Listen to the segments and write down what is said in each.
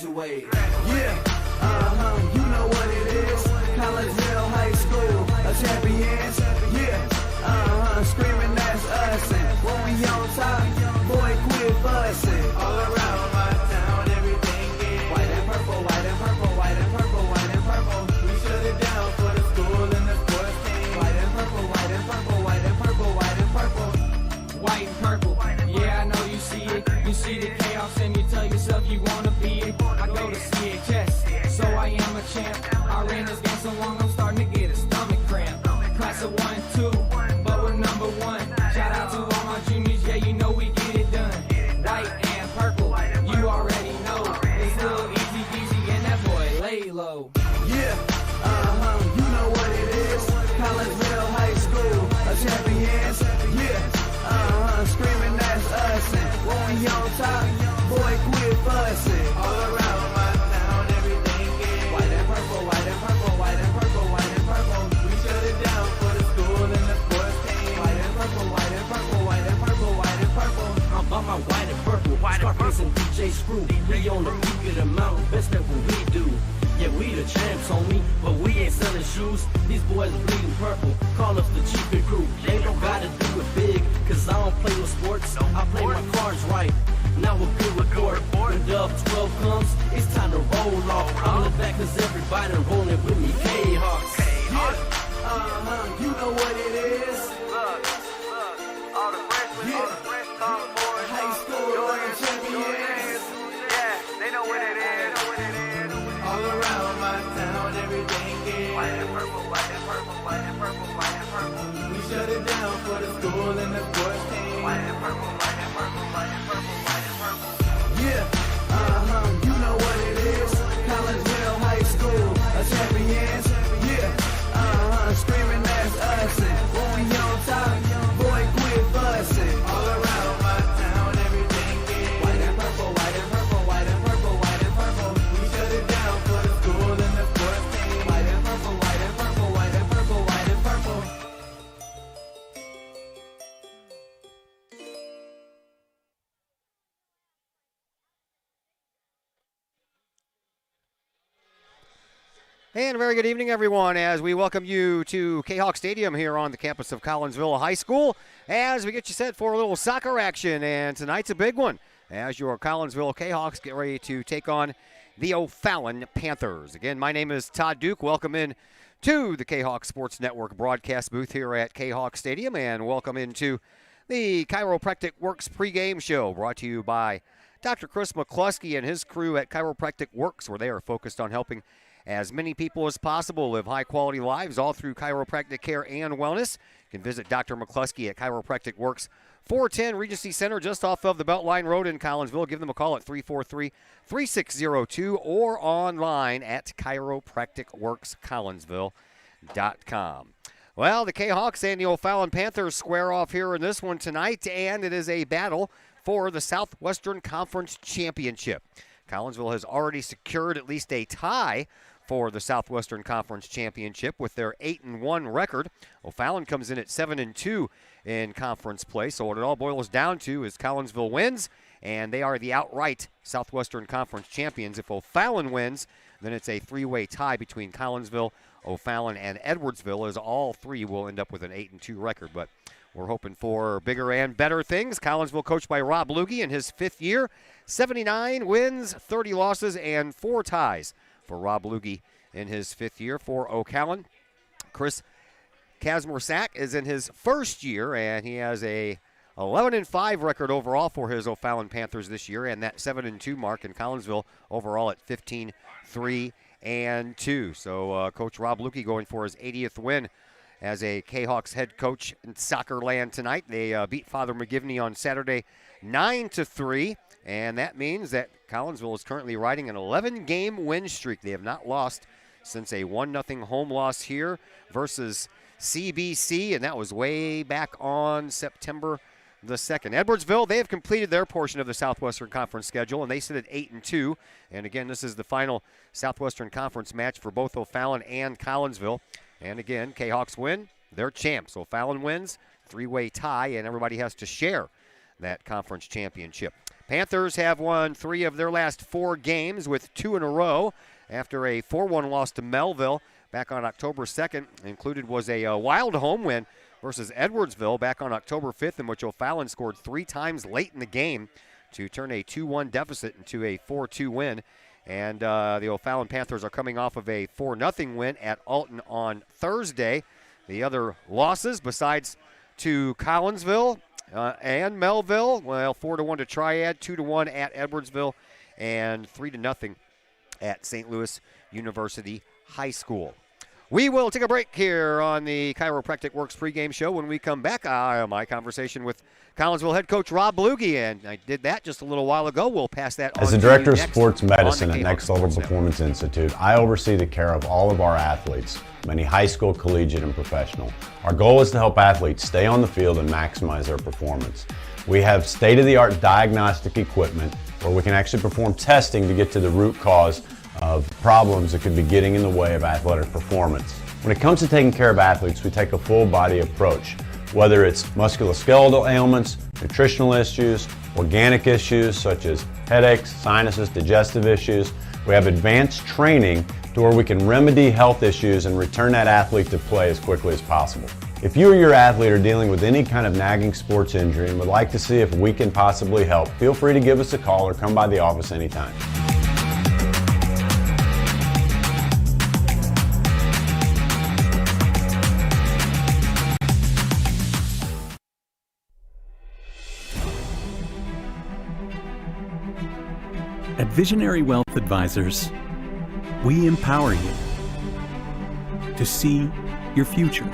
graduate. Yeah, you know what it is. Collegeville High School, champions. Yeah, screaming that's us. And when we on top, boy, quit fussing. All around my town, everything is white and purple, white and purple, white and purple, white and purple. We shut it down for the school and the sports team. White and purple, white and purple, white and purple, white and purple. White and purple, yeah, I know you see it. You see the chaos and you tell yourself you wanna be it. I go to see it, yes, so I am a champ. I ran this game so long, I'm starting to get a stomach cramp. Class of 1 2, but we're number one. Shout out to all my juniors, yeah, you know we get it done. White and purple, you already know. It's little easy peasy and that boy lay low. Yeah, you know what it is. Collegeville High School, champions. Yeah, screaming that's us. And when we on top, boy, quit fussing. All around my town, everything is white and purple, white and purple, white and purple, white and purple. We shut it down for the school and the sports team. White and purple, white and purple, white and purple, white and purple. I'm on my white and purple, Scarface and DJ Screw. We on the peak of the mountain, best at what we do. Yeah, we the champs, homie, but we ain't selling shoes. These boys bleeding purple, call us the cheapin' crew. They don't gotta do it big, cause I don't play with sports. I play my cards right, now a good report. When Dub 12 comes, it's time to roll off. I'm the back cause everybody rolling with me, K-Hawks. Yeah, you know what it is. Look, all the freshmen, all the fresh sophomores, High school champions. yeah, they know what it is. All around my town, everything is White and purple, white and purple, white and purple, white and purple. we shut it down for the school and the sports team. White and purple, white and purple, white and purple, white and purple. Yeah, you know what it is. Collegeville High School, champions. Yeah, screaming that's us. And when we on top, boy, quit fussing. All around my town, everything is white and purple, white and purple, white and purple, white and purple. We shut it down for the school and the sports team. White and purple, white and purple, white and purple, white and purple. And a very good evening, everyone, as we welcome you to Kahok Stadium here on the campus of Collinsville High School as we get you set for a little soccer action. And tonight's a big one as your Collinsville Kahawks get ready to take on the O'Fallon Panthers. Again, my name is Todd Duke. Welcome in to the Kahawk Sports Network broadcast booth here at Kahawk Stadium, and welcome into the Chiropractic Works pregame show brought to you by Dr. Chris McCluskey and his crew at Chiropractic Works, where they are focused on helping as many people as possible live high-quality lives all through chiropractic care and wellness. You can visit Dr. McCluskey at Chiropractic Works, 410 Regency Center, just off of the Beltline Road in Collinsville. Give them a call at 343-3602 or online at chiropracticworkscollinsville.com. Well, the Kahawks and the O'Fallon Panthers square off here in this one tonight, and it is a battle for the Southwestern Conference Championship. Collinsville has already secured at least a tie for the Southwestern Conference Championship with their 8-1 record. O'Fallon comes in at 7-2 in conference play. So what it all boils down to is Collinsville wins, and they are the outright Southwestern Conference champions. If O'Fallon wins, then it's a three-way tie between Collinsville, O'Fallon, and Edwardsville, as all three will end up with an 8-2 record. But we're hoping for bigger and better things. Collinsville coached by Rob Lugge in his fifth year. 79 wins, 30 losses, and 4 ties for Rob Lugge in his fifth year. For O'Fallon, Chris Kazmarsak is in his first year, and he has a 11-5 record overall for his O'Fallon Panthers this year, and that 7-2 mark in Collinsville overall at 15-3-2. So Coach Rob Lugge going for his 80th win as a Kahawks head coach in soccer land tonight. They beat Father McGivney on Saturday 9-3, and that means that Collinsville is currently riding an 11-game win streak. They have not lost since a 1-0 home loss here versus CBC, and that was way back on September the 2nd. Edwardsville, they have completed their portion of the Southwestern Conference schedule, and they sit at 8-2. And again, this is the final Southwestern Conference match for both O'Fallon and Collinsville. And again, Kahawks win, they're champs. O'Fallon wins, three-way tie, and everybody has to share that conference championship. Panthers have won 3 of their last 4 games with 2 in a row after a 4-1 loss to Melville back on October 2nd. Included was a wild home win versus Edwardsville back on October 5th, in which O'Fallon scored 3 times late in the game to turn a 2-1 deficit into a 4-2 win. And the O'Fallon Panthers are coming off of a 4-0 win at Alton on Thursday. The other losses, besides to Collinsville and Melville, well, 4-1 to Triad, 2-1 at Edwardsville, and 3-0 at St. Louis University High School. We will take a break here on the Chiropractic Works pregame show. When we come back, my conversation with Collinsville head coach Rob Bluege, and I did that just a little while ago. We'll pass that on. As the director of sports medicine at Next Level Performance Institute, I oversee the care of all of our athletes, many high school, collegiate, and professional. Our goal is to help athletes stay on the field and maximize their performance. We have state-of-the-art diagnostic equipment where we can actually perform testing to get to the root cause of problems that could be getting in the way of athletic performance. When it comes to taking care of athletes, we take a full body approach. Whether it's musculoskeletal ailments, nutritional issues, organic issues such as headaches, sinuses, digestive issues, we have advanced training to where we can remedy health issues and return that athlete to play as quickly as possible. If you or your athlete are dealing with any kind of nagging sports injury and would like to see if we can possibly help, feel free to give us a call or come by the office anytime. At Visionary Wealth Advisors, we empower you to see your future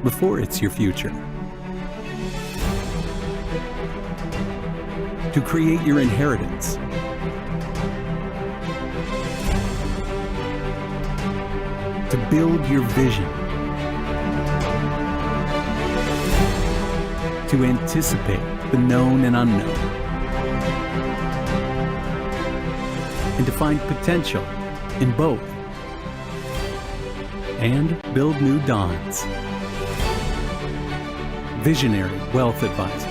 before it's your future, to create your inheritance, to build your vision, to anticipate the known and unknown, and to find potential in both, and build new dawns. Visionary Wealth Advisors.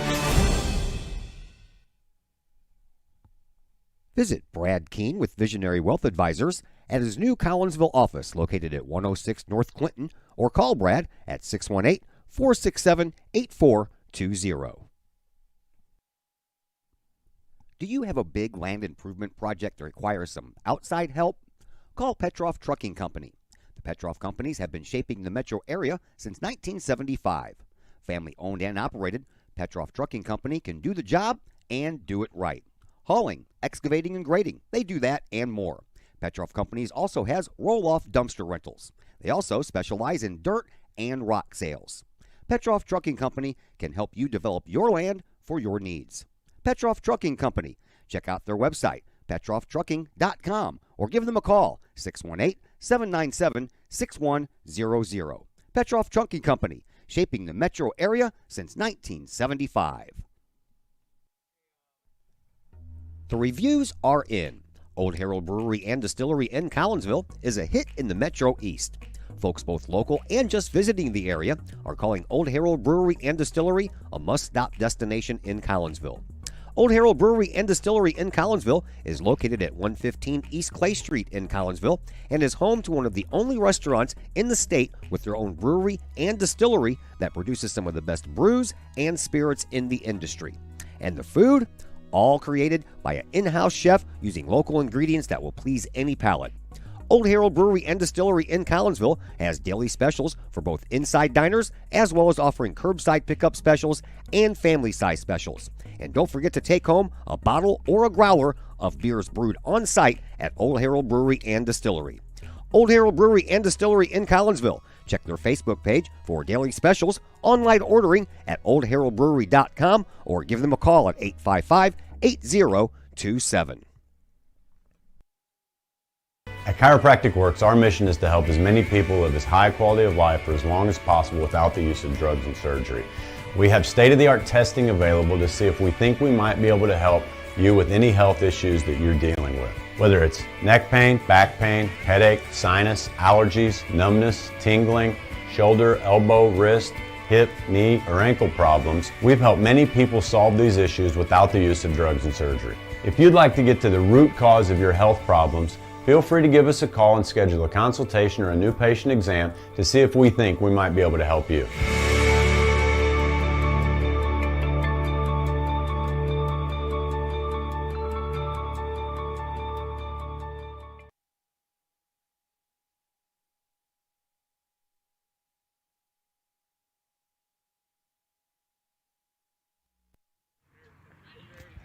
Visit Brad Keene with Visionary Wealth Advisors at his new Collinsville office located at 106 North Clinton, or call Brad at 618-467-8420. Do you have a big land improvement project that requires some outside help? Call Petroff Trucking Company. The Petroff Companies have been shaping the metro area since 1975. Family owned and operated, Petroff Trucking Company can do the job and do it right. Hauling, excavating, and grading, they do that and more. Petroff Companies also has roll-off dumpster rentals. They also specialize in dirt and rock sales. Petroff Trucking Company can help you develop your land for your needs. Petroff Trucking Company. Check out their website, petrofftrucking.com, or give them a call, 618-797-6100. Petroff Trucking Company, shaping the metro area since 1975. The reviews are in. Old Herald Brewery and Distillery in Collinsville is a hit in the Metro East. Folks both local and just visiting the area are calling Old Herald Brewery and Distillery a must-stop destination in Collinsville. Old Herald Brewery and Distillery in Collinsville is located at 115 East Clay Street in Collinsville and is home to one of the only restaurants in the state with their own brewery and distillery that produces some of the best brews and spirits in the industry. And the food? All created by an in-house chef using local ingredients that will please any palate. Old Herald Brewery and Distillery in Collinsville has daily specials for both inside diners as well as offering curbside pickup specials and family-size specials. And don't forget to take home a bottle or a growler of beers brewed on site at Old Herald Brewery and Distillery. Old Herald Brewery and Distillery in Collinsville. Check their Facebook page for daily specials, online ordering at oldheraldbrewery.com, or give them a call at 855-8027. At Chiropractic Works, our mission is to help as many people live as high quality of life for as long as possible without the use of drugs and surgery. We have state-of-the-art testing available to see if we think we might be able to help you with any health issues that you're dealing with. Whether it's neck pain, back pain, headache, sinus, allergies, numbness, tingling, shoulder, elbow, wrist, hip, knee, or ankle problems, we've helped many people solve these issues without the use of drugs and surgery. If you'd like to get to the root cause of your health problems, feel free to give us a call and schedule a consultation or a new patient exam to see if we think we might be able to help you.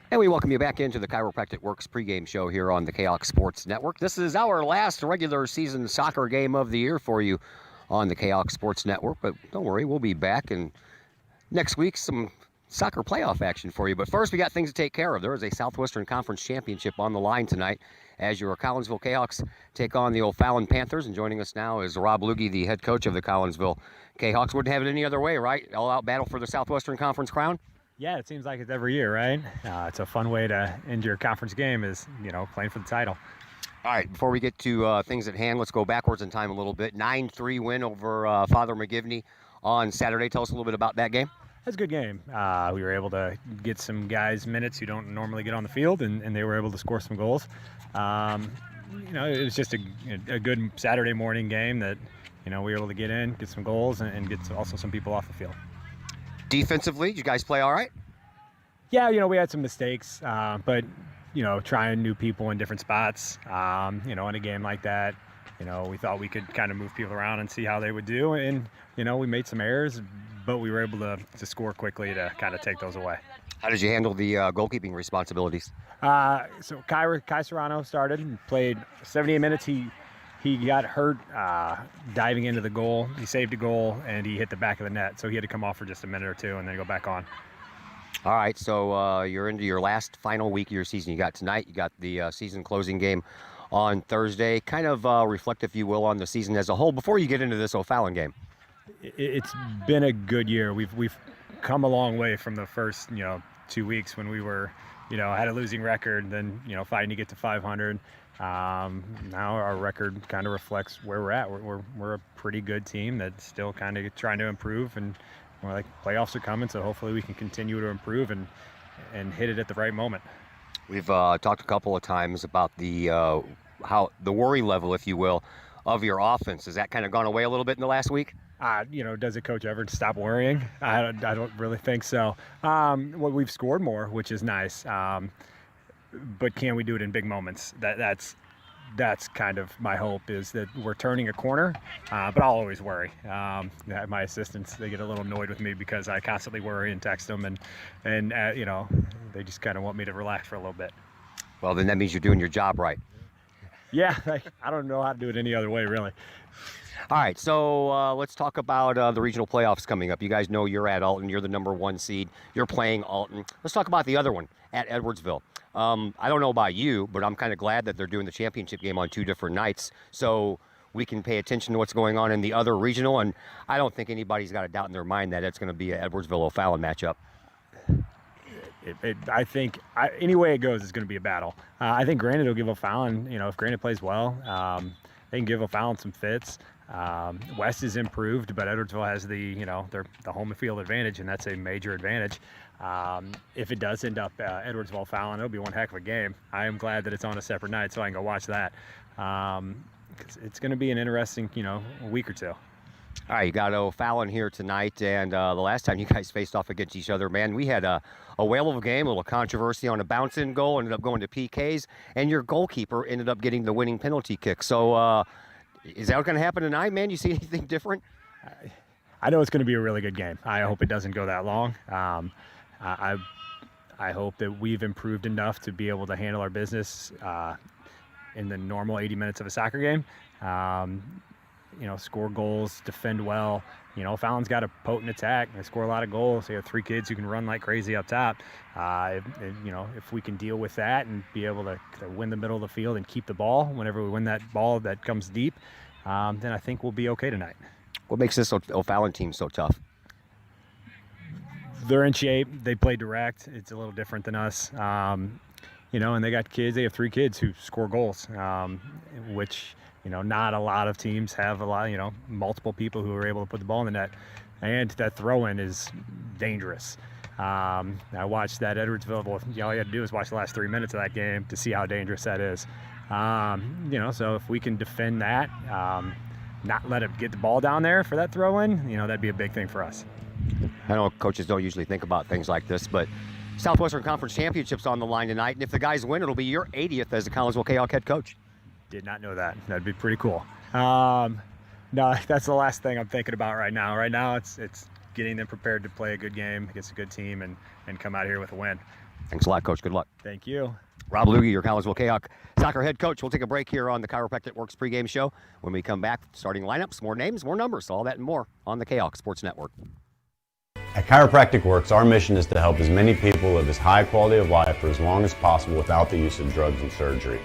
And we welcome you back into the Chiropractic Works pregame show here on the Kahok Sports Network. This is our last regular season soccer game of the year for you on the Kahok Sports Network. But don't worry, we'll be back, and next week some soccer playoff action for you. But first, we got things to take care of. There is a Southwestern Conference Championship on the line tonight as your Collinsville Kahawks take on the O'Fallon Panthers. And joining us now is Rob Lugge, the head coach of the Collinsville Kahawks. Wouldn't have it any other way, right? All-out battle for the Southwestern Conference crown? Yeah, it seems like it's every year, right? It's a fun way to end your conference game is, playing for the title. All right, before we get to things at hand, let's go backwards in time a little bit. 9-3 win over Father McGivney on Saturday. Tell us a little bit about that game. That's a good game. We were able to get some guys minutes who don't normally get on the field, and they were able to score some goals. It was just a good Saturday morning game that, we were able to get in, get some goals, and get also some people off the field. Defensively, did you guys play all right? Yeah, we had some mistakes, but, trying new people in different spots, in a game like that, we thought we could kind of move people around and see how they would do. And, we made some errors, but we were able to score quickly to kind of take those away. How did you handle the goalkeeping responsibilities? So Kai Serrano started and played 78 minutes. He got hurt diving into the goal. He saved a goal, and he hit the back of the net. So he had to come off for just a minute or two and then go back on. All right, so you're into your last final week of your season. You got tonight. You got the season closing game on Thursday. Kind of reflect, if you will, on the season as a whole before you get into this O'Fallon game. It's been a good year. We've come a long way from the first 2 weeks when we were had a losing record, then fighting to get to 500. Now our record kind of reflects where we're at. We're a pretty good team that's still kind of trying to improve, and we're like, playoffs are coming, so hopefully we can continue to improve and hit it at the right moment. We've talked a couple of times about the how the worry level, if you will, of your offense. Has that kind of gone away a little bit in the last week? Does a coach ever stop worrying? I don't really think so. We've scored more, which is nice. But can we do it in big moments? That's kind of my hope, is that we're turning a corner, but I'll always worry. My assistants, they get a little annoyed with me because I constantly worry and text them, and they just kind of want me to relax for a little bit. Well, then that means you're doing your job right. Yeah, I don't know how to do it any other way, really. All right, so let's talk about the regional playoffs coming up. You guys know you're at Alton. You're the number 1 seed. You're playing Alton. Let's talk about the other one at Edwardsville. I don't know about you, but I'm kind of glad that they're doing the championship game on 2 different nights so we can pay attention to what's going on in the other regional. And I don't think anybody's got a doubt in their mind that it's going to be an Edwardsville-O'Fallon matchup. I think any way it goes, it's going to be a battle. I think Granite will give O'Fallon, if Granite plays well, they can give O'Fallon some fits. West is improved, but Edwardsville has the home field advantage, and that's a major advantage. If it does end up Edwardsville-O'Fallon, it'll be one heck of a game. I am glad that it's on a separate night so I can go watch that. It's going to be an interesting, week or two. All right, you got O'Fallon here tonight, and the last time you guys faced off against each other, man, we had a whale of a game, a little controversy on a bounce-in goal, ended up going to PKs, and your goalkeeper ended up getting the winning penalty kick. So is that going to happen tonight, man? You see anything different? I know it's going to be a really good game. I hope it doesn't go that long. I hope that we've improved enough to be able to handle our business in the normal 80 minutes of a soccer game. Score goals, defend well. Fallon's got a potent attack. They score a lot of goals. They have 3 kids who can run like crazy up top. If we can deal with that and be able to win the middle of the field and keep the ball whenever we win that ball that comes deep, then I think we'll be okay tonight. What makes this O'Fallon team so tough? They're in shape. They play direct. It's a little different than us. And they got kids. They have 3 kids who score goals, which not a lot of teams have multiple people who are able to put the ball in the net, and that throw-in is dangerous. I watched that Edwardsville. All you had to do is watch the last 3 minutes of that game to see how dangerous that is. So if we can defend that, not let it get the ball down there for that throw-in, that'd be a big thing for us. I know coaches don't usually think about things like this, but Southwestern Conference Championship's on the line tonight, and if the guys win, it'll be your 80th as a Collinsville Kahok head coach. Did not know that. That'd be pretty cool. No, that's the last thing I'm thinking about right now. Right now, it's getting them prepared to play a good game against a good team and come out here with a win. Thanks a lot, Coach. Good luck. Thank you. Rob Lugie, your Collinsville Kahok soccer head coach. We'll take a break here on the Chiropractic Works pregame show. When we come back, starting lineups, more names, more numbers, all that and more on the Kahok Sports Network. At Chiropractic Works, our mission is to help as many people live as high quality of life for as long as possible without the use of drugs and surgery.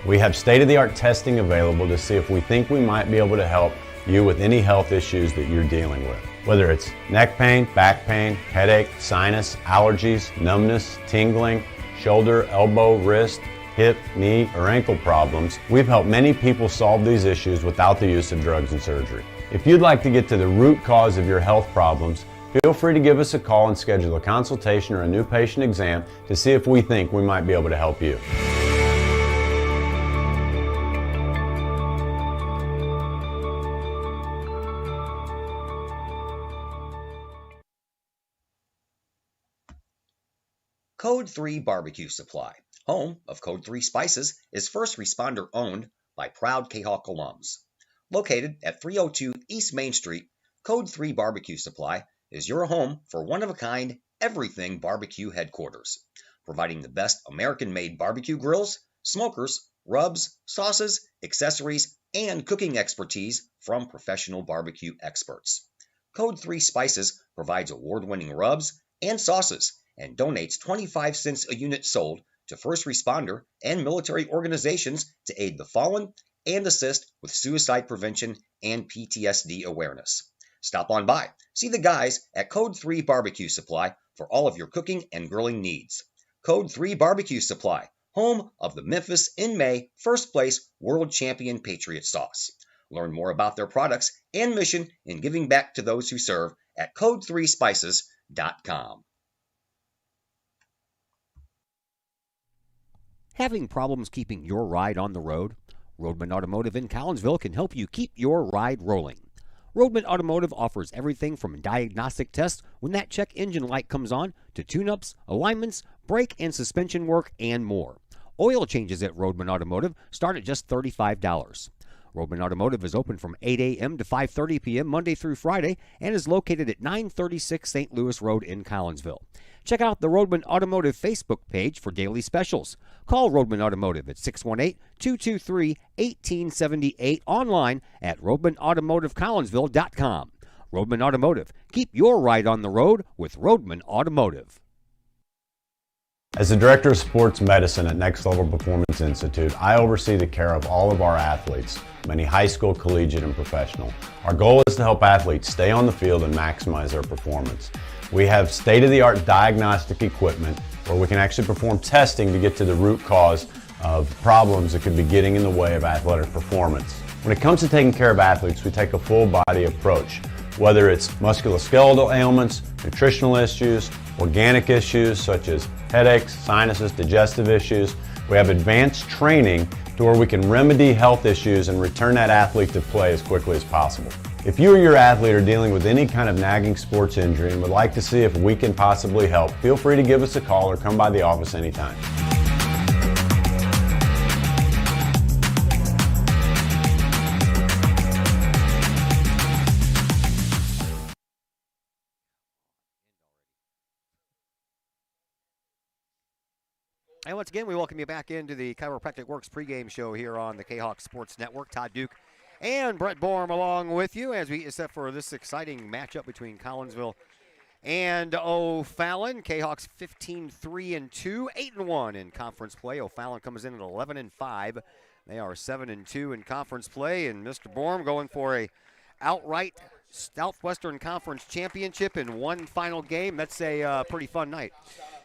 We have state-of-the-art testing available to see if we think we might be able to help you with any health issues that you're dealing with. Whether it's neck pain, back pain, headache, sinus, allergies, numbness, tingling, shoulder, elbow, wrist, hip, knee, or ankle problems, we've helped many people solve these issues without the use of drugs and surgery. If you'd like to get to the root cause of your health problems, feel free to give us a call and schedule a consultation or a new patient exam to see if we think we might be able to help you. Code 3 Barbecue Supply, home of Code 3 Spices, is first responder owned by proud Kahok alums. Located at 302 East Main Street, Code 3 Barbecue Supply is your home for one-of-a-kind everything barbecue headquarters, providing the best American-made barbecue grills, smokers, rubs, sauces, accessories, and cooking expertise from professional barbecue experts. Code 3 Spices provides award-winning rubs and sauces and donates 25 cents a unit sold to first responder and military organizations to aid the fallen and assist with suicide prevention and PTSD awareness. Stop on by. See the guys at Code 3 Barbecue Supply for all of your cooking and grilling needs. Code 3 Barbecue Supply, home of the Memphis in May first place world champion Patriot sauce. Learn more about their products and mission in giving back to those who serve at code3spices.com. Having problems keeping your ride on the road? Roadman Automotive in Collinsville can help you keep your ride rolling. Roadman Automotive offers everything from diagnostic tests when that check engine light comes on to tune-ups, alignments, brake and suspension work, and more. Oil changes at Roadman Automotive start at just $35. Roadman Automotive is open from 8 a.m. to 5:30 p.m. Monday through Friday and is located at 936 St. Louis Road in Collinsville. Check out the Roadman Automotive Facebook page for daily specials. Call Roadman Automotive at 618-223-1878, online at roadmanautomotivecollinsville.com. Roadman Automotive. Keep your ride on the road with Roadman Automotive. As the Director of Sports Medicine at Next Level Performance Institute, I oversee the care of all of our athletes, many high school, collegiate, and professional. Our goal is to help athletes stay on the field and maximize their performance. We have state-of-the-art diagnostic equipment where we can actually perform testing to get to the root cause of problems that could be getting in the way of athletic performance. When it comes to taking care of athletes, we take a full-body approach. Whether it's musculoskeletal ailments, nutritional issues, organic issues such as headaches, sinuses, digestive issues, we have advanced training to where we can remedy health issues and return that athlete to play as quickly as possible. If you or your athlete are dealing with any kind of nagging sports injury and would like to see if we can possibly help, feel free to give us a call or come by the office anytime. And once again, we welcome you back into the Chiropractic Works pregame show here on the Kahok Sports Network. Todd Duke and Brett Bourne along with you as we set for this exciting matchup between Collinsville and O'Fallon. Kahawks 15-3-2, 8-1 in conference play. O'Fallon comes in at 11-5. They are 7-2 in conference play, and Mr. Bourne going for a outright Southwestern Conference championship in one final game. That's a pretty fun night.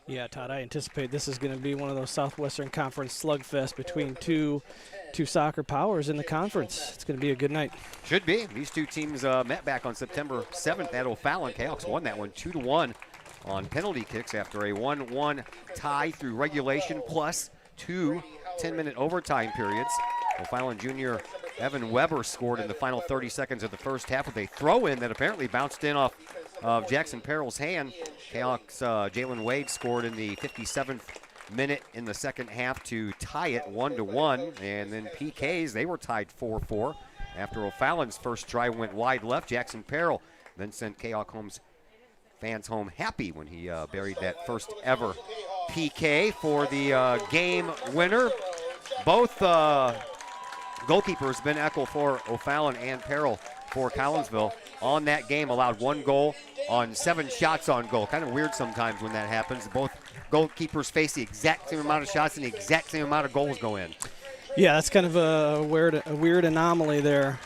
Yeah, Todd, I anticipate this is going to be one of those Southwestern Conference slugfest between two soccer powers in the conference. It's going to be a good night. Should be. These two teams met back on September 7th at O'Fallon. Kahok won that one 2-1 on penalty kicks after a 1-1 tie through regulation plus 2 10-minute overtime periods. O'Fallon junior Evan Weber scored in the final 30 seconds of the first half with a throw-in that apparently bounced in off of Jackson Perrell's hand. Kahok's Jalen Wade scored in the 57th minute in the second half to tie it 1-1. And then PKs, they were tied 4-4. After O'Fallon's first try went wide left, Jackson Perrell then sent Kahok fans home happy when he buried that first ever PK for the game winner. Both goalkeepers, Ben Eckel for O'Fallon and Perrell for Collinsville, on that game allowed 1 goal on 7 shots on goal. Kind of weird sometimes when that happens. Both goalkeepers face the exact same amount of shots and the exact same amount of goals go in. Yeah, that's kind of a weird anomaly there.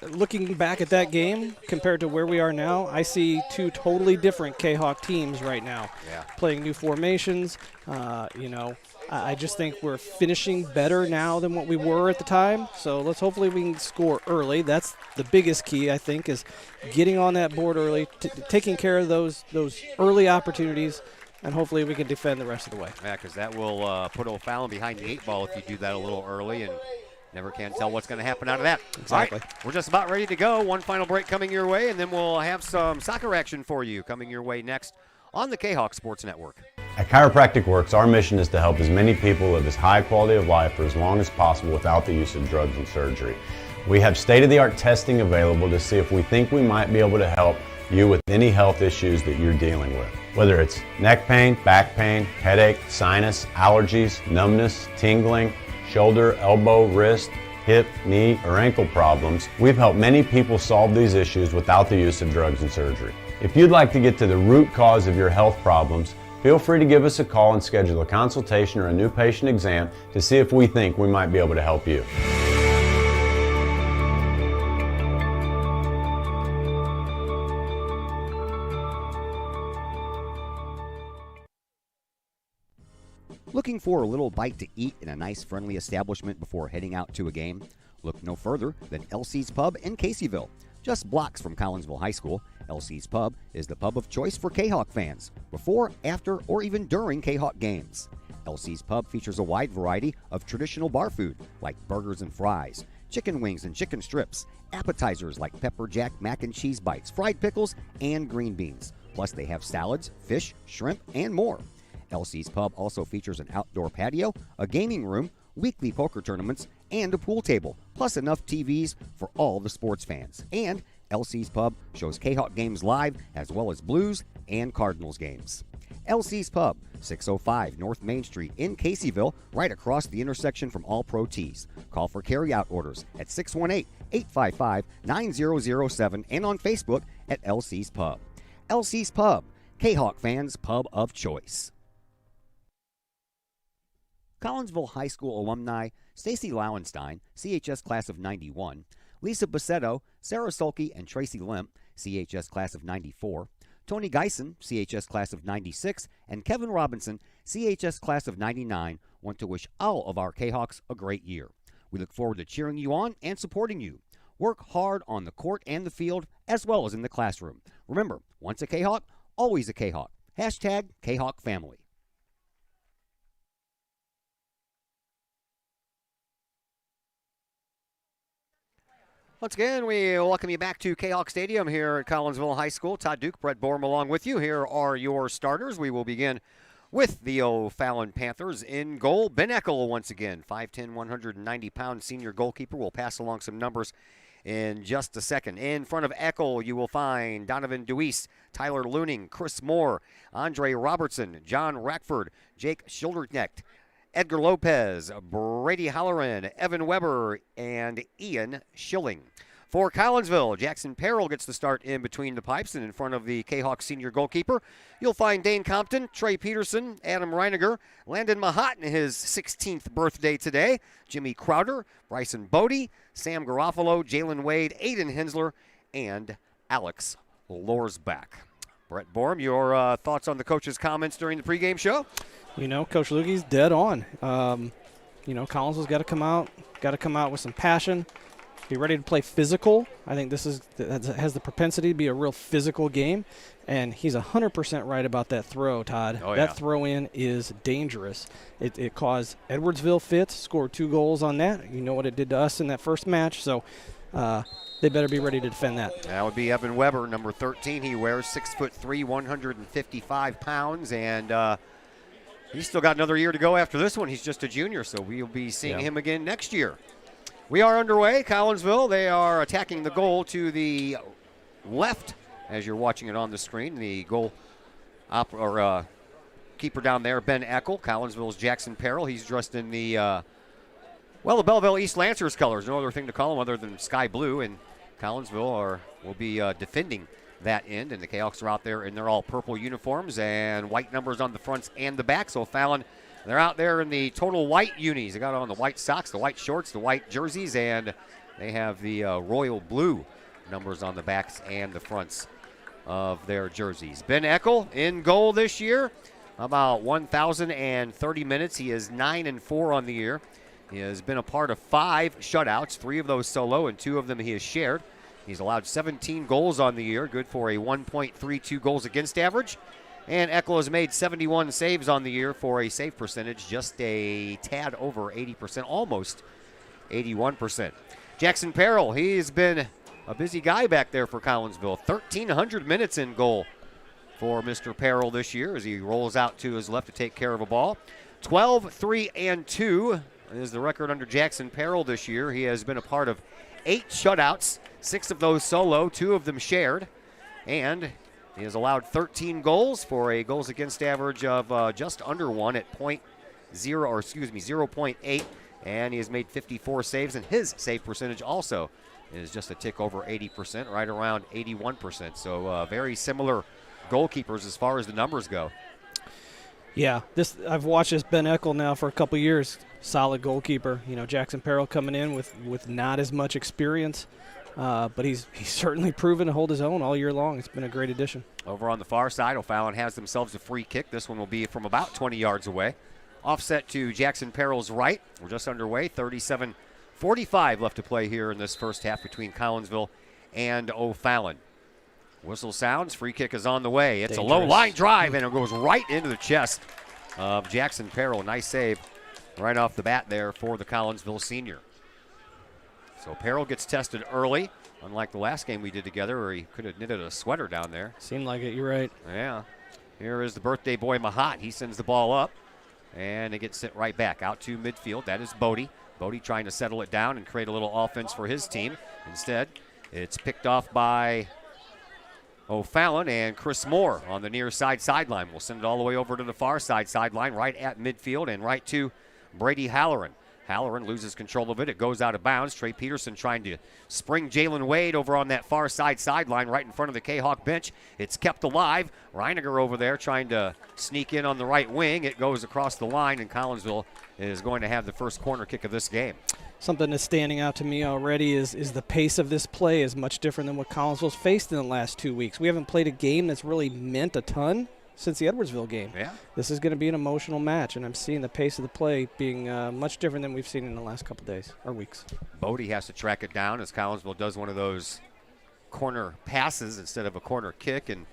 Looking back at that game compared to where we are now, I see two totally different Kahok teams right now. Yeah. Playing new formations. I just think we're finishing better now than what we were at the time. So hopefully we can score early. That's the biggest key, I think, is getting on that board early, taking care of those early opportunities, and hopefully we can defend the rest of the way. Yeah, because that will put O'Fallon behind the 8 ball if you do that a little early, and never can tell what's going to happen out of that. Exactly. All right, we're just about ready to go. One final break coming your way, and then we'll have some soccer action for you coming your way next on the Kahok Sports Network. At Chiropractic Works, our mission is to help as many people live as high quality of life for as long as possible without the use of drugs and surgery. We have state-of-the-art testing available to see if we think we might be able to help you with any health issues that you're dealing with. Whether it's neck pain, back pain, headache, sinus, allergies, numbness, tingling, shoulder, elbow, wrist, hip, knee, or ankle problems, we've helped many people solve these issues without the use of drugs and surgery. If you'd like to get to the root cause of your health problems, feel free to give us a call and schedule a consultation or a new patient exam to see if we think we might be able to help you. Looking for a little bite to eat in a nice, friendly establishment before heading out to a game? Look no further than LC's Pub in Caseyville. Just blocks from Collinsville High School, LC's Pub is the pub of choice for Kahok fans, before, after, or even during Kahok games. LC's Pub features a wide variety of traditional bar food, like burgers and fries, chicken wings and chicken strips, appetizers like pepper jack mac and cheese bites, fried pickles, and green beans. Plus they have salads, fish, shrimp, and more. LC's Pub also features an outdoor patio, a gaming room, weekly poker tournaments, and a pool table, plus enough TVs for all the sports fans. And LC's Pub shows Kahok games live, as well as Blues and Cardinals games. LC's Pub, 605 North Main Street in Caseyville, right across the intersection from All Pro Tees. Call for carryout orders at 618-855-9007 and on Facebook at LC's Pub. LC's Pub, Kahok fans' pub of choice. Collinsville High School alumni Stacy Lauenstein, CHS class of 91, Lisa Bassetto, Sarah Sulke, and Tracy Limp, CHS class of 94, Tony Geisen, CHS class of 96, and Kevin Robinson, CHS class of 99, want to wish all of our Kahawks a great year. We look forward to cheering you on and supporting you. Work hard on the court and the field, as well as in the classroom. Remember, once a Kahawk, always a Kahawk. Hashtag Kahawk Family. Once again, we welcome you back to Kahok Stadium here at Collinsville High School. Todd Duke, Brett Borm along with you. Here are your starters. We will begin with the O'Fallon Panthers. In goal, Ben Eckel once again, 5'10", 190-pound senior goalkeeper. We'll pass along some numbers in just a second. In front of Eckel, you will find Donovan Deweese, Tyler Looning, Chris Moore, Andre Robertson, John Rackford, Jake Schilderknecht, Edgar Lopez, Brady Halloran, Evan Weber, and Ian Schilling. For Collinsville, Jackson Perrell gets the start in between the pipes and in front of the Kahawk senior goalkeeper. You'll find Dane Compton, Trey Peterson, Adam Reiniger, Landon Mahat in his 16th birthday today, Jimmy Crowder, Bryson Bodie, Sam Garofalo, Jalen Wade, Aiden Hensler, and Alex Lorsbach. Brett Borm, your thoughts on the coach's comments during the pregame show? You know, Coach Lugie's dead on. You know, Collinsville's got to come out with some passion, be ready to play physical. I think this has the propensity to be a real physical game, and he's 100% right about that throw, Todd. Oh, yeah. That throw in is dangerous. It caused Edwardsville Fitz scored 2 goals on that. You know what it did to us in that first match, so they better be ready to defend that. That would be Evan Weber, number 13. He wears 6'3", 155 pounds, and he's still got another year to go after this one. He's just a junior, so we'll be seeing him again next year. We are underway. Collinsville, they are attacking the goal to the left as you're watching it on the screen. The goal keeper down there, Ben Eckel. Collinsville's Jackson Perrell. He's dressed in the, the Belleville East Lancers colors. No other thing to call him other than sky blue, and Collinsville will be defending that end, and the Kahawks are out there in their all purple uniforms and white numbers on the fronts and the back. So Fallon, they're out there in the total white unis. They got on the white socks, the white shorts, the white jerseys, and they have the royal blue numbers on the backs and the fronts of their jerseys. Ben Eckel in goal this year, about 1,030 minutes. He is 9-4 on the year. He has been a part of 5 shutouts, 3 of those solo, and 2 of them he has shared. He's allowed 17 goals on the year, good for a 1.32 goals against average. And Eckel has made 71 saves on the year for a save percentage, just a tad over 80%, almost 81%. Jackson Perrell, he's been a busy guy back there for Collinsville. 1,300 minutes in goal for Mr. Perrell this year as he rolls out to his left to take care of a ball. 12-3-2 is the record under Jackson Perrell this year. He has been a part of 8 shutouts, 6 of those solo, 2 of them shared, and he has allowed 13 goals for a goals against average of just under 1 at 0.8, and he has made 54 saves, and his save percentage also is just a tick over 80%, right around 81%. So very similar goalkeepers as far as the numbers go. Yeah, I've watched this Ben Eckel now for a couple years. Solid goalkeeper. You know, Jackson Perrell coming in with not as much experience, but he's certainly proven to hold his own all year long. It's been a great addition. Over on the far side, O'Fallon has themselves a free kick. This one will be from about 20 yards away. Offset to Jackson Perrell's right. We're just underway. 37:45 left to play here in this first half between Collinsville and O'Fallon. Whistle sounds. Free kick is on the way. It's Dangerous. a low line drive, and it goes right into the chest of Jackson Perrell. Nice save right off the bat there for the Collinsville senior. So Perrell gets tested early, unlike the last game we did together where he could have knitted a sweater down there. Seemed like it. You're right. Yeah. Here is the birthday boy Mahat. He sends the ball up, and it gets sent right back out to midfield. That is Bodie. Bodie trying to settle it down and create a little offense for his team. Instead, it's picked off by O'Fallon, and Chris Moore on the near side sideline. We'll send it all the way over to the far side sideline, right at midfield, and right to Brady Halloran. Halloran loses control of it. It goes out of bounds. Trey Peterson trying to spring Jalen Wade over on that far side sideline right in front of the Kahawk bench. It's kept alive. Reiniger over there trying to sneak in on the right wing. It goes across the line, and Collinsville is going to have the first corner kick of this game. Something that's standing out to me already is the pace of this play is much different than what Collinsville's faced in the last 2 weeks. We haven't played a game that's really meant a ton since the Edwardsville game. Yeah. This is going to be an emotional match, and I'm seeing the pace of the play being much different than we've seen in the last couple days or weeks. Bodie has to track it down as Collinsville does one of those corner passes instead of a corner kick, and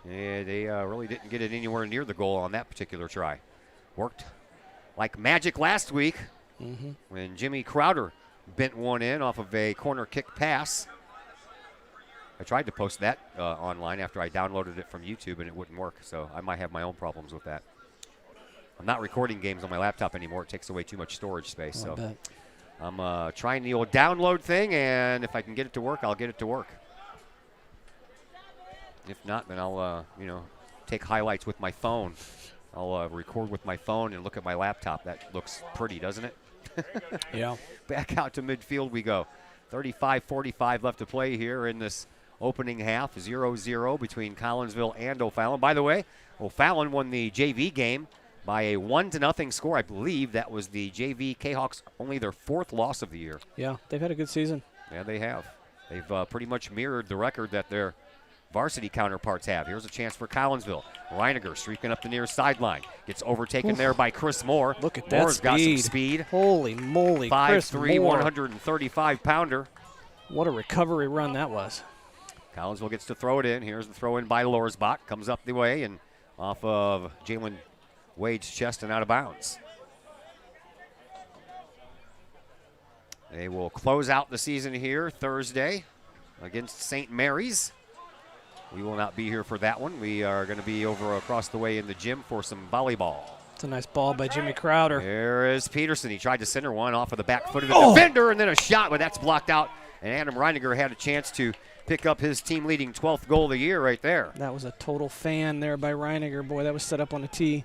they really didn't get it anywhere near the goal on that particular try. Worked like magic last week when Jimmy Crowder bent one in off of a corner kick pass. I tried to post that online after I downloaded it from YouTube, and it wouldn't work, so I might have my own problems with that. I'm not recording games on my laptop anymore. It takes away too much storage space. So I'm trying the old download thing, and if I can get it to work, I'll get it to work. If not, then I'll take highlights with my phone. I'll record with my phone and look at my laptop. That looks pretty, doesn't it? Yeah. Back out to midfield we go. 35:45 left to play here in this opening half. 0-0 between Collinsville and O'Fallon. By the way, O'Fallon won the JV game by a 1-0 score. I believe that was the JV Kahawks only their 4th loss of the year. Yeah, they've had a good season. Yeah, they have. They've pretty much mirrored the record that their varsity counterparts have. Here's a chance for Collinsville. Reiniger streaking up the near sideline. Gets overtaken there by Chris Moore. Look at that Moore's speed. got some speed. Holy moly, Chris 5'3", Moore. 135-pounder. What a recovery run that was. Collinsville gets to throw it in. Here's the throw in by Lorsbach. Comes up the way and off of Jalen Wade's chest and out of bounds. They will close out the season here Thursday against St. Mary's. We will not be here for that one. We are going to be over across the way in the gym for some volleyball. It's a nice ball by Jimmy Crowder. There is Peterson. He tried to center one off of the back foot of the defender, and then a shot, but that's blocked out. And Adam Reiniger had a chance to pick up his team-leading 12th goal of the year right there. That was a total fan there by Reiniger. Boy, that was set up on the tee.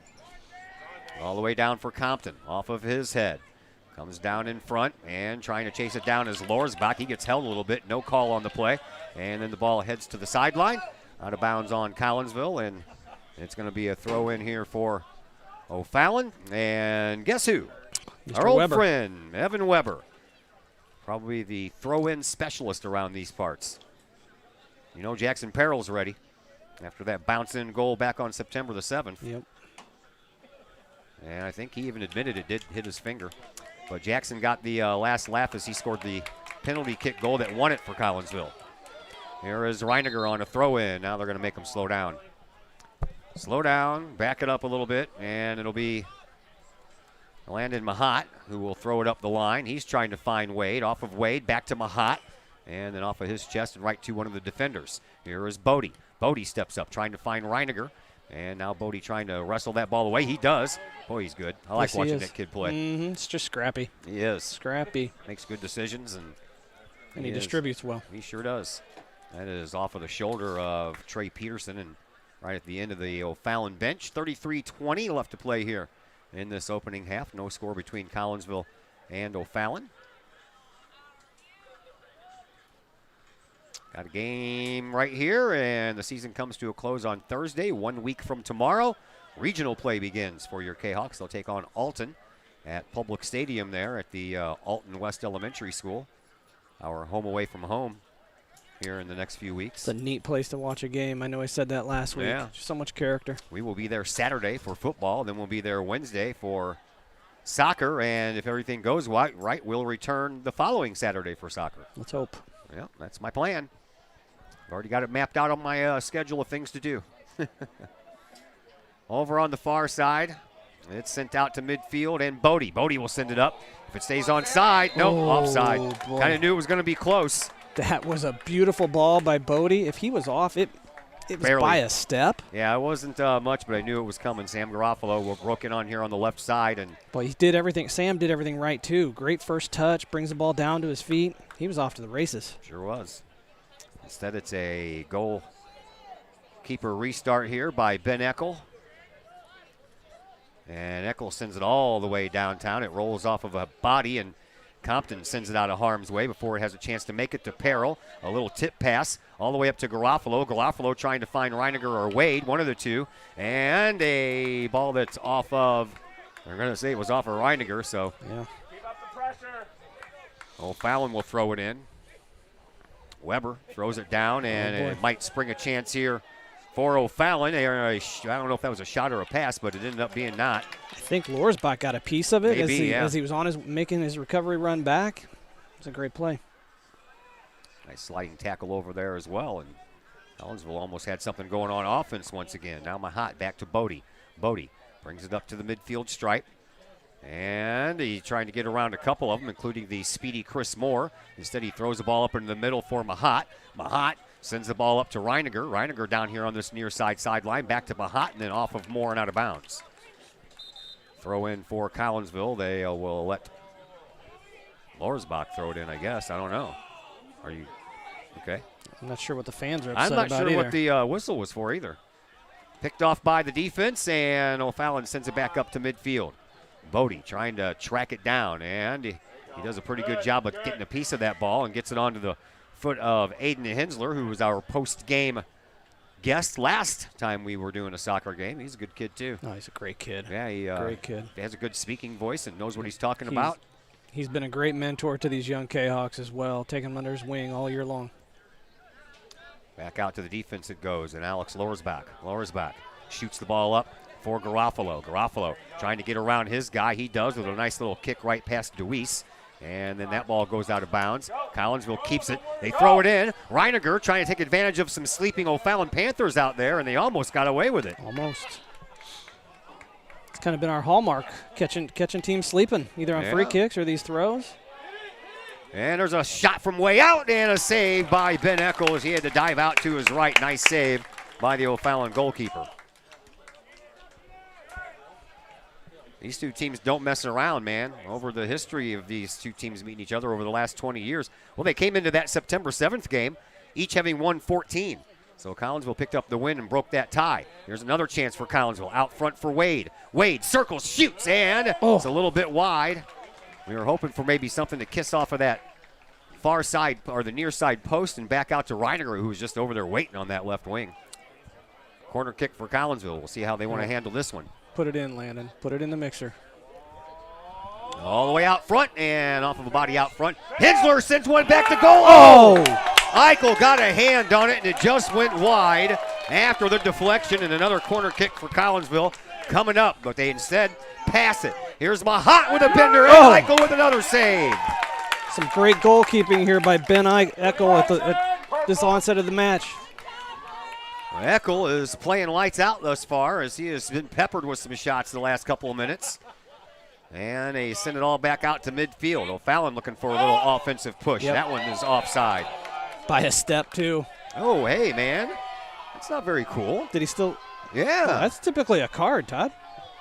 All the way down for Compton, off of his head. Comes down in front and trying to chase it down is Lorsbach. He gets held a little bit, no call on the play. And then the ball heads to the sideline. Out of bounds on Collinsville, and it's going to be a throw in here for O'Fallon. And guess who? Mr. Our old Weber. friend, Evan Weber. Probably the throw-in specialist around these parts. You know Jackson Perril's ready after that bounce-in goal back on September the 7th. Yep. And I think he even admitted it did hit his finger. But Jackson got the last laugh as he scored the penalty kick goal that won it for Collinsville. Here is Reiniger on a throw-in. Now they're going to make him slow down. Slow down, back it up a little bit, and it'll be Landon Mahat who will throw it up the line. He's trying to find Wade. Off of Wade, back to Mahat, and then off of his chest and right to one of the defenders. Here is Bodie. Bodie steps up, trying to find Reiniger. And now Bodie trying to wrestle that ball away. He does. Boy, he's good. I like Yes, he watching is. that kid play. Mm-hmm. It's just scrappy. He is. Scrappy. Makes good decisions. And he is. distributes well. He sure does. That is off of the shoulder of Trey Peterson and right at the end of the O'Fallon bench. 33-20 left to play here in this opening half. No score between Collinsville and O'Fallon. Got a game right here, and the season comes to a close on Thursday, 1 week from tomorrow. Regional play begins for your Kahawks. They'll take on Alton at Public Stadium there at the Alton West Elementary School. Our home away from home here in the next few weeks. It's a neat place to watch a game. I know I said that last week. Yeah. So much character. We will be there Saturday for football, then we'll be there Wednesday for soccer, and if everything goes right, we'll return the following Saturday for soccer. Let's hope. Yeah, that's my plan. I've already got it mapped out on my schedule of things to do. Over on the far side, it's sent out to midfield, and Bodie. Bodie will send it up. If it stays on side, nope, offside. Boy. Kind of knew it was going to be close. That was a beautiful ball by Bodie. If he was off, it was Barely. by a step. Yeah, it wasn't much, but I knew it was coming. Sam Garofalo will broke in on here on the left side. And Well, he did everything. Sam did everything right, too. Great first touch, brings the ball down to his feet. He was off to the races. Sure was. Instead, it's a goalkeeper restart here by Ben Eckel. And Eckel sends it all the way downtown. It rolls off of a body, and Compton sends it out of harm's way before it has a chance to make it to Peril. A little tip pass all the way up to Garofalo. Garofalo trying to find Reiniger or Wade, one of the two. And a ball that's off of, they're going to say it was off of Reiniger, so. Yeah. O'Fallon will throw it in. Weber throws it down, and boy. it might spring a chance here for O'Fallon. I don't know if that was a shot or a pass, but it ended up being not. I think Lorsbach got a piece of it Maybe, as he was on making his recovery run back. It was a great play. Nice sliding tackle over there as well, and Collinsville almost had something going on offense once again. Now Mahat back to Bodie. Bodie brings it up to the midfield stripe. And he's trying to get around a couple of them, including the speedy Chris Moore. Instead, he throws the ball up into the middle for Mahat. Mahat sends the ball up to Reiniger. Reiniger down here on this near side sideline. Back to Mahat, and then off of Moore and out of bounds. Throw in for Collinsville. They will let Lorsbach throw it in, I guess. I don't know. Are you okay? I'm not sure what the fans are I'm upset not about sure either. what the whistle was for either. Picked off by the defense, and O'Fallon sends it back up to midfield. Bodie trying to track it down, and he does a pretty good job of getting a piece of that ball and gets it onto the foot of Aiden Hensler, who was our post-game guest last time we were doing a soccer game. He's a good kid, too. Oh, he's a great kid. Yeah, great kid. He has a good speaking voice and knows what he's talking about. He's been a great mentor to these young Kahawks as well, taking them under his wing all year long. Back out to the defense it goes, and Alex lowers back, shoots the ball up for Garofalo. Garofalo trying to get around his guy. He does with a nice little kick right past Deweese. And then that ball goes out of bounds. Collinsville keeps it. They throw it in. Reiniger trying to take advantage of some sleeping O'Fallon Panthers out there, and they almost got away with it. Almost. It's kind of been our hallmark, catching teams sleeping, either on free kicks or these throws. And there's a shot from way out and a save by Ben Eccles. He had to dive out to his right. Nice save by the O'Fallon goalkeeper. These two teams don't mess around, man. Over the history of these two teams meeting each other over the last 20 years, well, they came into that September 7th game, each having won 14. So Collinsville picked up the win and broke that tie. Here's another chance for Collinsville. Out front for Wade. Wade circles, shoots, and it's a little bit wide. We were hoping for maybe something to kiss off of that far side or the near side post and back out to Reiniger, who was just over there waiting on that left wing. Corner kick for Collinsville. We'll see how they want to handle this one. Put it in, Landon. Put it in the mixer. All the way out front and off of a body out front. Hensler sends one back to goal. Oh! Eichel got a hand on it, and it just went wide after the deflection, and another corner kick for Collinsville coming up, but they instead pass it. Here's Mahat with a bender, and Eichel with another save. Some great goalkeeping here by Ben Eichel at this onset of the match. Eckel is playing lights out thus far as he has been peppered with some shots the last couple of minutes. And they send it all back out to midfield. O'Fallon looking for a little offensive push. Yep. That one is offside. By a step, too. Oh, hey, man. That's not very cool. Did he still? Yeah. Oh, that's typically a card, Todd.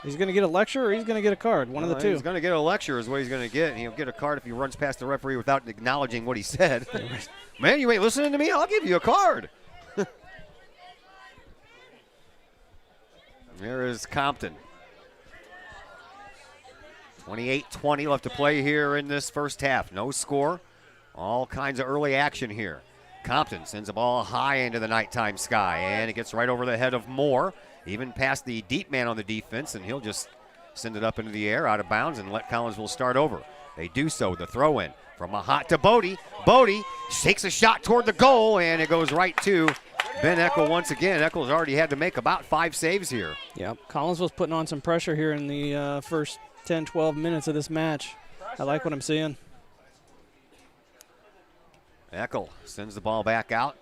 He's going to get a lecture or he's going to get a card. One of the two. He's going to get a lecture is what he's going to get. And he'll get a card if he runs past the referee without acknowledging what he said. Man, you ain't listening to me? I'll give you a card. There is Compton. 28-20 left to play here in this first half. No score. All kinds of early action here. Compton sends the ball high into the nighttime sky, and it gets right over the head of Moore, even past the deep man on the defense, and he'll just send it up into the air, out of bounds, and let Collinsville start over. They do so. The throw-in from Mahat to Bodie. Bodie takes a shot toward the goal, and it goes right to Ben Eckel once again. Eckel's already had to make about 5 saves here. Yep, Collinsville's putting on some pressure here in the first 10, 12 minutes of this match. I like what I'm seeing. Eckel sends the ball back out,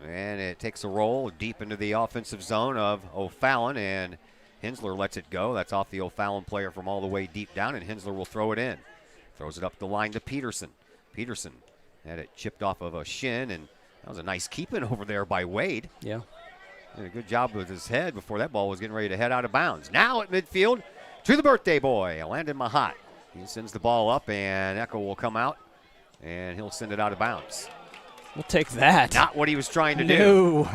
and it takes a roll deep into the offensive zone of O'Fallon, and Hensler lets it go. That's off the O'Fallon player from all the way deep down, and Hensler will throw it in. Throws it up the line to Peterson. Peterson had it chipped off of a shin, and that was a nice keeping over there by Wade. Yeah. Did a good job with his head before that ball was getting ready to head out of bounds. Now at midfield to the birthday boy, Landon Mahat. He sends the ball up, and Eckel will come out, and he'll send it out of bounds. We'll take that. Not what he was trying to do.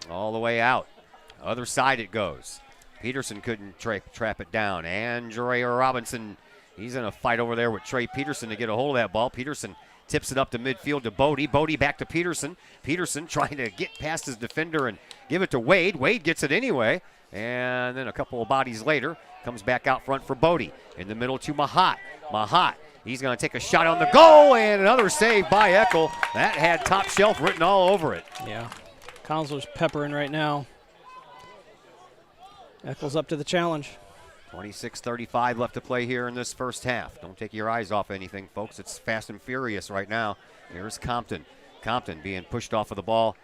All the way out. Other side it goes. Peterson couldn't trap it down. Andrea Robinson, he's in a fight over there with Trey Peterson to get a hold of that ball. Peterson tips it up to midfield to Bodie. Bodie back to Peterson. Peterson trying to get past his defender and give it to Wade. Wade gets it anyway. And then a couple of bodies later, comes back out front for Bodie. In the middle to Mahat. Mahat, he's going to take a shot on the goal, and another save by Eckel. That had top shelf written all over it. Yeah. Collinsville's peppering right now. Eckel's up to the challenge. 26-35 left to play here in this first half. Don't take your eyes off anything, folks. It's fast and furious right now. Here's Compton. Compton being pushed off of the ball.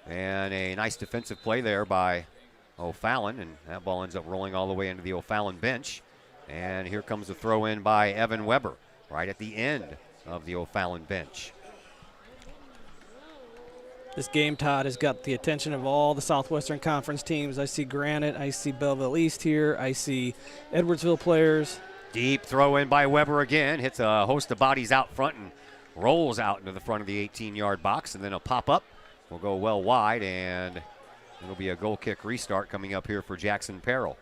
And a nice defensive play there by O'Fallon, and that ball ends up rolling all the way into the O'Fallon bench. And here comes the throw in by Evan Weber right at the end of the O'Fallon bench. This game, Todd, has got the attention of all the Southwestern Conference teams. I see Granite, I see Belleville East here, I see Edwardsville players. Deep throw in by Weber again, hits a host of bodies out front and rolls out into the front of the 18-yard box, and then a pop-up will go well wide, and it'll be a goal kick restart coming up here for Jackson Peril.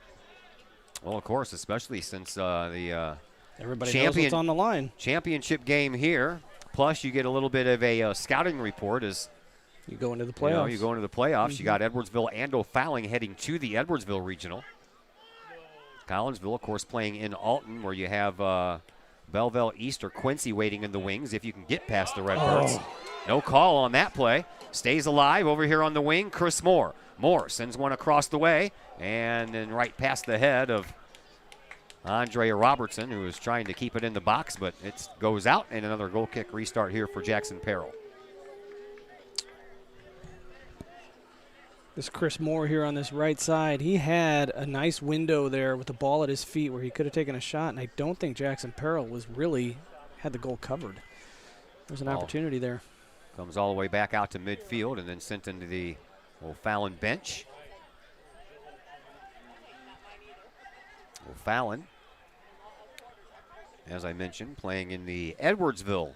Well, of course, especially since the everybody knows what's on the line. Championship game here. Plus, you get a little bit of a scouting report as you go into the playoffs. You go into the playoffs. You got Edwardsville and O'Fallon heading to the Edwardsville Regional. Collinsville, of course, playing in Alton, where you have Belleville East or Quincy waiting in the wings if you can get past the Redbirds. No call on that play. Stays alive over here on the wing, Chris Moore. Moore sends one across the way and then right past the head of Andre Robertson, who is trying to keep it in the box, but it goes out, and another goal kick restart here for Jackson Perrell. This Chris Moore here on this right side, he had a nice window there with the ball at his feet where he could have taken a shot, and I don't think Jackson Perrell was really had the goal covered. There's an opportunity there. Comes all the way back out to midfield and then sent into the O'Fallon bench. O'Fallon, as I mentioned, playing in the Edwardsville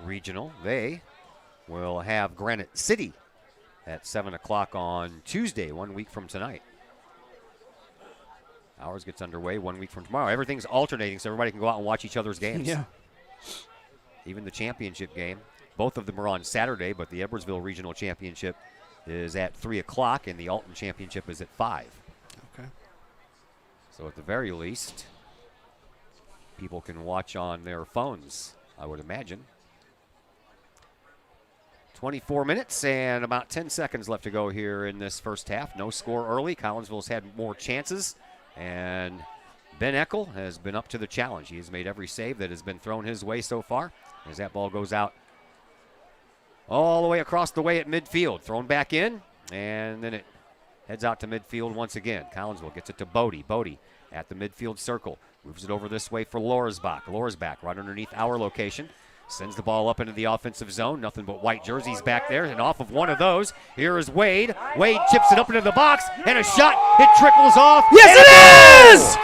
Regional. They will have Granite City at 7 o'clock on Tuesday, 1 week from tonight. Ours gets underway 1 week from tomorrow. Everything's alternating so everybody can go out and watch each other's games. Yeah. Even the championship game. Both of them are on Saturday, but the Edwardsville Regional Championship is at 3 o'clock and the Alton Championship is at 5. Okay. So at the very least, people can watch on their phones, I would imagine. 24 minutes and about 10 seconds left to go here in this first half. No score early. Collinsville's had more chances, and Ben Eckel has been up to the challenge. He has made every save that has been thrown his way so far as that ball goes out all the way across the way at midfield. Thrown back in, and then it heads out to midfield once again. Collinsville gets it to Bodie. Bodie at the midfield circle. Moves it over this way for Lorsbach. Lorsbach right underneath our location. Sends the ball up into the offensive zone. Nothing but white jerseys back there. And off of one of those, here is Wade. Wade chips it up into the box. And a shot. It trickles off. Yes, it is!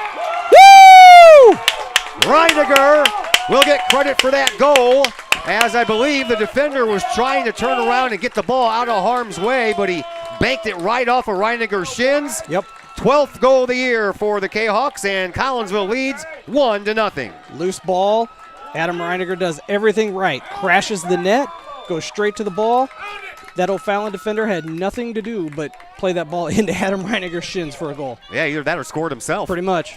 Woo! Reiniger will get credit for that goal, as I believe the defender was trying to turn around and get the ball out of harm's way, but he banked it right off of Reiniger's shins. Yep. 12th goal of the year for the Kahawks, and Collinsville leads 1-0. Loose ball. Adam Reiniger does everything right. Crashes the net, goes straight to the ball. That O'Fallon defender had nothing to do but play that ball into Adam Reiniger's shins for a goal. Yeah, either that or scored himself. Pretty much.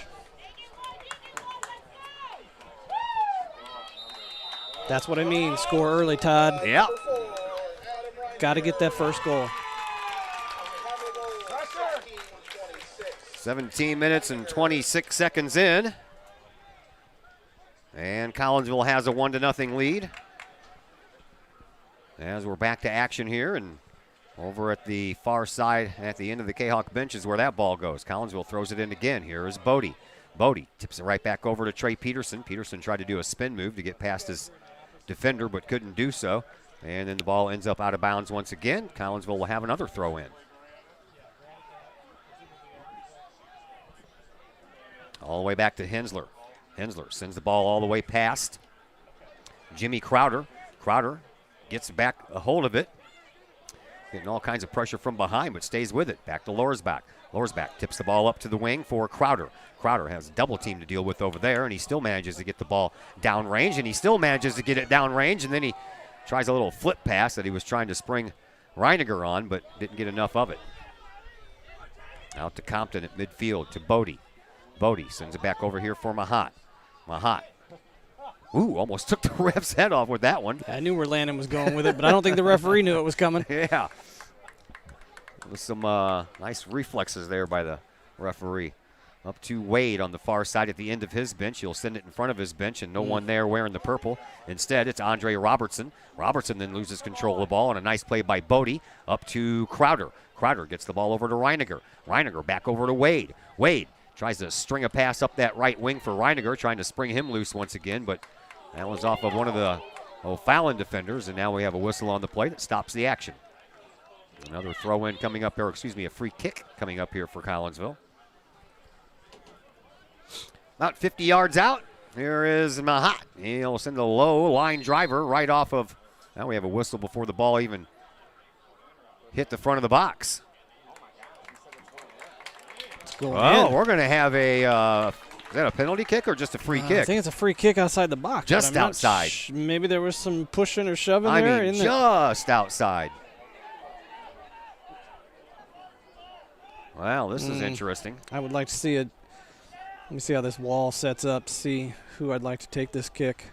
That's what I mean. Score early, Todd. Yeah. Got to get that first goal. 17 minutes and 26 seconds in. And Collinsville has a 1-0 lead. As we're back to action here, and over at the far side at the end of the Kahawk bench is where that ball goes. Collinsville throws it in again. Here is Bodie. Bodie tips it right back over to Trey Peterson. Peterson tried to do a spin move to get past his defender, but couldn't do so. And then the ball ends up out of bounds once again. Collinsville will have another throw in. All the way back to Hensler. Hensler sends the ball all the way past Jimmy Crowder. Crowder gets back a hold of it. Getting all kinds of pressure from behind, but stays with it. Back to Lorsbach. Lorsbach tips the ball up to the wing for Crowder. Crowder has a double team to deal with over there, and he still manages to get the ball downrange, and he still manages to get it downrange, and then he tries a little flip pass that he was trying to spring Reiniger on, but didn't get enough of it. Out to Compton at midfield to Bodie. Bodie sends it back over here for Mahat. Mahat. Ooh, almost took the ref's head off with that one. I knew where Landon was going with it, but I don't think the referee knew it was coming. Yeah. With some nice reflexes there by the referee. Up to Wade on the far side at the end of his bench. He'll send it in front of his bench, and no one there wearing the purple. Instead, it's Andre Robertson. Robertson then loses control of the ball, and a nice play by Bodie up to Crowder. Crowder gets the ball over to Reiniger. Reiniger back over to Wade. Wade tries to string a pass up that right wing for Reiniger, trying to spring him loose once again, but that was off of one of the O'Fallon defenders, and now we have a whistle on the play that stops the action. Another throw-in coming up, or excuse me, a free kick coming up here for Collinsville. About 50 yards out, here is Mahat. He'll send a low line driver right off of, now we have a whistle before the ball even hit the front of the box. Oh, we're going to have a, is that a penalty kick or just a free kick? I think it's a free kick outside the box. Just outside. Maybe there was some pushing or shoving there. I mean, just outside. Well, this is interesting. I would like to see Let me see how this wall sets up to see who I'd like to take this kick.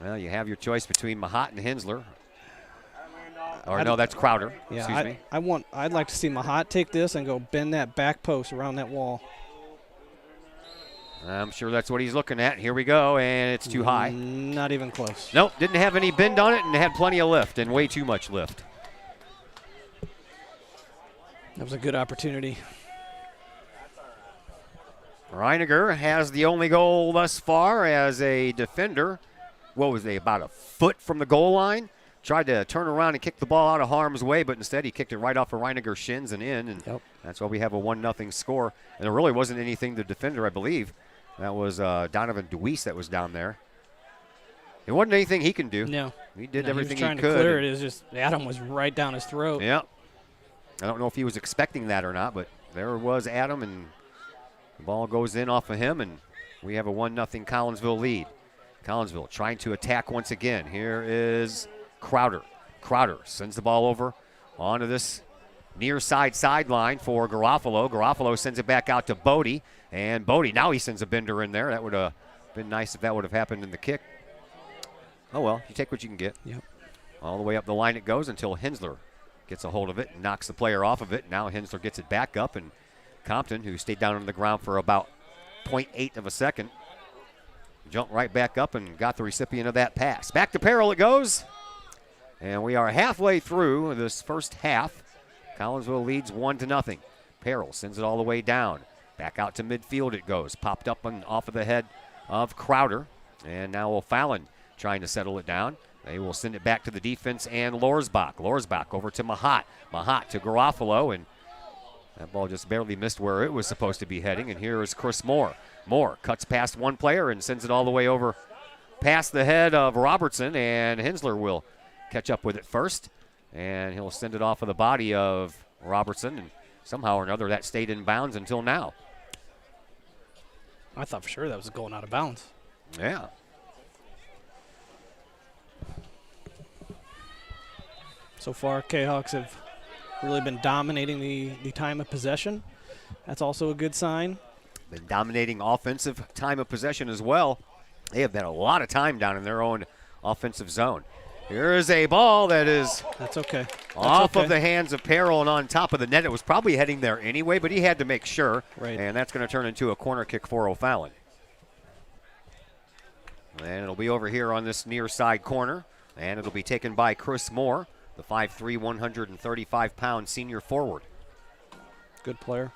Well, you have your choice between Mahat and Hensler. Or no, that's Crowder. Yeah, Excuse me. I'd like to see Mahat take this and go bend that back post around that wall. I'm sure that's what he's looking at. Here we go, and it's too high. Not even close. Nope, didn't have any bend on it and had plenty of lift and way too much lift. That was a good opportunity. Reiniger has the only goal thus far as a defender. What was they, about a foot from the goal line? Tried to turn around and kick the ball out of harm's way, but instead he kicked it right off of Reiniger's shins and in, and that's why we have a 1-0 score. And there really wasn't anything the defender, I believe. That was Donovan DeWeese that was down there. It wasn't anything he can do. No. He did everything he was trying he to could. clear it. It was just Adam was right down his throat. Yeah. I don't know if he was expecting that or not, but there was Adam, and the ball goes in off of him, and we have a 1-0 Collinsville lead. Collinsville trying to attack once again. Here is Crowder. Crowder sends the ball over onto this near sideline for Garofalo. Garofalo sends it back out to Bodie, and Bodie, now he sends a bender in there. That would have been nice if that would have happened in the kick. Oh, well, you take what you can get. Yep. All the way up the line it goes until Hensler gets a hold of it and knocks the player off of it. Now Hensler gets it back up, and Compton, who stayed down on the ground for about 0.8 of a second, jumped right back up and got the recipient of that pass. Back to Peril it goes. And we are halfway through this first half. Collinsville leads 1-0. Peril sends it all the way down. Back out to midfield it goes. Popped up and off of the head of Crowder. And now O'Fallon trying to settle it down. They will send it back to the defense and Lorsbach. Lorsbach over to Mahat. Mahat to Garofalo, and that ball just barely missed where it was supposed to be heading. And here is Chris Moore. Moore cuts past one player and sends it all the way over past the head of Robertson, and Hensler will catch up with it first, and he'll send it off of the body of Robertson, and somehow or another that stayed in bounds until now. I thought for sure that was going out of bounds. Yeah. So far, Kahawks have really been dominating the time of possession. That's also a good sign. Been dominating offensive time of possession as well. They have had a lot of time down in their own offensive zone. Here is a ball that is off of the hands of Peril and on top of the net. It was probably heading there anyway, but he had to make sure. Right. And that's going to turn into a corner kick for O'Fallon. And it'll be over here on this near side corner. And it'll be taken by Chris Moore, the 5'3", 135-pound senior forward. Good player.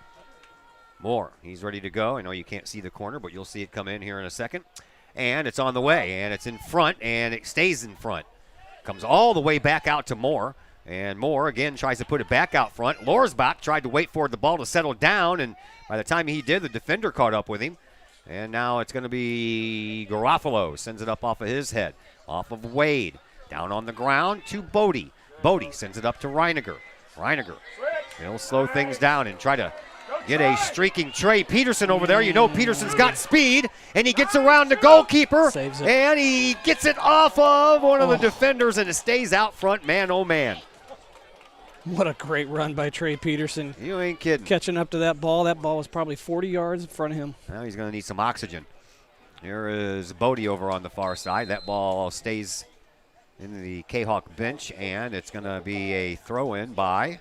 Moore, he's ready to go. I know you can't see the corner, but you'll see it come in here in a second. And it's on the way, and it's in front, and it stays in front. Comes all the way back out to Moore, and Moore again tries to put it back out front. Lorsbach tried to wait for the ball to settle down, and by the time he did, the defender caught up with him. And now it's going to be Garofalo, sends it up off of his head, off of Wade, down on the ground to Bodie. Bodie sends it up to Reiniger. Reiniger, he'll slow things down and try to get a streaking Trey Peterson over there. You know Peterson's got speed, and he gets around the goalkeeper, and he gets it off of one of the defenders, and it stays out front, man, oh man. What a great run by Trey Peterson. You ain't kidding. Catching up to that ball. That ball was probably 40 yards in front of him. Now he's going to need some oxygen. Here is Bodie over on the far side. That ball stays in the Kahawk bench, and it's going to be a throw-in by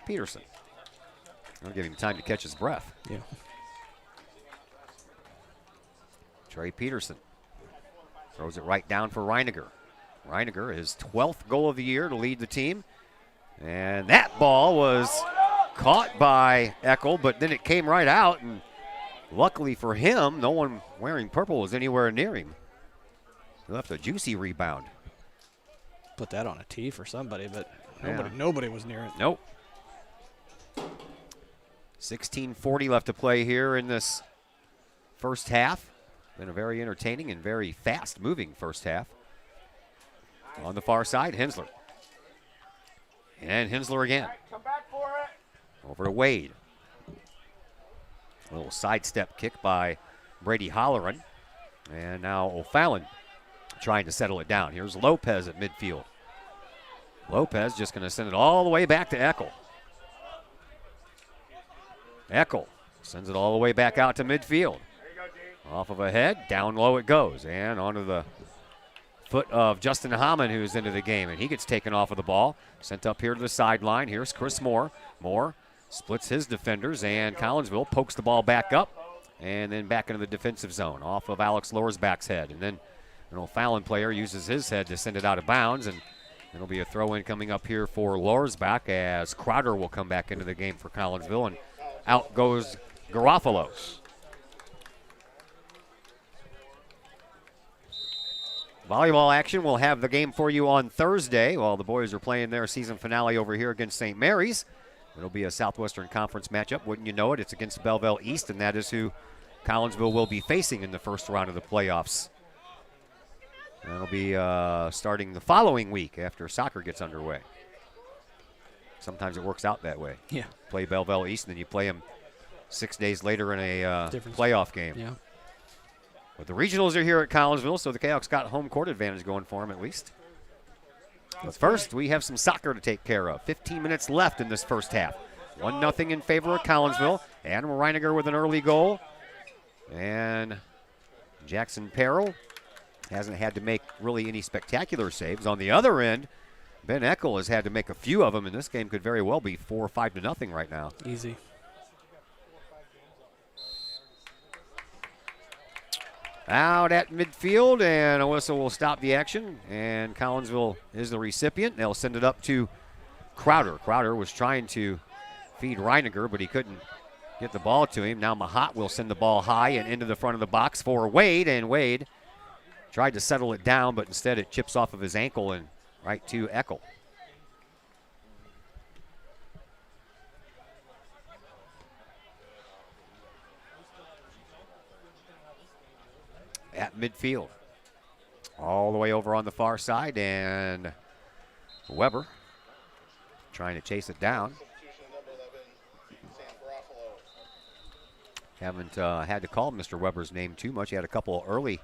Peterson. I'll give him time to catch his breath. Yeah. Trey Peterson throws it right down for Reiniger. Reiniger, his 12th goal of the year to lead the team. And that ball was caught by Eckel, but then it came right out, and luckily for him, no one wearing purple was anywhere near him. He left a juicy rebound. Put that on a tee for somebody, but Yeah. nobody was near it. Nope. 16:40 left to play here in this first half. Been a very entertaining and very fast-moving first half. On the far side, Hensler. And Hensler again. Over to Wade. A little sidestep kick by Brady Holleran. And now O'Fallon trying to settle it down. Here's Lopez at midfield. Lopez just going to send it all the way back to Eckel. Eckel Sends it all the way back out to midfield. Off of a head, down low it goes, and onto the foot of Justin Hammond, who's into the game, and he gets taken off of the ball. Sent up here to the sideline. Here's Chris Moore. Moore splits his defenders, and Collinsville pokes the ball back up, and then back into the defensive zone, off of Alex Lorsback's head. And then an O'Fallon player uses his head to send it out of bounds, and it'll be a throw-in coming up here for Lorsback as Crowder will come back into the game for Collinsville, and out goes Garofalo. Volleyball action, we'll have the game for you on Thursday while the boys are playing their season finale over here against St. Mary's. It'll be a Southwestern Conference matchup. Wouldn't you know it? It's against Belleville East, and that is who Collinsville will be facing in the first round of the playoffs. That'll be starting the following week after soccer gets underway. Sometimes it works out that way. Yeah. Play Belleville East, and then you play them 6 days later in a Difference. playoff game. Yeah. But the regionals are here at Collinsville, so the Cahoks got home court advantage going for them at least. But first, we have some soccer to take care of. 15 minutes left in this first half. 1-0 in favor of Collinsville. Adam Reiniger with an early goal. And Jackson Perrell hasn't had to make really any spectacular saves. On the other end, Ben Eckel has had to make a few of them, and this game could very well be 4 or 5-0 right now. Easy. Out at midfield, and a whistle will stop the action, and Collinsville is the recipient. They'll send it up to Crowder. Crowder was trying to feed Reiniger, but he couldn't get the ball to him. Now Mahat will send the ball high and into the front of the box for Wade, and Wade tried to settle it down, but instead it chips off of his ankle and right to Eckel. At midfield. All the way over on the far side, and Weber trying to chase it down. Haven't had to call Mr. Weber's name too much. He had a couple early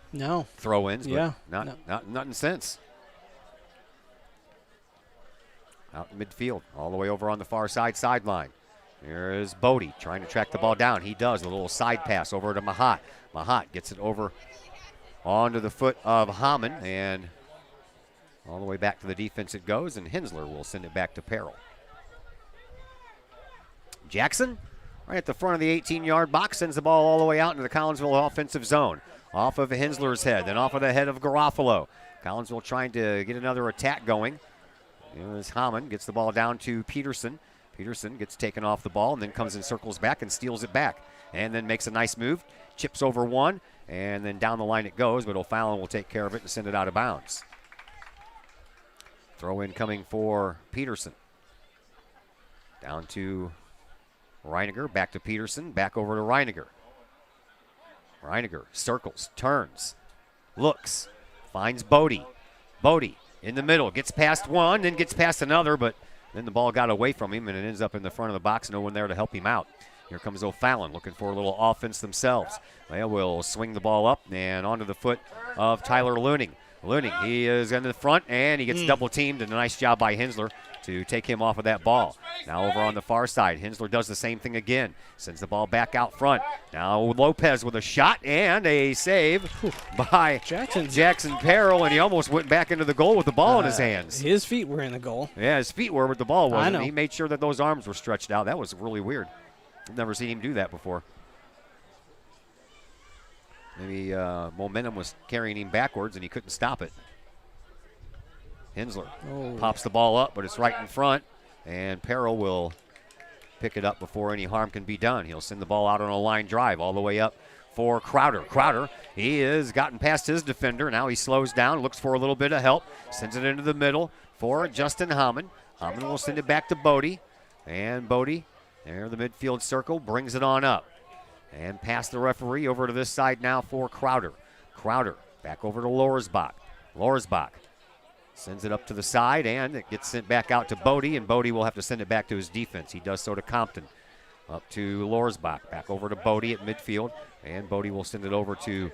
throw-ins, but nothing since. Out in midfield, all the way over on the far sideline. Here is Bodie trying to track the ball down. He does a little side pass over to Mahat. Mahat gets it over onto the foot of Hammond, and all the way back to the defense it goes, and Hensler will send it back to Perrell. Jackson, right at the front of the 18-yard box, sends the ball all the way out into the Collinsville offensive zone. Off of Hensler's head, then off of the head of Garofalo. Collinsville trying to get another attack going. Here's Hammond, gets the ball down to Peterson. Peterson gets taken off the ball and then comes and circles back and steals it back. And then makes a nice move, chips over one, and then down the line it goes, but O'Fallon will take care of it and send it out of bounds. Throw in coming for Peterson. Down to Reiniger, back to Peterson, back over to Reiniger. Reiniger circles, turns, looks, finds Bodie. Bodie in the middle, gets past one, then gets past another, but then the ball got away from him and it ends up in the front of the box, no one there to help him out. Here comes O'Fallon looking for a little offense themselves. They will swing the ball up and onto the foot of Tyler Leuning. Leuning, he is in the front and he gets double teamed, and a nice job by Hensler to take him off of that ball. Now over on the far side, Hensler does the same thing again. Sends the ball back out front. Now Lopez with a shot and a save by Jackson Perrell, and he almost went back into the goal with the ball in his hands. His feet were in the goal. Yeah, his feet were, but the ball wasn't. I know. He made sure that those arms were stretched out. That was really weird. I've never seen him do that before. Maybe momentum was carrying him backwards and he couldn't stop it. Hensler pops the ball up, but it's right in front, and Perrell will pick it up before any harm can be done. He'll send the ball out on a line drive all the way up for Crowder. Crowder, he has gotten past his defender. Now he slows down, looks for a little bit of help, sends it into the middle for Justin Hammond. Hammond will send it back to Bodie, and Bodie, there in the midfield circle, brings it on up. And past the referee over to this side now for Crowder. Crowder back over to Lorsbach. Lorsbach sends it up to the side, and it gets sent back out to Bodie, and Bodie will have to send it back to his defense. He does so to Compton. Up to Lorsbach. Back over to Bodie at midfield, and Bodie will send it over to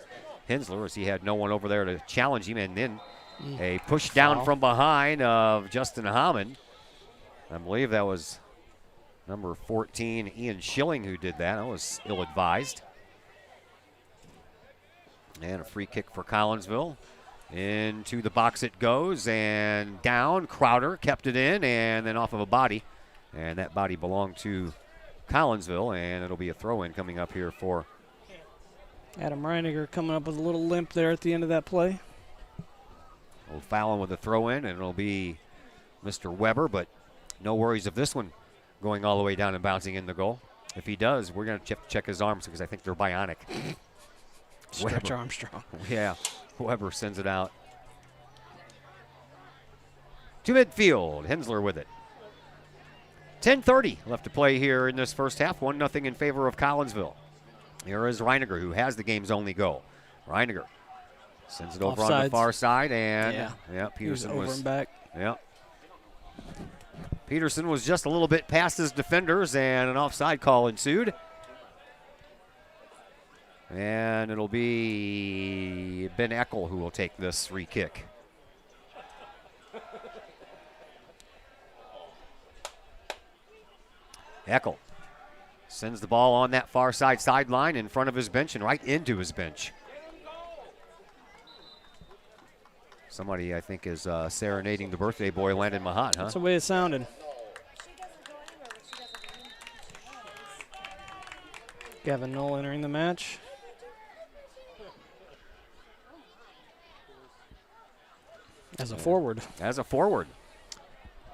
Hensler as he had no one over there to challenge him. And then a push down from behind of Justin Hammond. I believe that was Number 14, Ian Schilling, who did that. That was ill-advised. And a free kick for Collinsville. Into the box it goes, and down. Crowder kept it in, and then off of a body. And that body belonged to Collinsville, and it'll be a throw-in coming up here for Adam Reiniger coming up with a little limp there at the end of that play. O'Fallon with a throw-in, and it'll be Mr. Weber, but no worries of this one going all the way down and bouncing in the goal. If he does, we're going to check his arms because I think they're bionic. Stretch Armstrong. Yeah, Weber sends it out. To midfield, Hensler with it. 10:30 left to play here in this first half. 1-0 in favor of Collinsville. Here is Reiniger, who has the game's only goal. Reiniger sends it over on the far side, and Peterson was over and back. Yeah. Peterson was just a little bit past his defenders, and an offside call ensued. And it'll be Ben Eckel who will take this free kick. Eckel sends the ball on that far side sideline in front of his bench and right into his bench. Somebody, I think, is serenading the birthday boy, Landon Mahat, huh? That's the way it sounded. Gavin Knoll entering the match. As a forward. As a forward.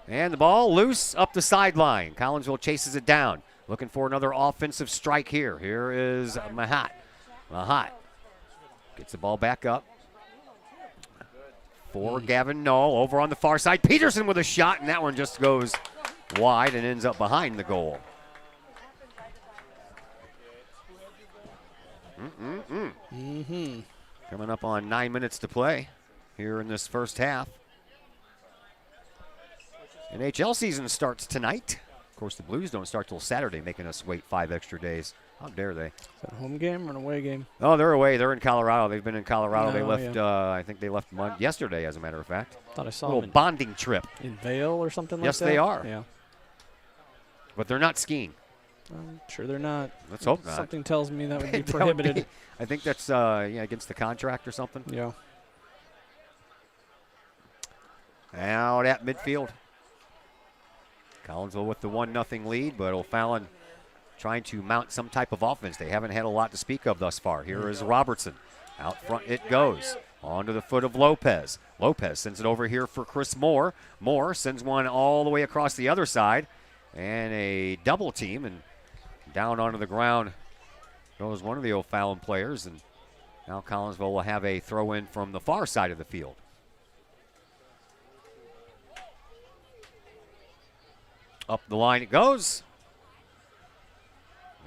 And the ball loose up the sideline. Collinsville chases it down. Looking for another offensive strike here. Here is Mahat. Mahat gets the ball back up. For Gavin Knoll over on the far side. Peterson with a shot, and that one just goes wide and ends up behind the goal. Coming up on 9 minutes to play here in this first half. NHL season starts tonight. Of course, the Blues don't start till Saturday, making us wait 5 extra days. How dare they? Is that a home game or an away game? Oh, they're away. They're in Colorado. They've been in Colorado. They No, left, yeah. I think they left yesterday, as a matter of fact. Thought I saw a little them bonding trip. in Vail or something like Yes, that. they are. Yeah. But they're not skiing. I'm sure they're not. Let's hope not. Something tells me that would be That would prohibited. be- I think that's against the contract or something. Yeah. Out at midfield. Collinsville with the 1-0 lead, but O'Fallon trying to mount some type of offense. They haven't had a lot to speak of thus far. Here is Robertson. Out front it goes. Onto the foot of Lopez. Lopez sends it over here for Chris Moore. Moore sends one all the way across the other side. And a double team, and down onto the ground goes one of the O'Fallon players. And now Collinsville will have a throw-in from the far side of the field. Up the line it goes.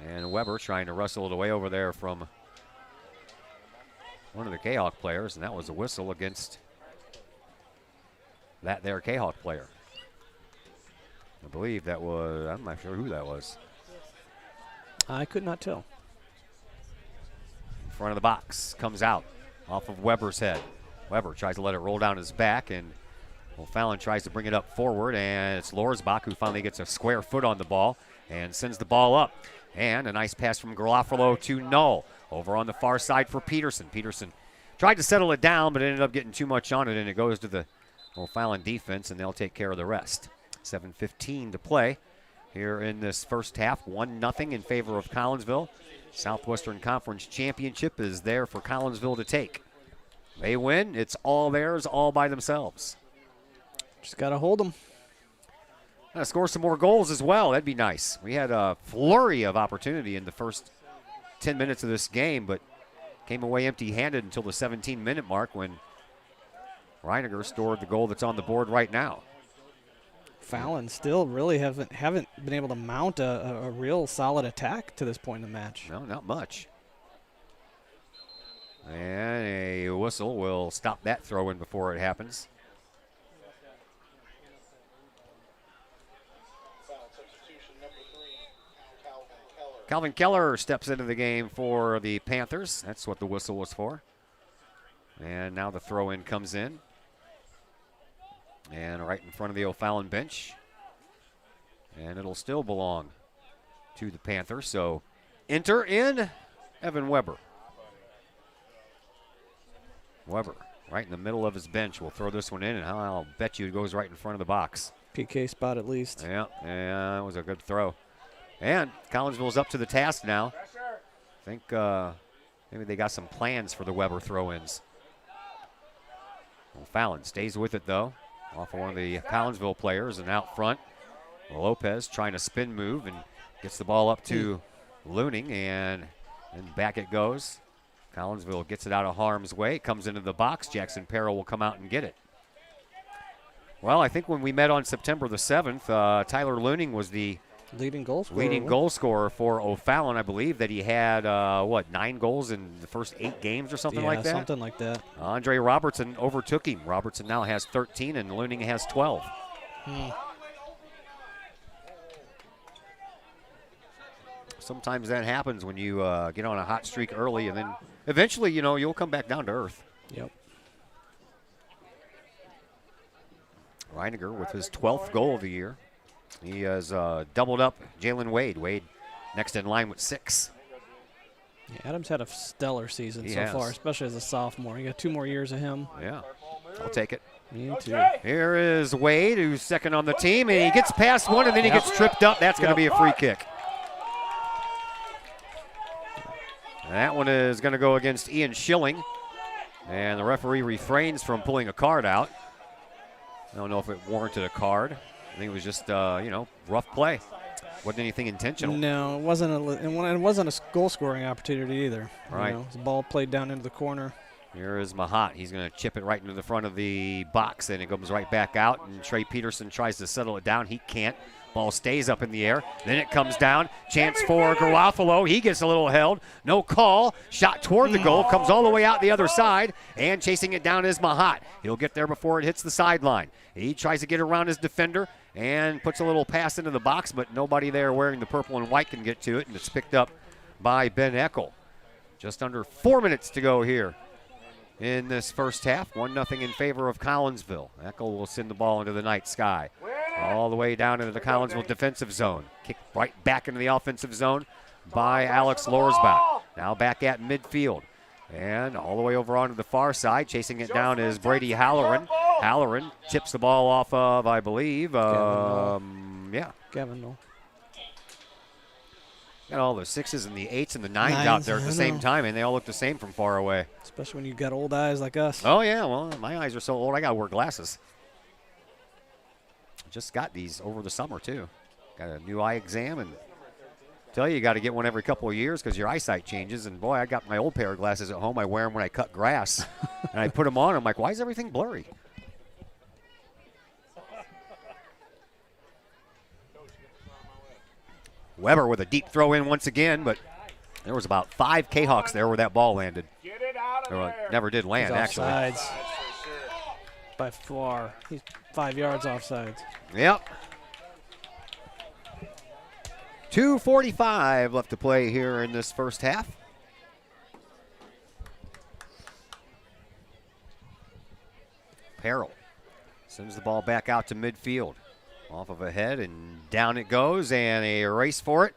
And Weber trying to wrestle it away over there from one of the Kahok players, and that was a whistle against that there Kahok player. I believe that was, I'm not sure who that was. I could not tell. In front of the box, comes out off of Weber's head. Weber tries to let it roll down his back, and O'Fallon tries to bring it up forward, and it's Lorsbach who finally gets a square foot on the ball and sends the ball up. And a nice pass from Garofalo to Knoll. Over on the far side for Peterson. Peterson tried to settle it down, but ended up getting too much on it, and it goes to the O'Fallon defense, and they'll take care of the rest. 7:15 to play here in this first half. 1-0 in favor of Collinsville. Southwestern Conference Championship is there for Collinsville to take. They win, it's all theirs, all by themselves. Just got to hold them. Gotta score some more goals as well. That'd be nice. We had a flurry of opportunity in the first 10 minutes of this game, but came away empty-handed until the 17-minute mark when Reiniger scored the goal that's on the board right now. Fallon still really haven't been able to mount a real solid attack to this point in the match. No, not much. And a whistle will stop that throw-in before it happens. Calvin Keller steps into the game for the Panthers. That's what the whistle was for. And now the throw-in comes in. And right in front of the O'Fallon bench. And it'll still belong to the Panthers. So enter in Evan Weber. Weber right in the middle of his bench will throw this one in, and I'll bet you it goes right in front of the box. PK spot at least. Yeah, that was a good throw. And Collinsville's up to the task now. I think maybe they got some plans for the Weber throw-ins. Well, Fallon stays with it, though, off of one of the Collinsville players, and out front, Lopez trying to spin move and gets the ball up to Looning, and back it goes. Collinsville gets it out of harm's way, comes into the box. Jackson Peril will come out and get it. Well, I think when we met on September the 7th, Tyler Looning was the leading goal scorer for O'Fallon. I believe that he had, 9 goals in the first 8 games or something like that? Yeah, something like that. Andre Robertson overtook him. Robertson now has 13, and Looning has 12. Sometimes that happens when you get on a hot streak early, and then eventually, you'll come back down to earth. Yep. Reiniger with his 12th goal of the year. He has doubled up Jalen Wade. Wade next in line with 6. Yeah, Adams had a stellar season He so has. far, especially as a sophomore. You got 2 more years of him. Yeah, I'll take it. Me too. Here is Wade, who's second on the team, and he gets past one, and then he gets tripped up. That's going to be a free kick. And that one is going to go against Ian Schilling, and the referee refrains from pulling a card out. I don't know if it warranted a card. I think it was just, rough play. Wasn't anything intentional. No, it wasn't a goal-scoring opportunity either. Right. The ball played down into the corner. Here is Mahat. He's going to chip it right into the front of the box, and it comes right back out, and Trey Peterson tries to settle it down. He can't. Ball stays up in the air. Then it comes down. Chance for Garofalo. He gets a little held. No call. Shot toward the goal. Comes all the way out the other side. And chasing it down is Mahat. He'll get there before it hits the sideline. He tries to get around his defender and puts a little pass into the box, but nobody there wearing the purple and white can get to it, and it's picked up by Ben Eckel. Just under 4 minutes to go here in this first half. 1-0 in favor of Collinsville. Eckel will send the ball into the night sky. All the way down into the Collinsville defensive zone. Kicked right back into the offensive zone by Alex Lorsbach. Now back at midfield. And all the way over onto the far side. Chasing it down is Brady Halloran. Halloran chips the ball off of, I believe, Gavin Knoll. Got all the 6s and the 8s and the 9s out there at the same time, and they all look the same from far away. Especially when you've got old eyes like us. Oh, yeah. Well, my eyes are so old, I got to wear glasses. Just got these over the summer, too. Got a new eye exam, and tell you got to get one every couple of years because your eyesight changes. And, boy, I got my old pair of glasses at home. I wear them when I cut grass. And I put them on. I'm like, why is everything blurry? Weber with a deep throw in once again, but there was about 5 Kahawks there where that ball landed. Get it out of there. Never did land, actually. Offsides. By far. He's 5 yards offsides. Yep. 2:45 left to play here in this first half. Peril sends the ball back out to midfield. Off of a head, and down it goes, and a race for it.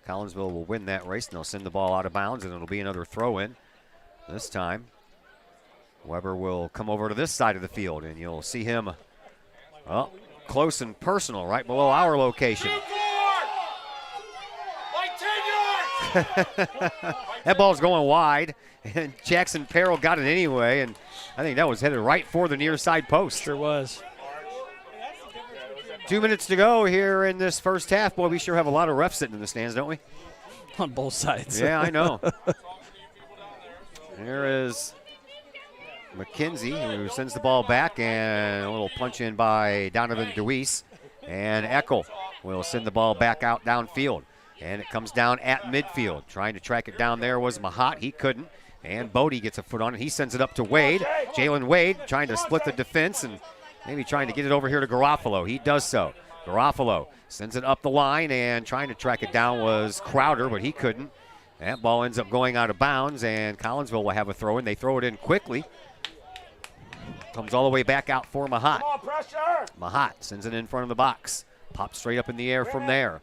Collinsville will win that race, and they'll send the ball out of bounds, and it'll be another throw-in. This time, Weber will come over to this side of the field, and you'll see him close and personal right below our location. That ball's going wide, and Jackson Peril got it anyway, and I think that was headed right for the near side post. Sure was. 2 minutes to go here in this first half. Boy, we sure have a lot of refs sitting in the stands, don't we? On both sides. Yeah, I know. There is McKenzie, who sends the ball back, and a little punch in by Donovan DeWeese. And Eckel will send the ball back out downfield. And it comes down at midfield. Trying to track it down there was Mahat. He couldn't. And Bodie gets a foot on it. He sends it up to Wade. Jalen Wade trying to split the defense and maybe trying to get it over here to Garofalo. He does so. Garofalo sends it up the line, and trying to track it down was Crowder, but he couldn't. That ball ends up going out of bounds, and Collinsville will have a throw in. They throw it in quickly. Comes all the way back out for Mahat. Mahat sends it in front of the box. Pops straight up in the air from there.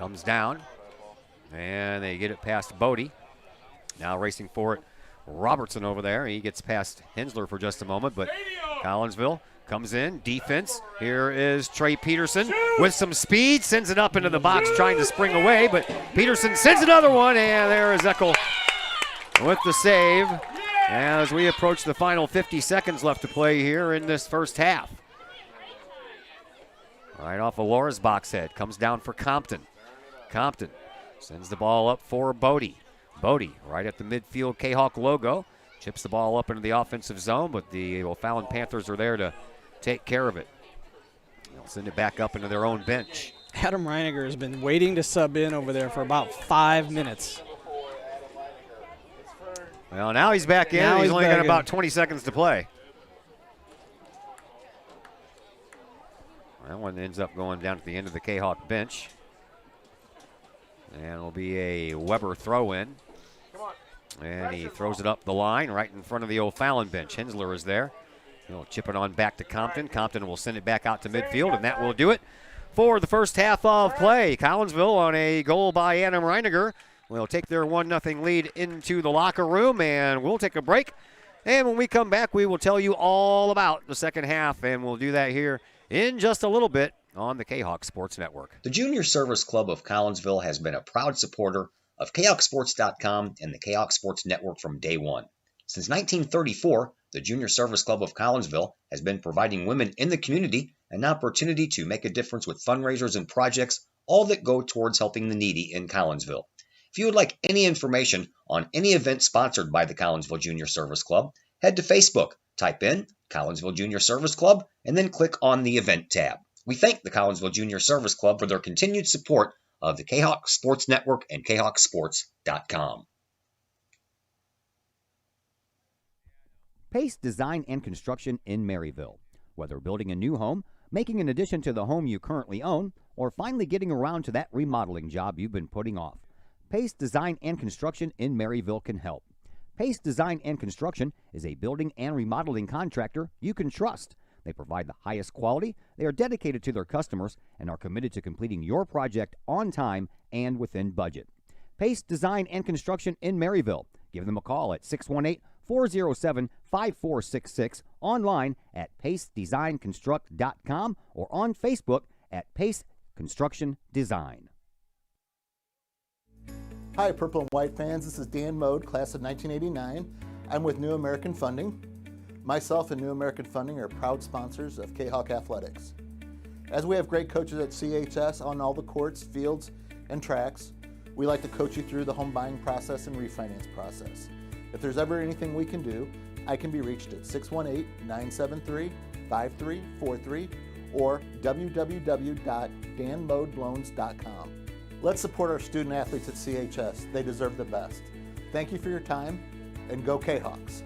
Comes down, and they get it past Bodie. Now racing for it, Robertson over there. He gets past Hensler for just a moment, but Collinsville comes in, defense. Here is Trey Peterson with some speed, sends it up into the box trying to spring away, but Peterson sends another one, and there is Eckel with the save as we approach the final 50 seconds left to play here in this first half. Right off of Laura's box head, comes down for Compton. Compton sends the ball up for Bodie. Bodie right at the midfield Kahok logo. Chips the ball up into the offensive zone, but the O'Fallon Panthers are there to take care of it. They'll send it back up into their own bench. Adam Reiniger has been waiting to sub in over there for about 5 minutes. Well, now he's back in. He's only got about 20 seconds to play. That one ends up going down to the end of the Kahok bench. And it'll be a Weber throw-in. And he throws it up the line right in front of the O'Fallon bench. Hensler is there. He'll chip it on back to Compton. Compton will send it back out to midfield, and that will do it for the first half of play. Collinsville on a goal by Adam Reiniger will take their 1-0 lead into the locker room, and we'll take a break. And when we come back, we will tell you all about the second half, and we'll do that here in just a little bit on the Kahok Sports Network. The Junior Service Club of Collinsville has been a proud supporter of KahokSports.com and the Kahok Sports Network from day one. Since 1934, the Junior Service Club of Collinsville has been providing women in the community an opportunity to make a difference with fundraisers and projects, all that go towards helping the needy in Collinsville. If you would like any information on any event sponsored by the Collinsville Junior Service Club, head to Facebook, type in Collinsville Junior Service Club, and then click on the event tab. We thank the Collinsville Junior Service Club for their continued support of the Kahok Sports Network and KahokSports.com. Pace Design and Construction in Maryville. Whether building a new home, making an addition to the home you currently own, or finally getting around to that remodeling job you've been putting off, Pace Design and Construction in Maryville can help. Pace Design and Construction is a building and remodeling contractor you can trust. They provide the highest quality, they are dedicated to their customers, and are committed to completing your project on time and within budget. Pace Design and Construction in Maryville. Give them a call at 618-407-5466, online at pacedesignconstruct.com, or on Facebook at Pace Construction Design. Hi, Purple and White fans. This is Dan Mode, class of 1989. I'm with New American Funding. Myself and New American Funding are proud sponsors of Kahok Athletics. As we have great coaches at CHS on all the courts, fields, and tracks, we like to coach you through the home buying process and refinance process. If there's ever anything we can do, I can be reached at 618-973-5343 or www.danmodeloans.com. Let's support our student athletes at CHS. They deserve the best. Thank you for your time, and go Kahawks.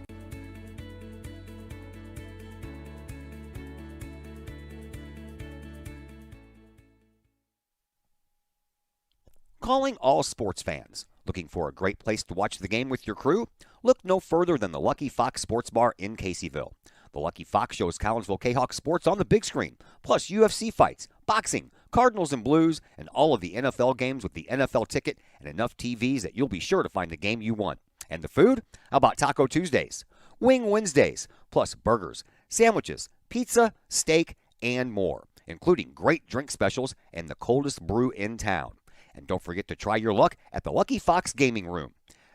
Calling all sports fans. Looking for a great place to watch the game with your crew? Look no further than the Lucky Fox Sports Bar in Caseyville. The Lucky Fox shows Collinsville Kahawk sports on the big screen, plus UFC fights, boxing, Cardinals and Blues, and all of the NFL games with the NFL ticket and enough TVs that you'll be sure to find the game you want. And the food? How about Taco Tuesdays, Wing Wednesdays, plus burgers, sandwiches, pizza, steak, and more, including great drink specials and the coldest brew in town. And don't forget to try your luck at the Lucky Fox Gaming Room.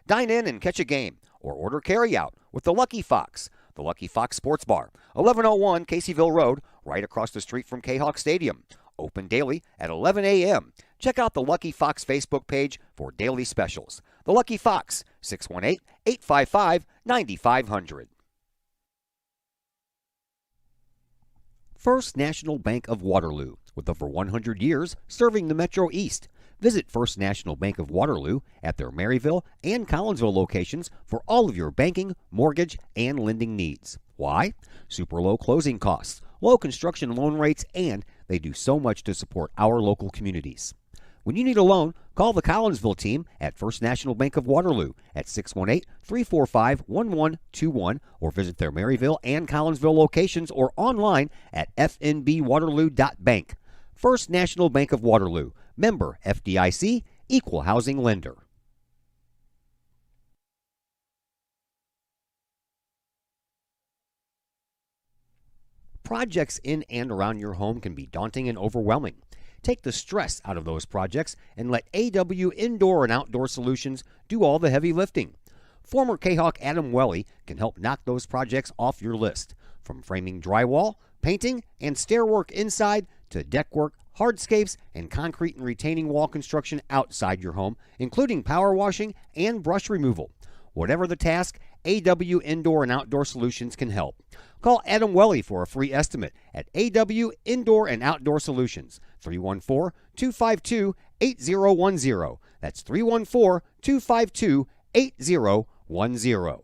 Dine in and catch a game, or order carryout with the Lucky Fox. The Lucky Fox Sports Bar, 1101 Caseyville Road, right across the street from Kahawk Stadium. Open daily at 11 a.m. Check out the Lucky Fox Facebook page for daily specials. The Lucky Fox, 618-855-9500. First National Bank of Waterloo, with over 100 years serving the Metro East. Visit First National Bank of Waterloo at their Maryville and Collinsville locations for all of your banking, mortgage, and lending needs. Why? Super low closing costs, low construction loan rates, and they do so much to support our local communities. When you need a loan, call the Collinsville team at First National Bank of Waterloo at 618-345-1121 or visit their Maryville and Collinsville locations or online at fnbwaterloo.bank. First National Bank of Waterloo, Member FDIC, Equal Housing Lender. Projects in and around your home can be daunting and overwhelming. Take the stress out of those projects and let AW Indoor and Outdoor Solutions do all the heavy lifting. Former Kahok Adam Welly can help knock those projects off your list. From framing drywall, painting, and stair work inside to deck work, hardscapes, and concrete and retaining wall construction outside your home, including power washing and brush removal. Whatever the task, AW Indoor and Outdoor Solutions can help. Call Adam Welly for a free estimate at AW Indoor and Outdoor Solutions, 314-252-8010. That's 314-252-8010.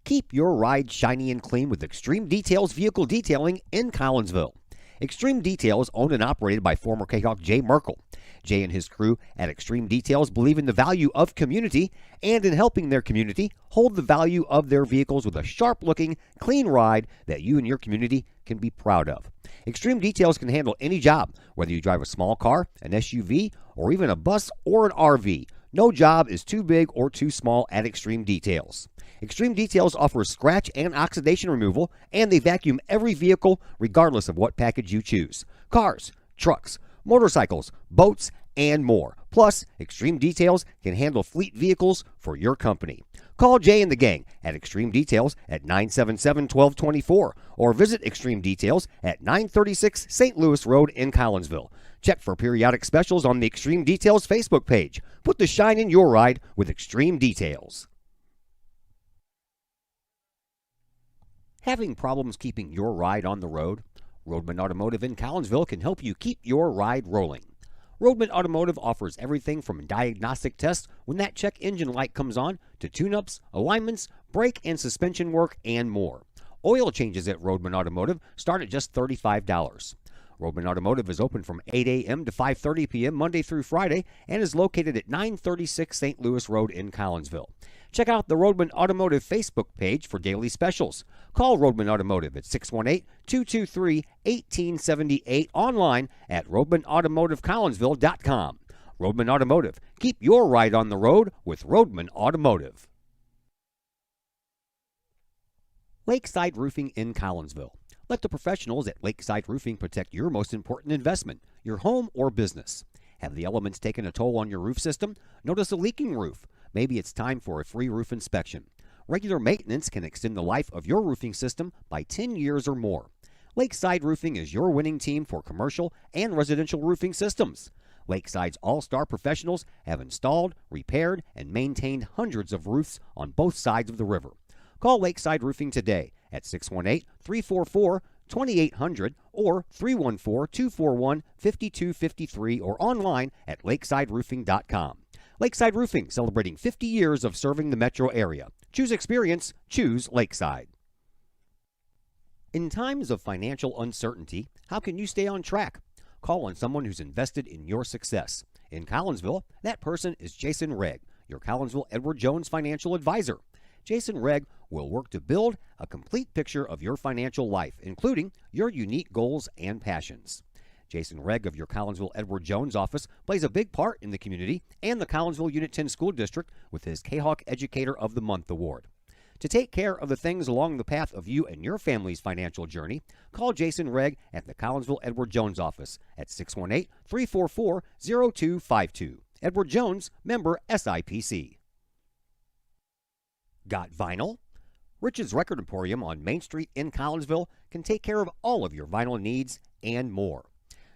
Keep your ride shiny and clean with Extreme Details Vehicle Detailing in Collinsville. Extreme Details, owned and operated by former Kahok Jay Merkel. Jay and his crew at Extreme Details believe in the value of community and in helping their community hold the value of their vehicles with a sharp-looking, clean ride that you and your community can be proud of. Extreme Details can handle any job, whether you drive a small car, an SUV, or even a bus or an RV. No job is too big or too small at Extreme Details. Extreme Details offers scratch and oxidation removal, and they vacuum every vehicle regardless of what package you choose. Cars, trucks, motorcycles, boats, and more. Plus, Extreme Details can handle fleet vehicles for your company. Call Jay and the gang at Extreme Details at 977-1224 or visit Extreme Details at 936 St. Louis Road in Collinsville. Check for periodic specials on the Extreme Details Facebook page. Put the shine in your ride with Extreme Details. Having problems keeping your ride on the road? Roadman Automotive in Collinsville can help you keep your ride rolling. Roadman Automotive offers everything from diagnostic tests when that check engine light comes on to tune-ups, alignments, brake and suspension work, and more. Oil changes at Roadman Automotive start at just $35. Roadman Automotive is open from 8 a.m. to 5:30 p.m. Monday through Friday and is located at 936 St. Louis Road in Collinsville. Check out the Roadman Automotive Facebook page for daily specials. Call Roadman Automotive at 618-223-1878, online at roadmanautomotivecollinsville.com. Roadman Automotive. Keep your ride on the road with Roadman Automotive. Lakeside Roofing in Collinsville. Let the professionals at Lakeside Roofing protect your most important investment, your home or business. Have the elements taken a toll on your roof system? Notice a leaking roof? Maybe it's time for a free roof inspection. Regular maintenance can extend the life of your roofing system by 10 years or more. Lakeside Roofing is your winning team for commercial and residential roofing systems. Lakeside's all-star professionals have installed, repaired, and maintained hundreds of roofs on both sides of the river. Call Lakeside Roofing today at 618-344-2800 or 314-241-5253 or online at lakesideroofing.com. Lakeside Roofing, celebrating 50 years of serving the metro area. Choose experience, choose Lakeside. In times of financial uncertainty, how can you stay on track? Call on someone who's invested in your success. In Collinsville, that person is Jason Regg, your Collinsville Edward Jones financial advisor. Jason Regg will work to build a complete picture of your financial life, including your unique goals and passions. Jason Regg of your Collinsville Edward Jones office plays a big part in the community and the Collinsville Unit 10 School District with his Kahok Educator of the Month Award. To take care of the things along the path of you and your family's financial journey, call Jason Regg at the Collinsville Edward Jones office at 618-344-0252. Edward Jones, member SIPC. Got vinyl? Rich's Record Emporium on Main Street in Collinsville can take care of all of your vinyl needs and more.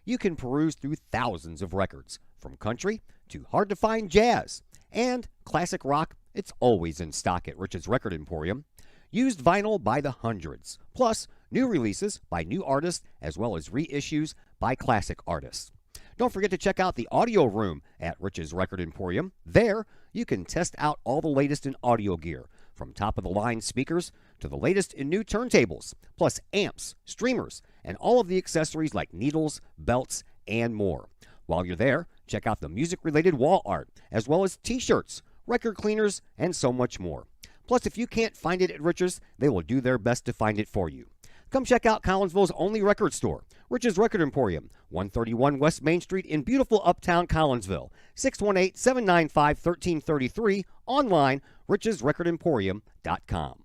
You can peruse through thousands of records, from country to hard-to-find jazz. And classic rock, it's always in stock at Rich's Record Emporium. Used vinyl by the hundreds, plus new releases by new artists as well as reissues by classic artists. Don't forget to check out the audio room at Rich's Record Emporium. There, you can test out all the latest in audio gear, from top-of-the-line speakers to the latest in new turntables, plus amps, streamers, and all of the accessories like needles, belts, and more. While you're there, check out the music-related wall art, as well as t-shirts, record cleaners, and so much more. Plus, if you can't find it at Rich's, they will do their best to find it for you. Come check out Collinsville's only record store, Rich's Record Emporium, 131 West Main Street in beautiful uptown Collinsville. 618-795-1333. Online, richesrecordemporium.com.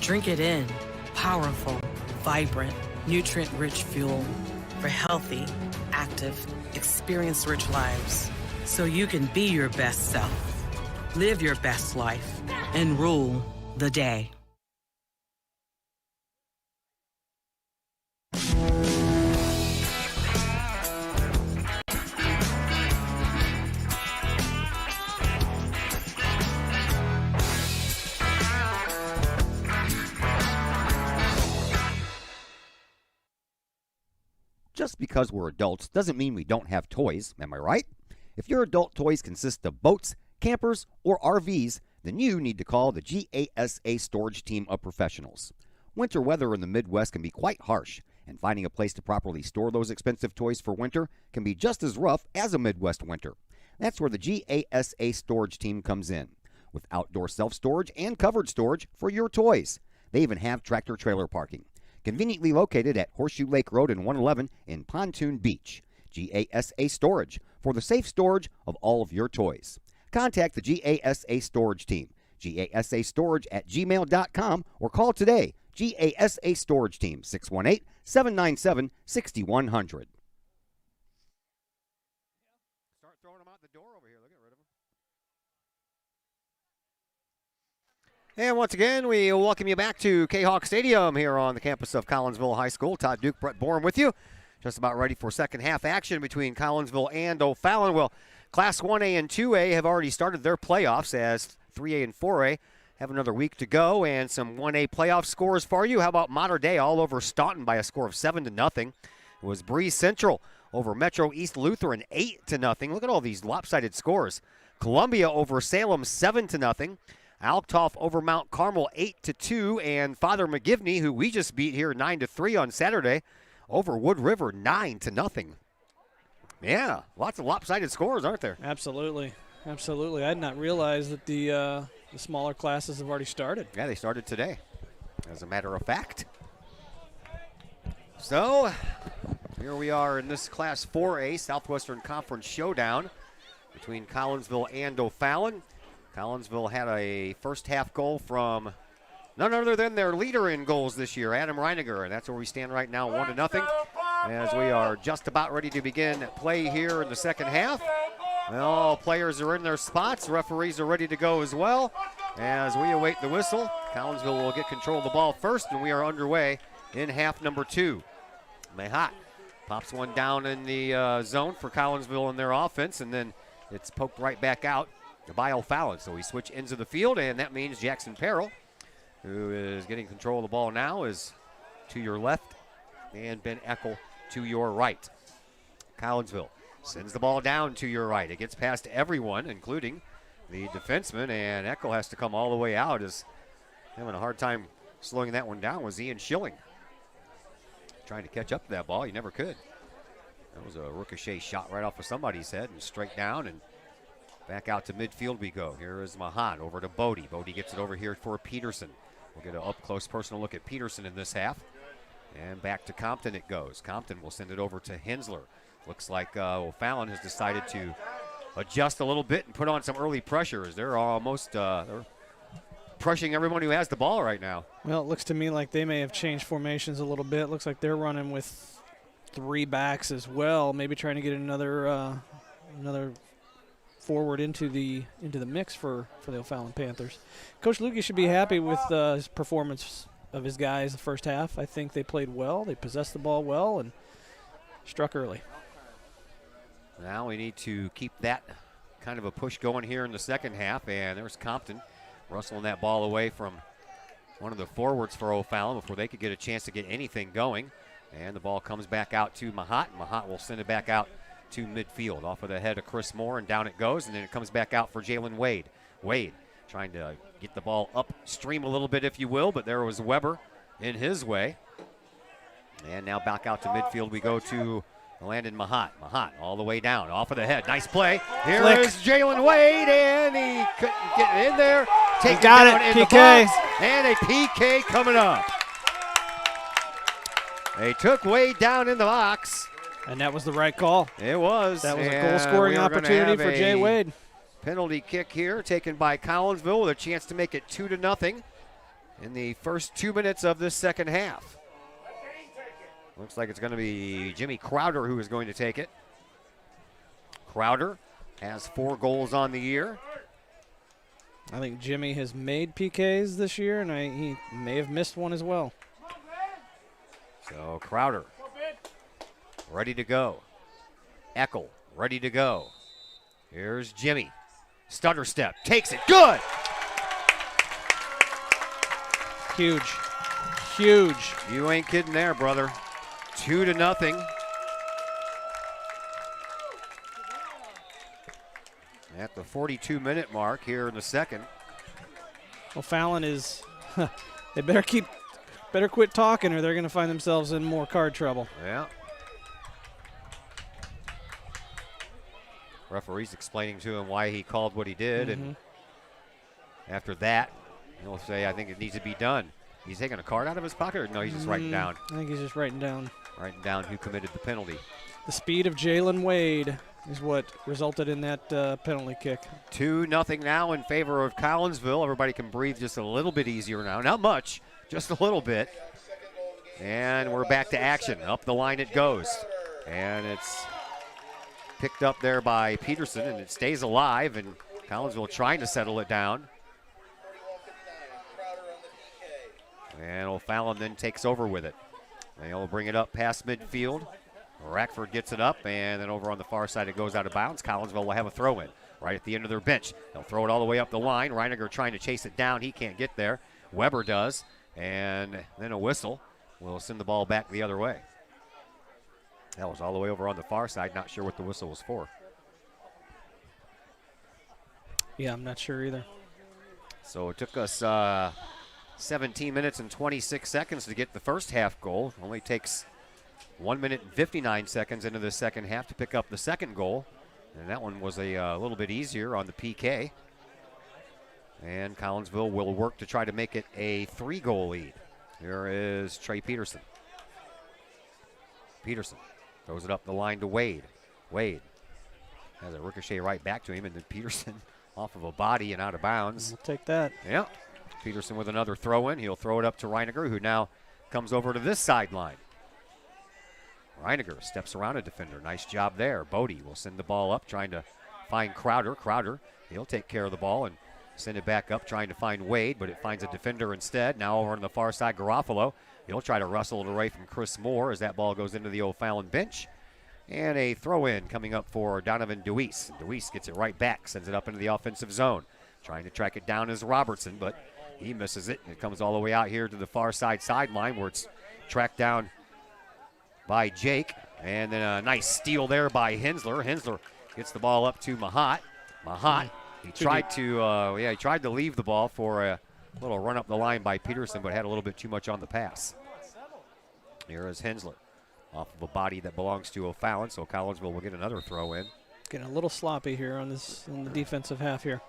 Drink it in. Powerful, vibrant, nutrient-rich fuel for healthy, active, experience-rich lives. So you can be your best self, live your best life, and rule the day. Just because we're adults doesn't mean we don't have toys, am I right? If your adult toys consist of boats, campers, or RVs, then you need to call the GASA storage team of professionals. Winter weather in the Midwest can be quite harsh, and finding a place to properly store those expensive toys for winter can be just as rough as a Midwest winter. That's where the GASA storage team comes in, with outdoor self-storage and covered storage for your toys. They even have tractor-trailer parking. Conveniently located at Horseshoe Lake Road and 111 in Pontoon Beach. GASA Storage, for the safe storage of all of your toys. Contact the GASA Storage Team, gasastorage@gmail.com, or call today, GASA Storage Team, 618-797-6100. Start throwing them out the door over here. Look, get rid of them. And once again, we welcome you back to Kahok Stadium here on the campus of Collinsville High School. Todd Duke, Brett Bourne with you. Just about ready for second half action between Collinsville and O'Fallon. Well, Class 1A and 2A have already started their playoffs, as 3A and 4A have another week to go, and some 1A playoff scores for you. How about Mater Dei all over Staunton by a score of 7-0? It was Breeze Central over Metro East Lutheran 8-0. Look at all these lopsided scores. Columbia over Salem 7-0. Altoff over Mount Carmel 8-2, and Father McGivney, who we just beat here 9-3 on Saturday, over Wood River 9-0. Yeah, lots of lopsided scores, aren't there? Absolutely, absolutely. I did not realize that the smaller classes have already started. Yeah, they started today, as a matter of fact. So here we are in this Class 4A Southwestern Conference showdown between Collinsville and O'Fallon. Collinsville had a first half goal from none other than their leader in goals this year, Adam Reiniger, and that's where we stand right now, 1-0, as we are just about ready to begin play here in the second half. Well, all players are in their spots. Referees are ready to go as well. As we await the whistle, Collinsville will get control of the ball first, and we are underway in half number 2. Mehat pops one down in the zone for Collinsville in their offense, and then it's poked right back out by O'Fallon. So we switch ends of the field, and that means Jackson Perrell, who is getting control of the ball now, is to your left, and Ben Eckel to your right. Collinsville sends the ball down to your right. It gets past everyone, including the defenseman, and Eckel has to come all the way out. Is having a hard time slowing that one down was Ian Schilling. Trying to catch up to that ball. He never could. That was a ricochet shot right off of somebody's head and straight down, and back out to midfield we go. Here is Mahan over to Bodie. Bodie gets it over here for Peterson. We'll get an up-close personal look at Peterson in this half. And back to Compton it goes. Compton will send it over to Hensler. Looks like O'Fallon has decided to adjust a little bit and put on some early pressure, as they're almost they're pressuring everyone who has the ball right now. Well, it looks to me like they may have changed formations a little bit. Looks like they're running with 3 backs as well, maybe trying to get another forward into the mix for the O'Fallon Panthers. Coach Lukey should be happy with his performance of his guys the first half. I think they played well. They possessed the ball well and struck early. Now we need to keep that kind of a push going here in the second half, and there's Compton rustling that ball away from one of the forwards for O'Fallon before they could get a chance to get anything going. And the ball comes back out to Mahat. Mahat will send it back out to midfield off of the head of Chris Moore, and down it goes, and then it comes back out for Jalen Wade. Wade trying to get the ball upstream a little bit, if you will, but there was Weber in his way. And now back out to midfield we go to Landon Mahat. Mahat all the way down, off of the head. Nice play. Here is Jalen Wade, and he couldn't get it in there. Take it down in the box, and a PK coming up. They took Wade down in the box. And that was the right call. It was. That was a goal-scoring opportunity for Jay Wade. Penalty kick here taken by Collinsville with a chance to make it 2-0 in the first 2 minutes of this second half. Looks like it's going to be Jimmy Crowder who is going to take it. Crowder has 4 goals on the year. I think Jimmy has made PKs this year, and he may have missed one as well. So Crowder ready to go. Eckel ready to go. Here's Jimmy. Stutter step. Takes it. Good! Huge. Huge. You ain't kidding there, brother. 2-0. At the 42-minute mark here in the second. Well, Fallon is, they better quit talking or they're going to find themselves in more card trouble. Yeah. Referee's explaining to him why he called what he did, and after that, he'll say, I think it needs to be done. He's taking a card out of his pocket, or no, he's just writing down? I think he's just writing down. Writing down who committed the penalty. The speed of Jalen Wade is what resulted in that penalty kick. 2-0 now in favor of Collinsville. Everybody can breathe just a little bit easier now. Not much, just a little bit. And we're back to action. Up the line it goes. And it's picked up there by Peterson, and it stays alive, and Collinsville trying to settle it down. And O'Fallon then takes over with it. They'll bring it up past midfield. Rackford gets it up, and then over on the far side it goes out of bounds. Collinsville will have a throw-in right at the end of their bench. They'll throw it all the way up the line. Reiniger trying to chase it down. He can't get there. Weber does, and then a whistle will send the ball back the other way. That was all the way over on the far side. Not sure what the whistle was for. Yeah, I'm not sure either. So it took us 17 minutes and 26 seconds to get the first half goal. Only takes 1 minute and 59 seconds into the second half to pick up the second goal. And that one was a little bit easier on the PK. And Collinsville will work to try to make it a 3-goal lead. Here is Trey Peterson. Peterson throws it up the line to Wade. Wade has a ricochet right back to him, and then Peterson off of a body and out of bounds. We'll take that. Yeah. Peterson with another throw-in. He'll throw it up to Reiniger, who now comes over to this sideline. Reiniger steps around a defender. Nice job there. Bodie will send the ball up, trying to find Crowder. Crowder, he'll take care of the ball and send it back up, trying to find Wade, but it finds a defender instead. Now over on the far side, Garofalo. He'll try to wrestle it away from Chris Moore as that ball goes into the O'Fallon bench. And a throw-in coming up for Donovan Deweese. Deweese gets it right back, sends it up into the offensive zone. Trying to track it down is Robertson, but he misses it. It comes all the way out here to the far side sideline where it's tracked down by Jake. And then a nice steal there by Hensler. Hensler gets the ball up to Mahat. Mahat, he tried to leave the ball for a little run up the line by Peterson, but had a little bit too much on the pass. Here is Hensler off of a body that belongs to O'Fallon, so Collinsville will get another throw in. Getting a little sloppy here on this in the defensive half here.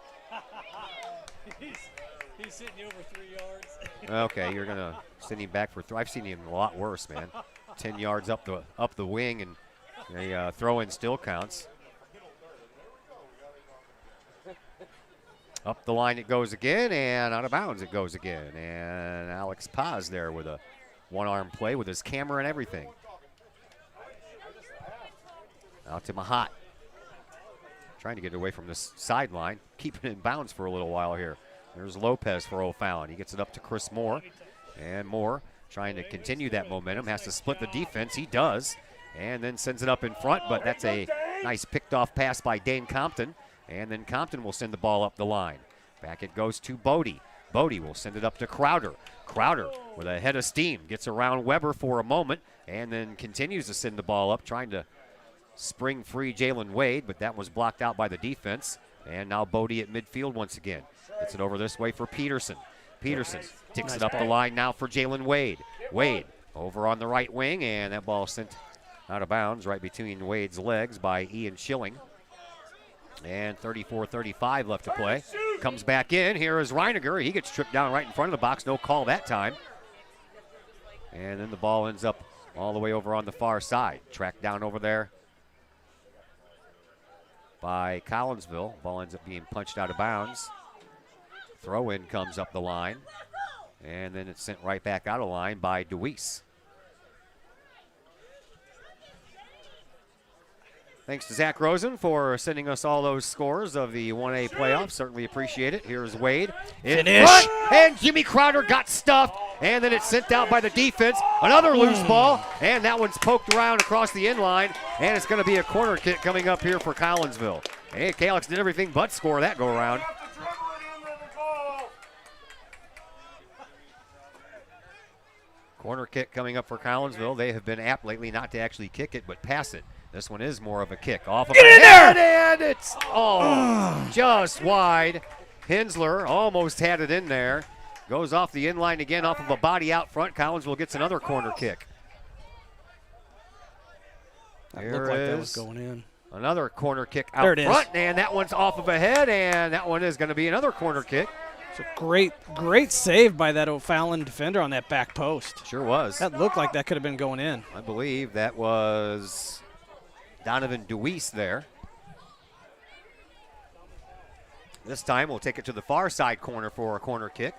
He's sitting you over 3 yards. Okay, you're gonna send him back for I've seen him a lot worse, man. 10 yards up the wing, and a throw-in still counts. Up the line it goes again, and out of bounds it goes again. And Alex Paz there with a one-arm play with his camera and everything. Out to Mahat. Trying to get away from this sideline, keeping it in bounds for a little while here. There's Lopez for O'Fallon. He gets it up to Chris Moore. And Moore trying to continue that momentum. Has to split the defense. He does. And then sends it up in front, but that's a nice picked off pass by Dane Compton. And then Compton will send the ball up the line. Back it goes to Bodie. Bodie will send it up to Crowder. Crowder with a head of steam gets around Weber for a moment and then continues to send the ball up, trying to spring free Jalen Wade, but that was blocked out by the defense. And now Bodie at midfield once again. Gets it over this way for Peterson. Peterson ticks it up the line now for Jalen Wade. Wade over on the right wing, and that ball sent out of bounds right between Wade's legs by Ian Schilling. And 34-35 left to play. Comes back in. Here is Reiniger. He gets tripped down right in front of the box. No call that time. And then the ball ends up all the way over on the far side. Tracked down over there by Collinsville. Ball ends up being punched out of bounds. Throw in comes up the line. And then it's sent right back out of line by DeWeese. Thanks to Zach Rosen for sending us all those scores of the 1A playoffs. Certainly appreciate it. Here's Wade in front, and Jimmy Crowder got stuffed, and then it's sent out by the defense. Another loose ball, and that one's poked around across the end line, and it's going to be a corner kick coming up here for Collinsville. Hey, Calyx did everything but score that go-around. Corner kick coming up for Collinsville. They have been apt lately not to actually kick it, but pass it. This one is more of a kick. Off of Get in there! And it's just wide. Hensler almost had it in there. Goes off the end line again, off of a body out front. Collinsville gets another corner kick. That looked like that was going in. Another corner kick out front, and that one's off of a head, and that one is going to be another corner kick. It's a great save by that O'Fallon defender on that back post. Sure was. That looked like that could have been going in. I believe that was Donovan DeWeese there. This time we'll take it to the far side corner for a corner kick.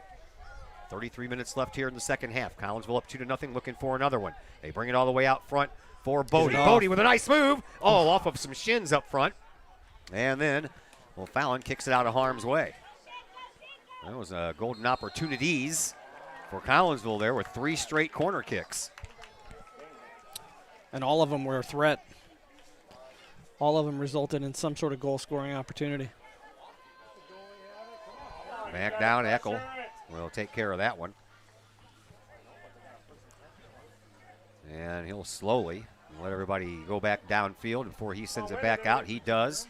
33 minutes left here in the second half. Collinsville up 2-0, looking for another one. They bring it all the way out front for Bodie. Bodie with a nice move. Off of some shins up front. And then O'Fallon kicks it out of harm's way. That was golden opportunities for Collinsville there with 3 straight corner kicks. And all of them were a threat. All of them resulted in some sort of goal-scoring opportunity. Back down, Eckel will take care of that one. And he'll slowly let everybody go back downfield before he sends it back out. He does.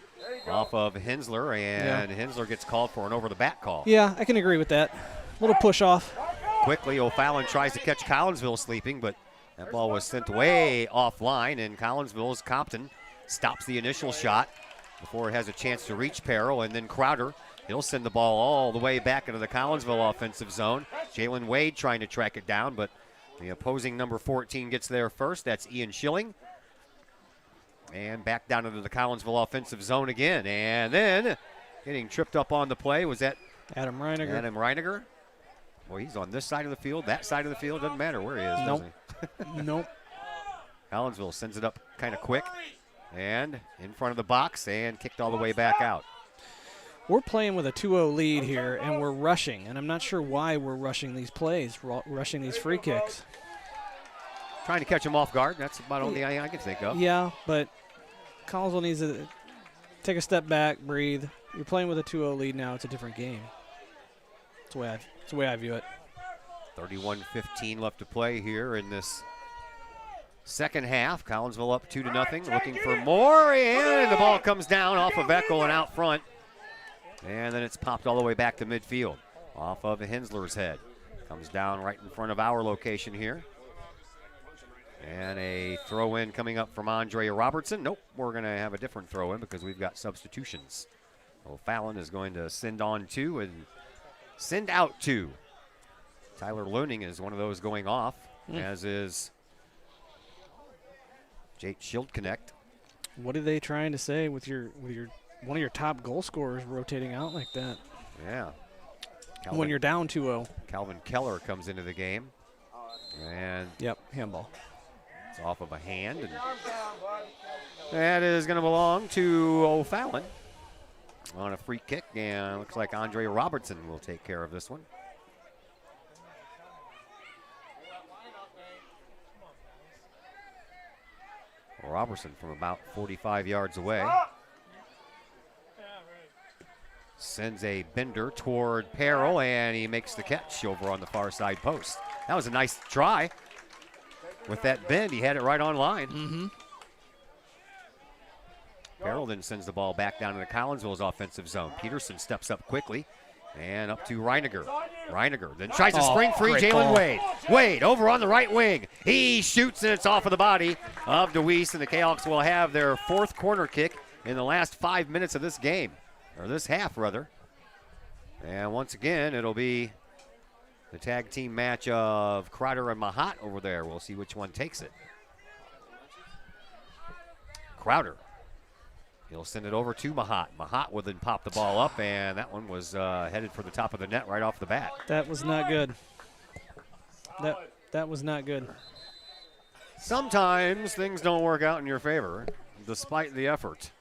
Off of Hensler, and Hensler gets called for an over-the-back call. Yeah, I can agree with that. A little push-off. Quickly, O'Fallon tries to catch Collinsville sleeping, but that ball was sent way offline, and Collinsville's Compton stops the initial shot before it has a chance to reach Peril, and then Crowder, he'll send the ball all the way back into the Collinsville offensive zone. Jalen Wade trying to track it down, but the opposing number 14 gets there first. That's Ian Schilling. And back down into the Collinsville offensive zone again. And then getting tripped up on the play was that Adam Reiniger. Adam Reiniger. Boy, he's on this side of the field, that side of the field. Doesn't matter where he is, does he? Nope. Collinsville sends it up kind of quick and in front of the box and kicked all the way back out. We're playing with a 2-0 lead here, and we're rushing. And I'm not sure why we're rushing these plays, rushing these free kicks. Trying to catch him off guard. That's about the only thing I can think of. Yeah, but Collinsville needs to take a step back, breathe. You're playing with a 2-0 lead now. It's a different game. That's the way I view it. 31-15 left to play here in this second half. Collinsville up 2-0, looking for more, and the ball comes down off of Eckel and out front. And then it's popped all the way back to midfield. Off of Hensler's head. Comes down right in front of our location here. And a throw-in coming up from Andre Robertson. Nope, we're going to have a different throw-in because we've got substitutions. O'Fallon is going to send on 2 and send out 2. Tyler Looning is one of those going off, as is Jake Schildknecht. What are they trying to say with your one of your top goal scorers rotating out like that? Yeah. When you're down 2-0. Calvin Keller comes into the game. And handball. It's off of a hand. And that is going to belong to O'Fallon on a free kick. And looks like Andre Robertson will take care of this one. Robertson from about 45 yards away. Sends a bender toward Peril, and he makes the catch over on the far side post. That was a nice try. With that bend, he had it right on line. Peril then sends the ball back down into Collinsville's offensive zone. Peterson steps up quickly and up to Reiniger. Reiniger then tries to spring free Jalen Wade. Wade over on the right wing. He shoots, and it's off of the body of DeWeese, and the Cayhawks will have their 4th corner kick in the last 5 minutes of this game. Or this half, rather. And once again, it'll be The tag team match of Crowder and Mahat over there. We'll see which one takes it. Crowder. He'll send it over to Mahat. Mahat will then pop the ball up, and that one was headed for the top of the net right off the bat. That was not good. That was not good. Sometimes things don't work out in your favor, despite the effort.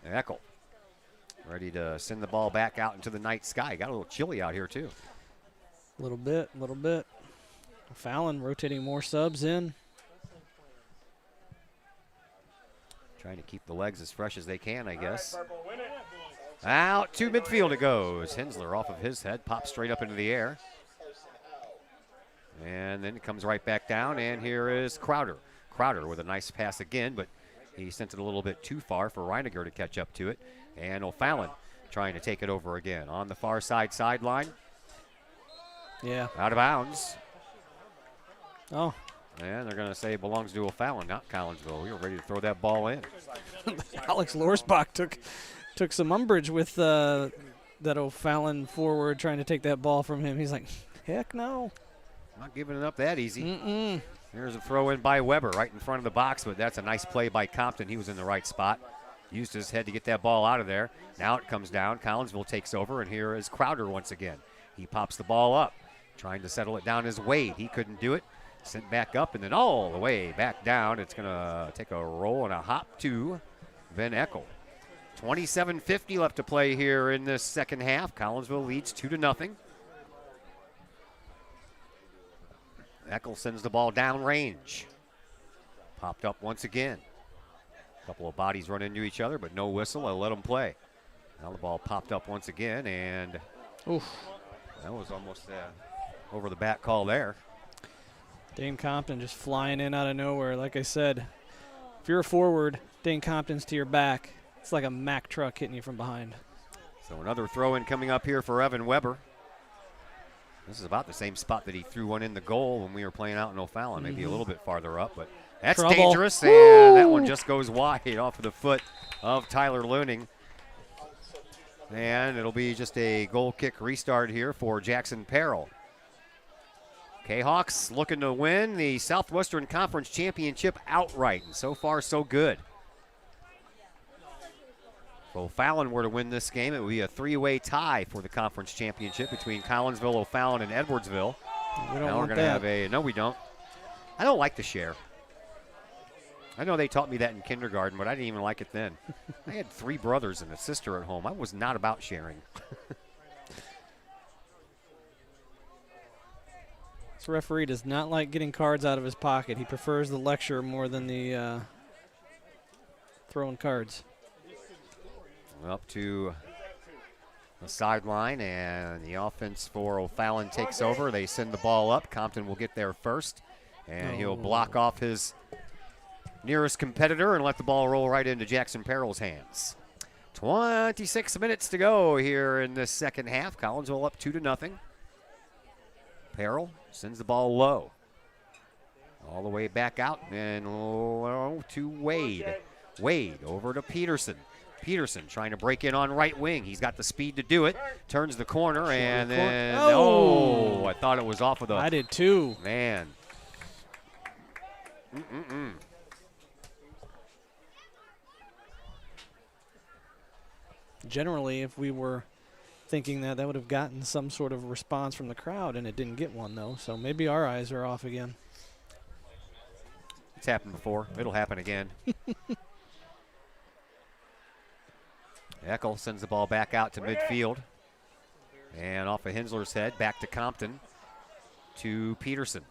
Eckel ready to send the ball back out into the night sky. Got a little chilly out here, too. A little bit. Fallon rotating more subs in. Trying to keep the legs as fresh as they can, I guess. Out to midfield it goes. Hensler off of his head, pops straight up into the air. And then it comes right back down, and here is Crowder. Crowder with a nice pass again, but he sent it a little bit too far for Reiniger to catch up to it. And O'Fallon trying to take it over again. On the far sideline. Yeah. Out of bounds. Oh. And they're going to say it belongs to O'Fallon, not Collinsville. We were ready to throw that ball in. Alex Lorsbach took some umbrage with that O'Fallon forward trying to take that ball from him. He's like, heck no. Not giving it up that easy. Here's a throw in by Weber right in front of the box, but that's a nice play by Compton. He was in the right spot. Used his head to get that ball out of there. Now it comes down. Collinsville takes over, and here is Crowder once again. He pops the ball up, trying to settle it down as Wade. He couldn't do it. Sent back up and then all the way back down. It's going to take a roll and a hop to Van Eckel. 27:50 left to play here in this second half. Collinsville leads 2-0. Eckel sends the ball down range. Popped up once again. A couple of bodies run into each other, but no whistle. I'll let them play. Now the ball popped up once again, and that was almost over the bat call there. Dane Compton just flying in out of nowhere. Like I said, if you're a forward, Dane Compton's to your back. It's like a Mack truck hitting you from behind. So another throw-in coming up here for Evan Weber. This is about the same spot that he threw one in the goal when we were playing out in O'Fallon, maybe a little bit farther up, but that's Trouble. dangerous, and that one just goes wide off of the foot of Tyler Looning. And it'll be just a goal kick restart here for Jackson Perrell. Kahawks looking to win the Southwestern Conference Championship outright, and so far so good. If O'Fallon were to win this game, it would be a three-way tie for the conference championship between Collinsville, O'Fallon, and Edwardsville. We don't now we're want going to that. have a, no we don't. I don't like to share. I know they taught me that in kindergarten, but I didn't even like it then. I had 3 brothers and a sister at home. I was not about sharing. This referee does not like getting cards out of his pocket. He prefers the lecture more than the throwing cards. Up to the sideline, and the offense for O'Fallon takes over. They send the ball up. Compton will get there first, and he'll block off his nearest competitor and let the ball roll right into Jackson Perrell's hands. 26 minutes to go here in this second half. Collinsville up 2-0. Perrell sends the ball low. All the way back out and low to Wade. Wade over to Peterson. Peterson trying to break in on right wing. He's got the speed to do it. Turns the corner and then, I thought it was off of the. I did too. Man. Generally, if we were thinking that would have gotten some sort of response from the crowd, and it didn't get one, though. So maybe our eyes are off again. It's happened before. It'll happen again. Eckel sends the ball back out to midfield. And off of Hensler's head, back to Compton to Peterson.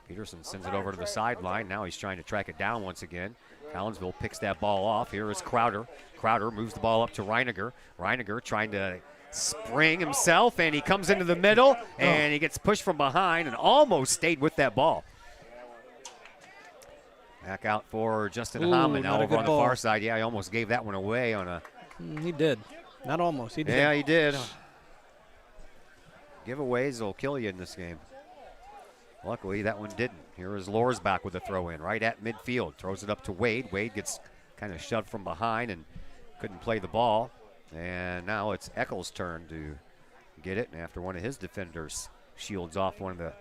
Peterson sends it over to the sideline. Now he's trying to track it down once again. Collinsville picks that ball off. Here is Crowder. Crowder moves the ball up to Reiniger. Reiniger trying to spring himself, and he comes into the middle, and he gets pushed from behind and almost stayed with that ball. Back out for Justin Hammond now over on the far side. Yeah, he almost gave that one away on a. He did. Not almost. He did. Yeah, he did. Giveaways will kill you in this game. Luckily, that one didn't. Here is Lorsbach with a throw-in right at midfield. Throws it up to Wade. Wade gets kind of shoved from behind and couldn't play the ball. And now it's Eckel's turn to get it, and after one of his defenders shields off one of the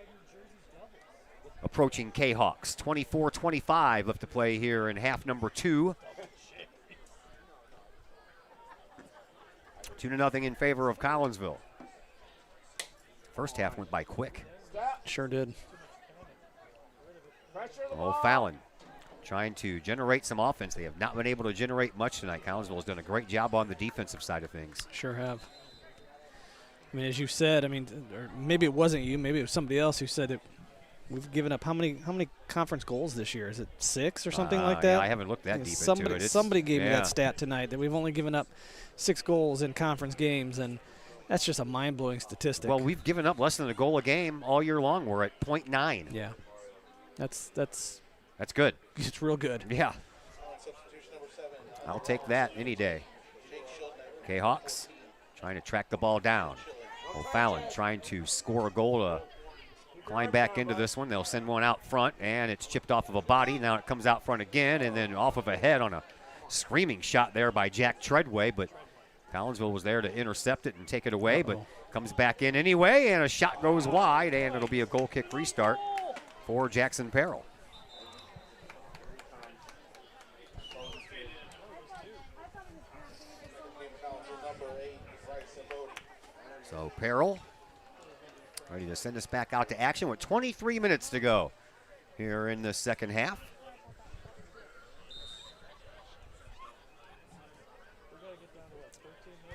approaching K-Hawks. 24-25 left to play here in half number 2. 2-0 in favor of Collinsville. First half went by quick. Sure did. O'Fallon trying to generate some offense. They have not been able to generate much tonight. Collinsville has done a great job on the defensive side of things. Sure have. I mean, as you said, or maybe it wasn't you, maybe it was somebody else who said that we've given up how many conference goals this year? Is it 6 or something like that? Yeah, I haven't looked that deep into it. Somebody gave me that stat tonight that we've only given up 6 goals in conference games, and that's just a mind-blowing statistic. Well, we've given up less than a goal a game all year long. We're at .9. Yeah, that's good. It's real good. Yeah, I'll take that any day. K-Hawks trying to track the ball down. O'Fallon trying to score a goal to climb back into this one. They'll send one out front, and it's chipped off of a body. Now it comes out front again, and then off of a head on a screaming shot there by Jack Treadway, but Collinsville was there to intercept it and take it away, but comes back in anyway, and a shot goes wide, and it'll be a goal kick restart for Jackson Perrell. So Perrell ready to send us back out to action with 23 minutes to go here in the second half.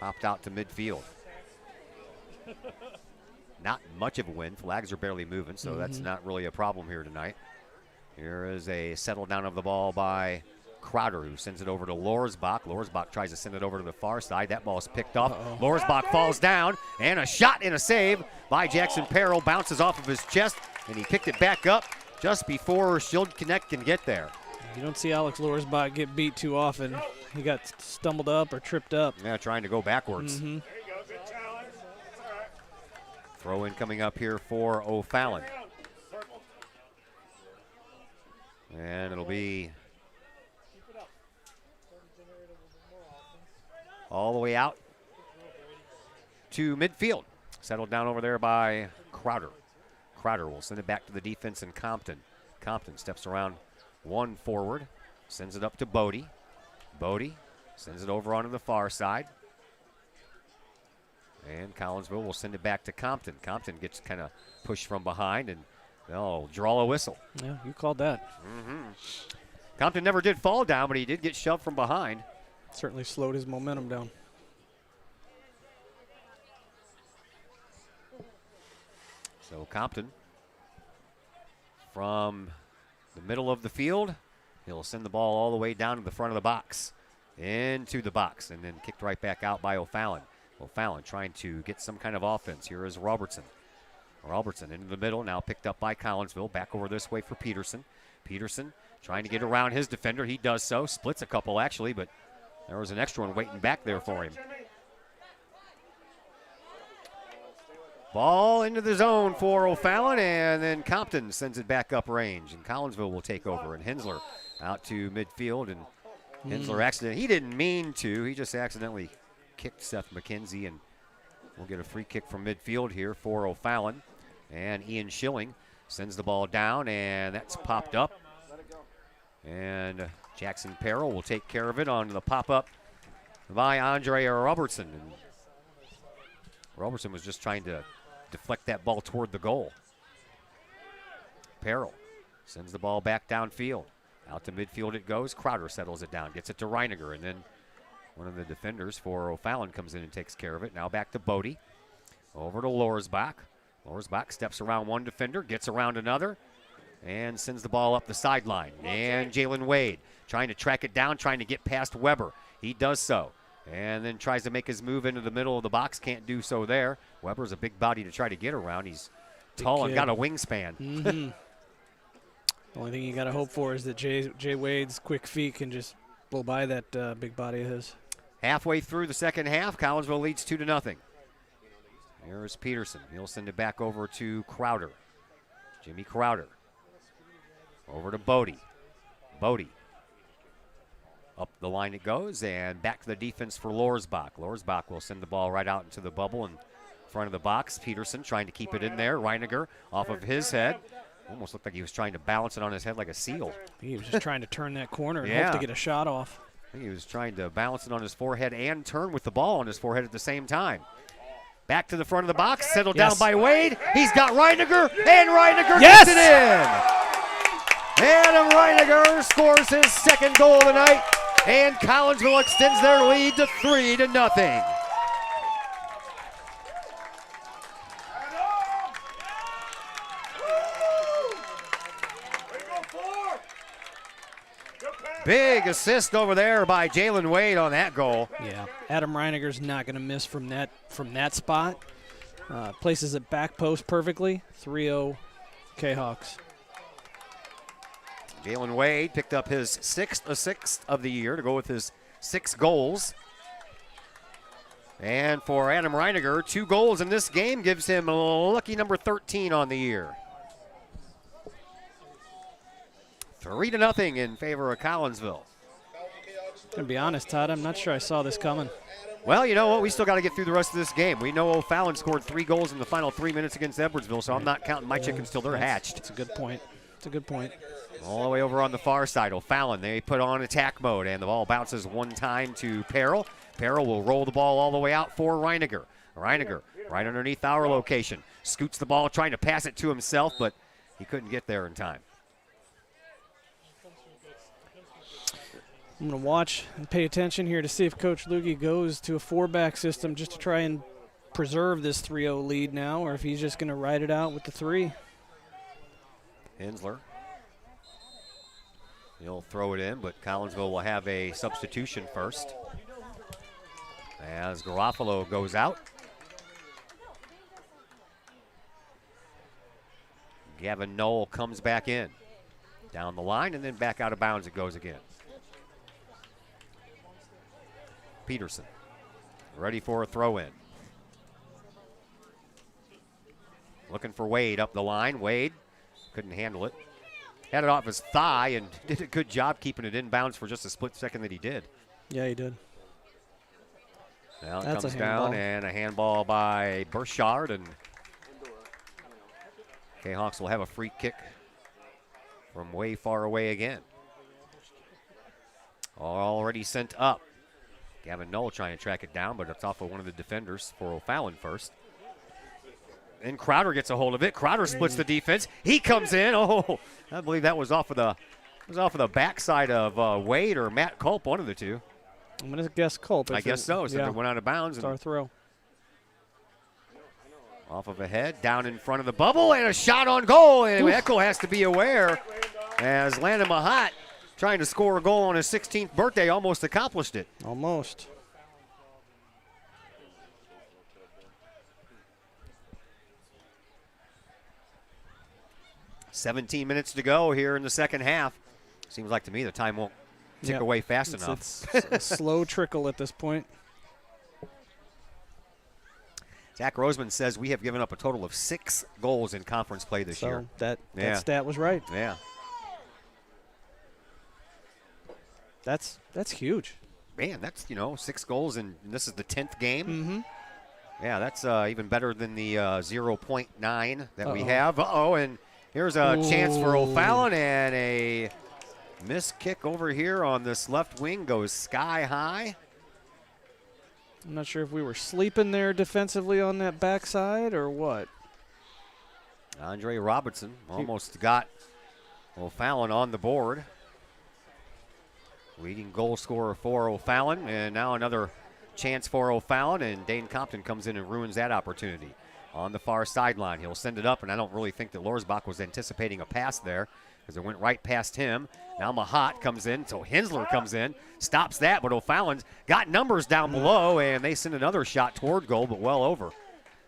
Popped out to midfield. Not much of a win. Flags are barely moving, so that's not really a problem here tonight. Here is a settle down of the ball by Crowder, who sends it over to Lorsbach. Lorsbach tries to send it over to the far side. That ball is picked off. Lorsbach falls down, and a shot and a save by Jackson Perrell. Bounces off of his chest, and he picked it back up just before Shield Connect can get there. You don't see Alex Lorsbach get beat too often. He got stumbled up or tripped up. Yeah, trying to go backwards. Throw in coming up here for O'Fallon. And it'll be all the way out to midfield. Settled down over there by Crowder. Crowder will send it back to the defense in Compton. Compton steps around one forward, sends it up to Bodie. Bodie sends it over onto the far side. And Collinsville will send it back to Compton. Compton gets kind of pushed from behind, and they'll draw a whistle. Yeah, you called that. Compton never did fall down, but he did get shoved from behind. Certainly slowed his momentum down. So Compton from the middle of the field, he'll send the ball all the way down to the front of the box, into the box, and then kicked right back out by O'Fallon. O'Fallon trying to get some kind of offense. Here is Robertson. Robertson into the middle, now picked up by Collinsville. Back over this way for Peterson. Peterson trying to get around his defender. He does so. Splits a couple, actually, but there was an extra one waiting back there for him. Ball into the zone for O'Fallon, and then Compton sends it back up range, and Collinsville will take over. And Hensler out to midfield, and Hensler accidentally, he didn't mean to, he just accidentally kicked Seth McKenzie, and we'll get a free kick from midfield here for O'Fallon. And Ian Schilling sends the ball down, and that's popped up. And Jackson Perrell will take care of it on the pop-up by Andre Robertson. And Robertson was just trying to deflect that ball toward the goal. Perrell sends the ball back downfield. Out to midfield it goes. Crowder settles it down, gets it to Reiniger, and then one of the defenders for O'Fallon comes in and takes care of it. Now back to Bodie. Over to Lorsbach. Lorsbach steps around one defender, gets around another, and sends the ball up the sideline. And Jalen Wade trying to track it down, trying to get past Weber. He does so. And then tries to make his move into the middle of the box. Can't do so there. Weber's a big body to try to get around. He's tall and got a wingspan. The only thing you got to hope for is that Jay Wade's quick feet can just blow by that big body of his. Halfway through the second half, Collinsville leads 2-0. Here's Peterson. He'll send it back over to Crowder. Jimmy Crowder. Over to Bodie. Bodie. Up the line it goes, and back to the defense for Lorsbach. Lorsbach will send the ball right out into the bubble and front of the box. Peterson trying to keep it in there. Reiniger off of his head. Almost looked like he was trying to balance it on his head like a seal. He was just trying to turn that corner and Yeah. hope to get a shot off. I think he was trying to balance it on his forehead and turn with the ball on his forehead at the same time. Back to the front of the box, settled down by Wade. He's got Reiniger, and Reiniger gets it in. Adam Reiniger scores his second goal of the night, and Collinsville extends their lead to 3-0. Big assist over there by Jalen Wade on that goal. Yeah, Adam Reiniger's not going to miss from that spot. Places it back post perfectly. 3-0 Kahawks. Jalen Wade picked up his sixth of the year to go with his 6 goals. And for Adam Reiniger, 2 goals in this game gives him lucky number 13 on the year. 3-0 in favor of Collinsville. To be honest, Todd, I'm not sure I saw this coming. Well, you know what? We still got to get through the rest of this game. We know O'Fallon scored 3 goals in the final 3 minutes against Edwardsville, so I'm not counting my chickens till they're hatched. That's a good point. It's a good point. All the way over on the far side, O'Fallon, they put on attack mode, and the ball bounces one time to Peril. Peril will roll the ball all the way out for Reiniger. Reiniger, right underneath our location, scoots the ball, trying to pass it to himself, but he couldn't get there in time. I'm going to watch and pay attention here to see if Coach Luggie goes to a 4-back system just to try and preserve this 3-0 lead now, or if he's just going to ride it out with the 3. Hensler. He'll throw it in, but Collinsville will have a substitution first as Garofalo goes out. Gavin Knoll comes back in. Down the line and then back out of bounds it goes again. Peterson ready for a throw-in. Looking for Wade up the line. Wade couldn't handle it. Had it off his thigh and did a good job keeping it in bounds for just a split second that he did. Yeah, he did. Now it That's comes a down handball. and a handball by Burchard, and Jayhawks will have a free kick from way far away again. Already sent up. Gavin Knoll trying to track it down, but it's off of one of the defenders for O'Fallon first. And Crowder gets a hold of it. Crowder splits the defense. He comes in. Oh, I believe that was off of the backside of Wade or Matt Culp, one of the two. I'm going to guess Culp. I guess so. So yeah. they went out of bounds. It's our throw. Off of a head, down in front of the bubble, and a shot on goal. And Echo has to be aware as Landon Mahat, trying to score a goal on his 16th birthday, almost accomplished it. Almost. "17 minutes to go here in the second half. Seems like to me the time won't tick away fast enough. It's a slow trickle at this point. Zach Roseman says we have given up a total of 6 goals in conference play this year. That stat was right. Yeah. That's huge. Man, that's, 6 goals, and this is the 10th game. Mm-hmm. Yeah, that's even better than the 0.9 that we have. And here's a chance for O'Fallon, and a missed kick over here on this left wing goes sky high. I'm not sure if we were sleeping there defensively on that backside or what. Andre Robertson almost got O'Fallon on the board. Leading goal scorer for O'Fallon, and now another chance for O'Fallon, and Dane Compton comes in and ruins that opportunity. On the far sideline, he'll send it up, and I don't really think that Lorsbach was anticipating a pass there because it went right past him. Now Mahat comes in, so Hensler comes in, stops that, but O'Fallon's got numbers down below, and they send another shot toward goal, but well over.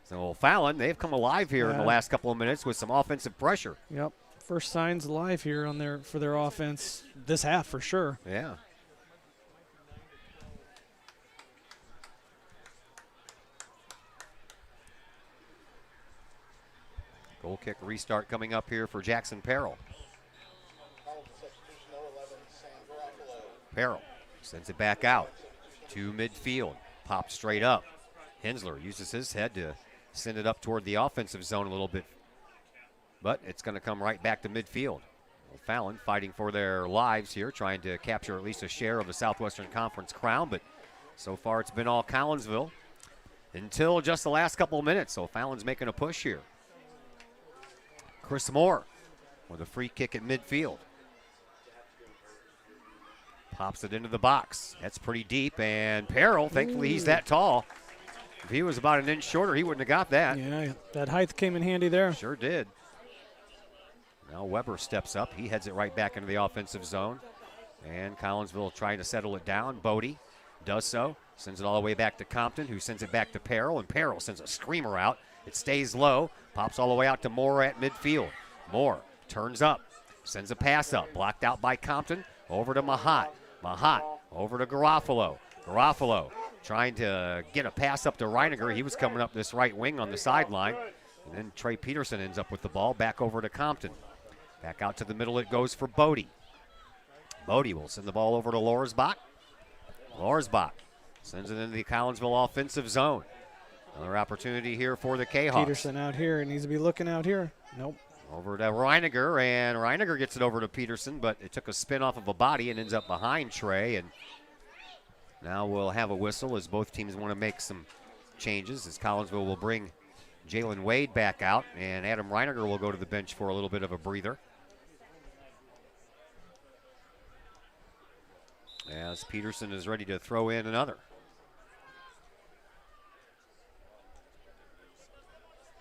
So O'Fallon, they've come alive here in the last couple of minutes with some offensive pressure. Yep. First signs live here for their offense this half for sure. Yeah. Goal kick restart coming up here for Jackson Peril. Peril sends it back out to midfield. Pops straight up. Hensler uses his head to send it up toward the offensive zone a little bit. But it's going to come right back to midfield. Fallon fighting for their lives here, trying to capture at least a share of the Southwestern Conference crown, but so far it's been all Collinsville until just the last couple of minutes. So Fallon's making a push here. Chris Moore with a free kick at midfield. Pops it into the box. That's pretty deep, and Peril, thankfully he's that tall. If he was about an inch shorter, he wouldn't have got that. Yeah, that height came in handy there. Sure did. Now Weber steps up. He heads it right back into the offensive zone. And Collinsville trying to settle it down. Bodie does so. Sends it all the way back to Compton, who sends it back to Peril. And Peril sends a screamer out. It stays low. Pops all the way out to Moore at midfield. Moore turns up. Sends a pass up. Blocked out by Compton. Over to Mahat. Mahat over to Garofalo. Garofalo trying to get a pass up to Reiniger. He was coming up this right wing on the sideline. And then Trey Peterson ends up with the ball. Back over to Compton. Back out to the middle it goes for Bodie. Bodie will send the ball over to Lorsbach. Lorsbach sends it into the Collinsville offensive zone. Another opportunity here for the Kahawks. Peterson out here. He needs to be looking out here. Nope. Over to Reiniger, and Reiniger gets it over to Peterson, but it took a spin off of a body and ends up behind Trey. And now we'll have a whistle as both teams want to make some changes, as Collinsville will bring Jalen Wade back out, and Adam Reiniger will go to the bench for a little bit of a breather. As Peterson is ready to throw in another.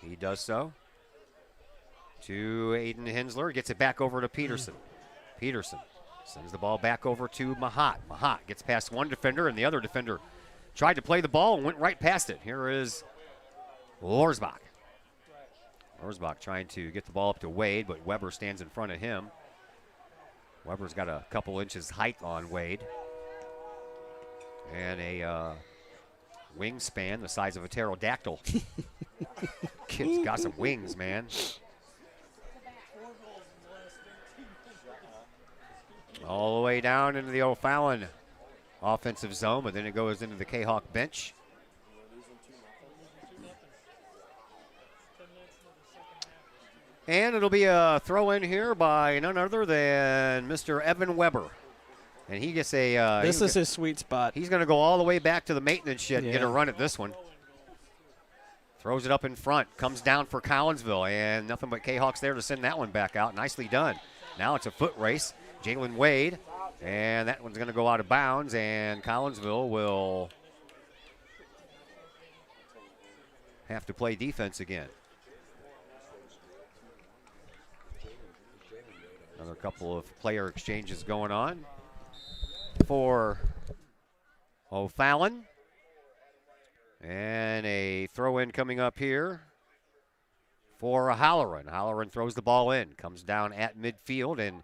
He does so. To Aiden Hensler, gets it back over to Peterson. Peterson sends the ball back over to Mahat. Mahat gets past one defender, and the other defender tried to play the ball and went right past it. Here is Lorsbach. Lorsbach trying to get the ball up to Wade, but Weber stands in front of him. Weber's got a couple inches height on Wade. And a wingspan the size of a pterodactyl. Kid's got some wings, man. All the way down into the O'Fallon offensive zone, but then it goes into the Kahawk bench. And it'll be a throw in here by none other than Mr. Evan Weber. And he gets a... this is his sweet spot. He's going to go all the way back to the maintenance shed and get a run at this one. Throws it up in front. Comes down for Collinsville. And nothing but Kahawks there to send that one back out. Nicely done. Now it's a foot race. Jalen Wade. And that one's going to go out of bounds. And Collinsville will have to play defense again. Another couple of player exchanges going on for O'Fallon. And a throw-in coming up here for Halloran. Halloran throws the ball in, comes down at midfield, and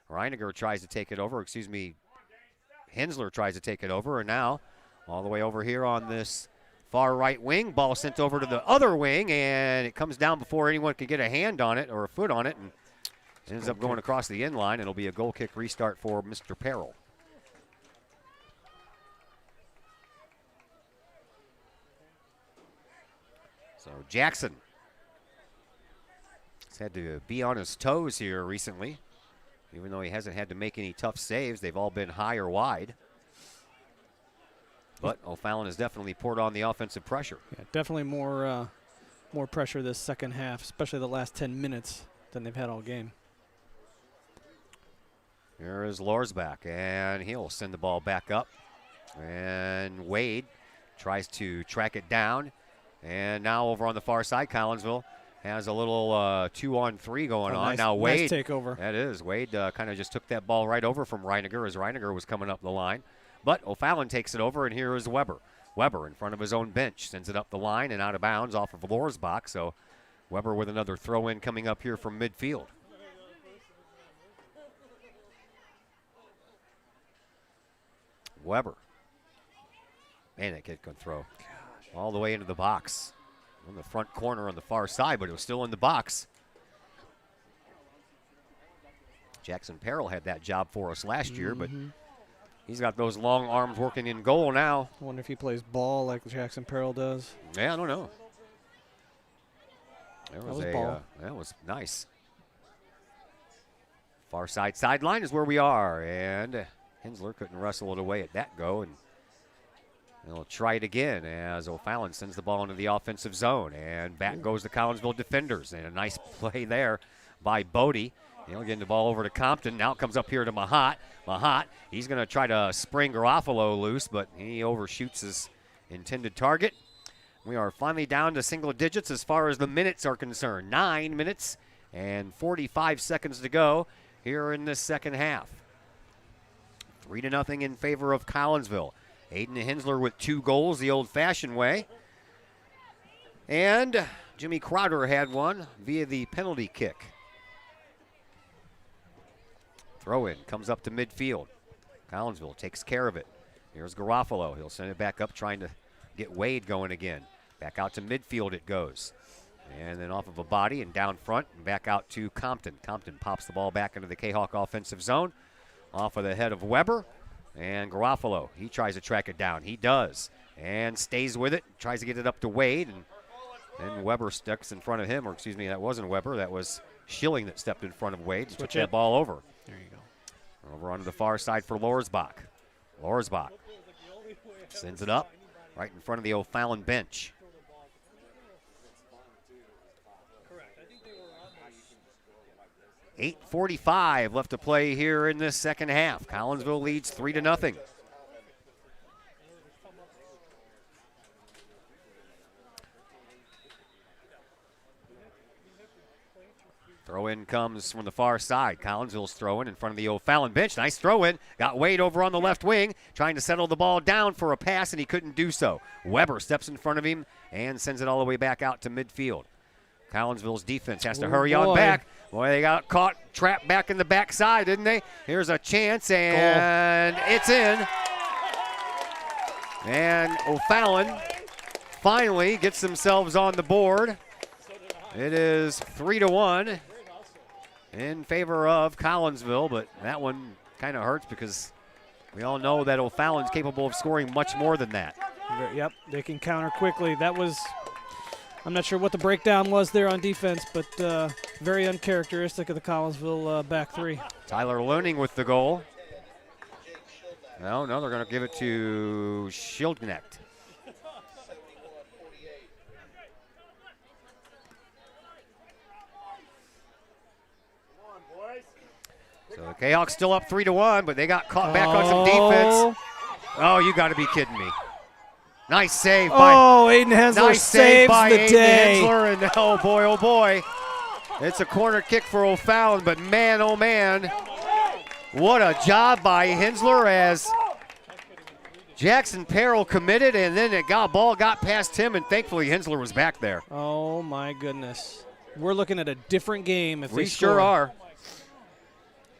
Reiniger tries to take it over. Hensler tries to take it over, and now all the way over here on this far right wing. Ball sent over to the other wing, and it comes down before anyone can get a hand on it or a foot on it, and ends up going across the end line. It'll be a goal kick restart for Mr. Peril. So Jackson has had to be on his toes here recently. Even though he hasn't had to make any tough saves, they've all been high or wide. But O'Fallon has definitely poured on the offensive pressure. Yeah, definitely more pressure this second half, especially the last 10 minutes than they've had all game. Here is Lorsbach, and he'll send the ball back up. And Wade tries to track it down. And now over on the far side, Collinsville has a little 2-on-3 going on. Nice, now Wade, nice takeover. That is. Wade kind of just took that ball right over from Reiniger as Reiniger was coming up the line. But O'Fallon takes it over, and here is Weber. Weber in front of his own bench sends it up the line and out of bounds off of Lorsbach. So Weber with another throw-in coming up here from midfield. Weber. Man, that kid can throw. All the way into the box. On the front corner on the far side, but it was still in the box. Jackson Peril had that job for us last year, but he's got those long arms working in goal now. I wonder if he plays ball like Jackson Peril does. Yeah, I don't know. There was was ball. that was nice. Far side sideline is where we are, and Hensler couldn't wrestle it away at that go, and they'll try it again as O'Fallon sends the ball into the offensive zone, and back goes the Collinsville defenders, and a nice play there by Bodie. He'll get the ball over to Compton. Now it comes up here to Mahat. Mahat, he's going to try to spring Garofalo loose, but he overshoots his intended target. We are finally down to single digits as far as the minutes are concerned. 9 minutes and 45 seconds to go here in this second half. 3-0 in favor of Collinsville. Aiden Hensler with 2 goals the old-fashioned way. And Jimmy Crowder had one via the penalty kick. Throw in, comes up to midfield. Collinsville takes care of it. Here's Garofalo. He'll send it back up, trying to get Wade going again. Back out to midfield it goes. And then off of a body and down front and back out to Compton. Compton pops the ball back into the Kahok offensive zone. Off of the head of Weber. And Garofalo, he tries to track it down. He does. And stays with it. Tries to get it up to Wade. And then Weber steps in front of him. Or excuse me, that wasn't Weber. That was Schilling that stepped in front of Wade and took that ball over. There you go. Over onto the far side for Lorsbach. Lorsbach sends it up right in front of the O'Fallon bench. 8:45 left to play here in this second half. Collinsville leads 3-0. Throw in comes from the far side. Collinsville's throw in front of the O'Fallon bench. Nice throw in. Got Wade over on the left wing, trying to settle the ball down for a pass, and he couldn't do so. Weber steps in front of him and sends it all the way back out to midfield. Collinsville's defense has to hurry on back. Boy, they got caught, trapped back in the backside, didn't they? Here's a chance, and it's in. And O'Fallon finally gets themselves on the board. It is 3-1 in favor of Collinsville, but that one kind of hurts because we all know that O'Fallon's capable of scoring much more than that. Yep, they can counter quickly. That was, I'm not sure what the breakdown was there on defense, but very uncharacteristic of the Collinsville back three. Tyler Luning with the goal. No, they're going to give it to Schildknecht. So the Kahawks still up 3-1, but they got caught back on some defense. Oh, you got to be kidding me. Nice save by Aiden Hensler saves the Aiden day. Hensler, and oh boy, it's a corner kick for O'Fallon, but man, oh man, what a job by Hensler as Jackson Perrell committed, and then ball got past him, and thankfully Hensler was back there. Oh my goodness, we're looking at a different game if we they score. Sure are.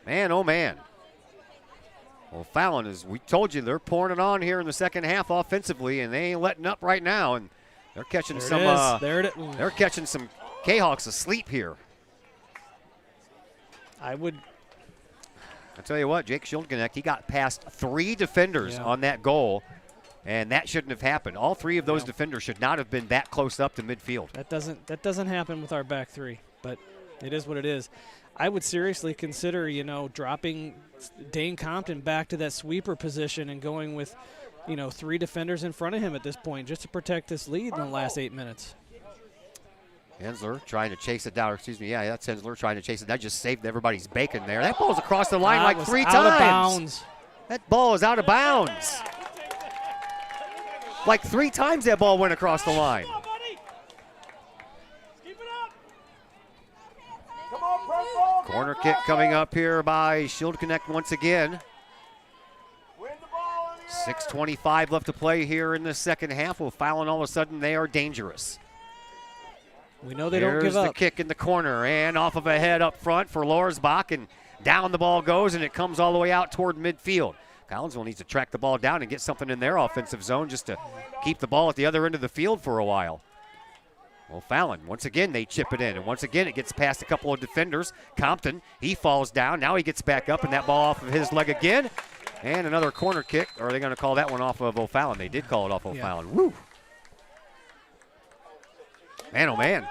Man, oh man. O'Fallon, as we told you, they're pouring it on here in the second half offensively, and they ain't letting up right now. And they're catching they're catching some Kahawks asleep here. I tell you what, Jake Schildknecht, he got past 3 defenders on that goal, and that shouldn't have happened. All 3 of those defenders should not have been that close up to midfield. That doesn't happen with our back three, but it is what it is. I would seriously consider, dropping Dane Compton back to that sweeper position and going with, 3 defenders in front of him at this point just to protect this lead in the last 8 minutes. Hensler trying to chase it down. Excuse me, yeah, that's Hensler trying to chase it. That just saved everybody's bacon there. That ball's across the line like 3 times. Out of bounds. That ball is out of bounds. Like 3 times that ball went across the line. Corner kick coming up here by Schildknecht once again. 6:25 left to play here in the second half. O'Fallon, all of a sudden, they are dangerous. We know they don't give up. Here's the kick in the corner, and off of a head up front for Lorsbach, and down the ball goes, and it comes all the way out toward midfield. Collinsville needs to track the ball down and get something in their offensive zone just to keep the ball at the other end of the field for a while. O'Fallon, once again, they chip it in, and once again, it gets past a couple of defenders. Compton, he falls down. Now he gets back up, and that ball off of his leg again. And another corner kick. Or are they going to call that one off of O'Fallon? They did call it off O'Fallon. Yeah. Woo! Man, oh man.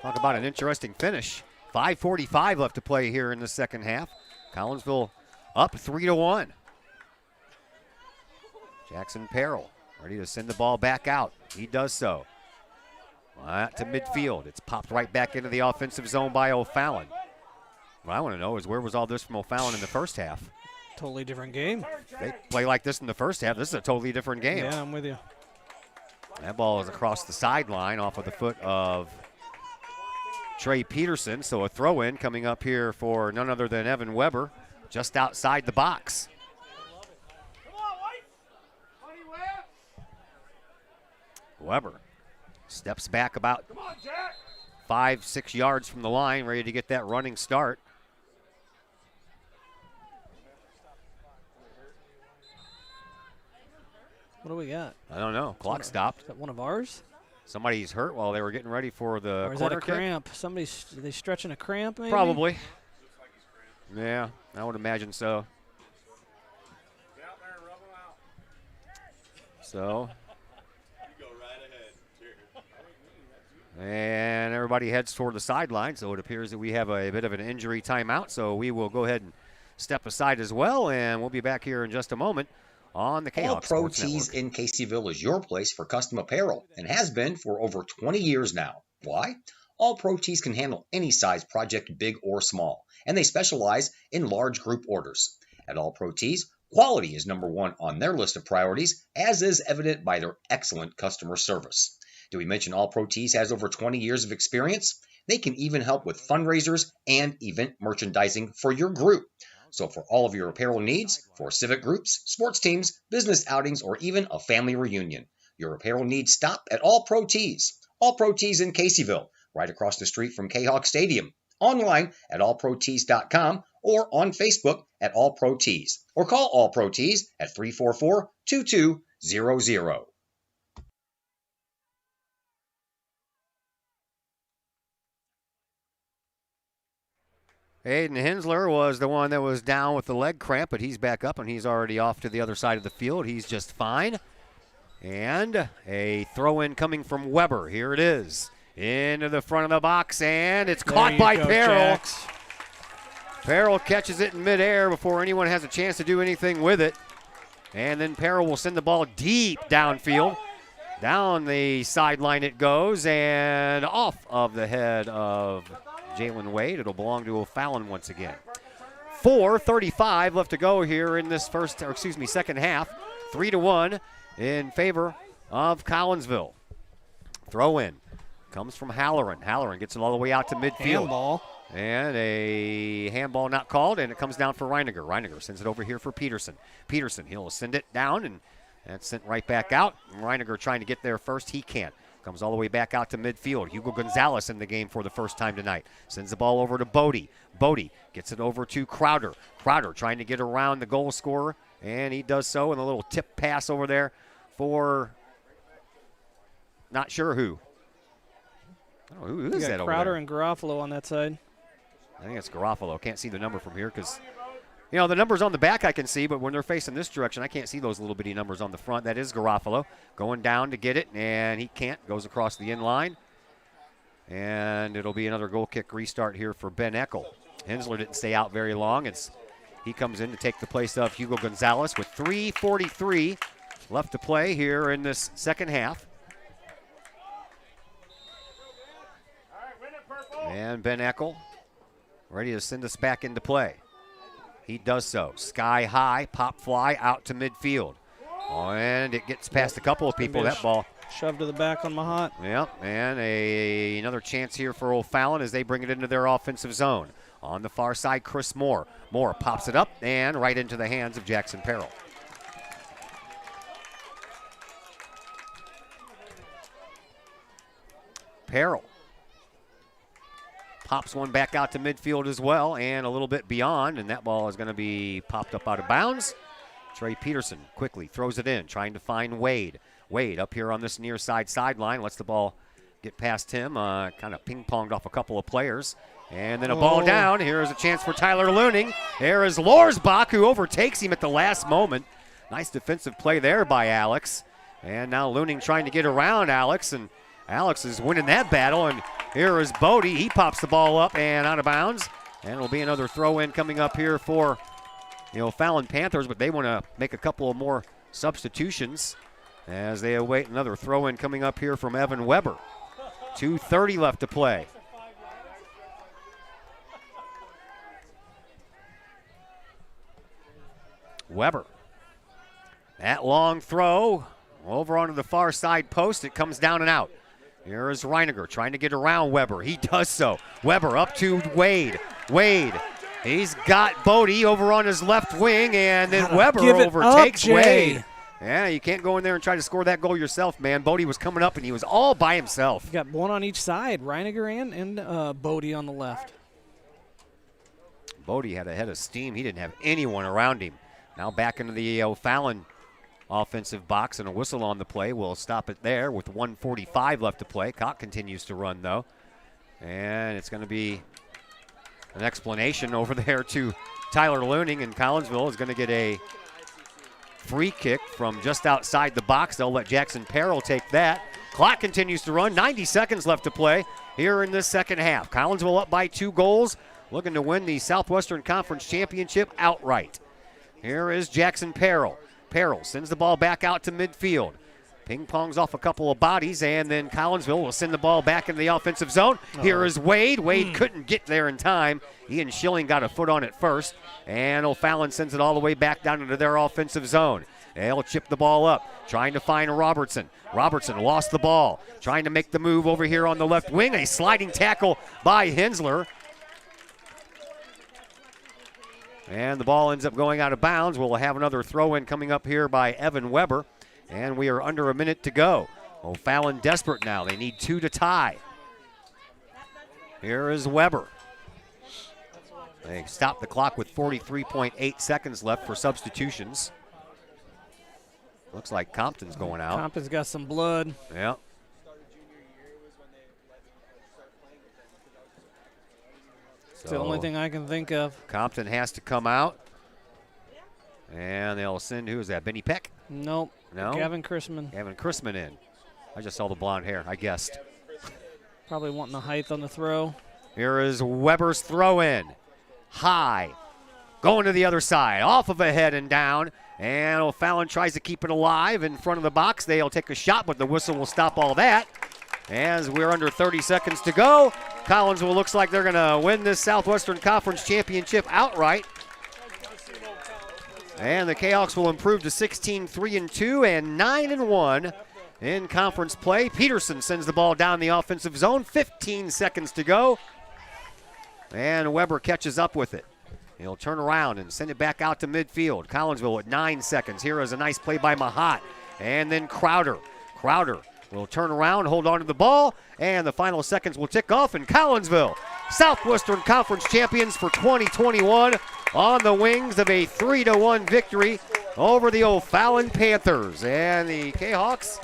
Talk about an interesting finish. 5:45 left to play here in the second half. Collinsville up 3-1. Jackson Perrell ready to send the ball back out. He does so. To midfield. It's popped right back into the offensive zone by O'Fallon. What I want to know is where was all this from O'Fallon in the first half? Totally different game. They play like this in the first half. This is a totally different game. Yeah, I'm with you. That ball is across the sideline off of the foot of Trey Peterson. So a throw-in coming up here for none other than Evan Weber, just outside the box. Weber steps back about 5-6 yards from the line, ready to get that running start. What do we got? I don't know. Clock stopped. Is that one of ours? Somebody's hurt while they were getting ready for the or is corner that a kick. cramp? Somebody's they stretching a cramp maybe? Probably. Yeah, I would imagine so. So. And everybody heads toward the sideline, so it appears that we have a bit of an injury timeout, so we will go ahead and step aside as well, and we'll be back here in just a moment on the Kahok All Pro Sports Tees Network. in Caseyville is your place for custom apparel and has been for over 20 years now. Why? All Pro Tees can handle any size project, big or small, and they specialize in large group orders. At All Pro Tees, quality is number one on their list of priorities, as is evident by their excellent customer service. Did we mention All Pro Tees has over 20 years of experience? They can even help with fundraisers and event merchandising for your group. So for all of your apparel needs, for civic groups, sports teams, business outings, or even a family reunion, your apparel needs stop at All Pro Tees. All Pro Tees in Caseyville, right across the street from Kahok Stadium. Online at allprotees.com or on Facebook at All Pro Tees. Or call All Pro Tees at 344-2200. Aiden Hensler was the one that was down with the leg cramp, but he's back up and he's already off to the other side of the field. He's just fine. And a throw-in coming from Weber. Here it is. Into the front of the box, and it's caught by Perrell. Perrell catches it in midair before anyone has a chance to do anything with it. And then Perrell will send the ball deep downfield. Down the sideline it goes, and off of the head of Jalen Wade. It'll belong to O'Fallon once again. 4:35 left to go here in this second half. 3-1 in favor of Collinsville. Throw in comes from Halloran. Halloran gets it all the way out to midfield. Handball. And a handball not called, and it comes down for Reiniger. Reiniger sends it over here for Peterson. Peterson, he'll send it down, and that's sent right back out. Reiniger trying to get there first. He can't. Comes all the way back out to midfield. Hugo Gonzalez in the game for the first time tonight. Sends the ball over to Bodie. Bodie gets it over to Crowder. Crowder trying to get around the goal scorer, and he does so in a little tip pass over there for not sure who. Oh, who is that over Crowder there? and Garofalo on that side. I think it's Garofalo. Can't see the number from here because, you know, the numbers on the back I can see, but when they're facing this direction, I can't see those little bitty numbers on the front. That is Garofalo going down to get it, and he can't. Goes across the end line. And it'll be another goal kick restart here for Ben Eckel. Hensler didn't stay out very long. He comes in to take the place of Hugo Gonzalez with 3:43 left to play here in this second half. And Ben Eckel ready to send us back into play. He does so. Sky high, pop fly out to midfield. Oh, and it gets past a couple of people. That ball shoved to the back on Mahat. Yep, and another chance here for O'Fallon as they bring it into their offensive zone. On the far side, Chris Moore. Moore pops it up and right into the hands of Jackson Perrell. Perrell pops one back out to midfield as well and a little bit beyond, and that ball is going to be popped up out of bounds. Trey Peterson quickly throws it in, trying to find Wade. Wade up here on this near side sideline, lets the ball get past him, kind of ping-ponged off a couple of players. And then a ball down. Here is a chance for Tyler Looning. There is Lorsbach, who overtakes him at the last moment. Nice defensive play there by Alex. And now Looning trying to get around Alex, and Alex is winning that battle, and here is Bodie. He pops the ball up and out of bounds, and it'll be another throw-in coming up here for O'Fallon Panthers, but they want to make a couple of more substitutions as they await another throw-in coming up here from Evan Weber. 2:30 left to play. Weber. That long throw over onto the far side post. It comes down and out. Here is Reiniger trying to get around Weber. He does so. Weber up to Wade. Wade. He's got Bodie over on his left wing, and then Weber overtakes Wade. Yeah, you can't go in there and try to score that goal yourself, man. Bodie was coming up, and he was all by himself. You got one on each side, Reiniger and Bodie on the left. Bodie had a head of steam. He didn't have anyone around him. Now back into the O'Fallon offensive box, and a whistle on the play. We'll stop it there with 1:45 left to play. Kahok continues to run, though. And it's going to be an explanation over there to Tyler Looning, and Collinsville is going to get a free kick from just outside the box. They'll let Jackson Perrell take that. Clock continues to run. 90 seconds left to play here in this second half. Collinsville up by 2 goals, looking to win the Southwestern Conference Championship outright. Here is Jackson Perrell. Perrell sends the ball back out to midfield. Ping-pongs off a couple of bodies, and then Collinsville will send the ball back into the offensive zone. Here is Wade. Wade couldn't get there in time. Ian Schilling got a foot on it first, and O'Fallon sends it all the way back down into their offensive zone. They'll chip the ball up, trying to find Robertson. Robertson lost the ball, trying to make the move over here on the left wing. A sliding tackle by Hensler. And the ball ends up going out of bounds. We'll have another throw-in coming up here by Evan Weber. And we are under a minute to go. O'Fallon desperate now. They need 2 to tie. Here is Weber. They stop the clock with 43.8 seconds left for substitutions. Looks like Compton's going out. Compton's got some blood. Yeah. It's the only thing I can think of. Compton has to come out. And they'll send, who is that, Benny Peck? Nope. No? Gavin Chrisman. Gavin Chrisman in. I just saw the blonde hair, I guessed. Probably wanting the height on the throw. Here is Weber's throw in. High. Going to the other side. Off of a head and down. And O'Fallon tries to keep it alive in front of the box. They'll take a shot, but the whistle will stop all that. As we're under 30 seconds to go, Collinsville looks like they're going to win this Southwestern Conference Championship outright. And the Kahawks will improve to 16-3-2 and 9-1 in conference play. Peterson sends the ball down the offensive zone. 15 seconds to go. And Weber catches up with it. He'll turn around and send it back out to midfield. Collinsville with 9 seconds. Here is a nice play by Mahat. And then Crowder. Crowder will turn around, hold on to the ball, and the final seconds will tick off. And Collinsville, Southwestern Conference champions for 2021, on the wings of a 3-1 victory over the O'Fallon Panthers. And the Kahawks,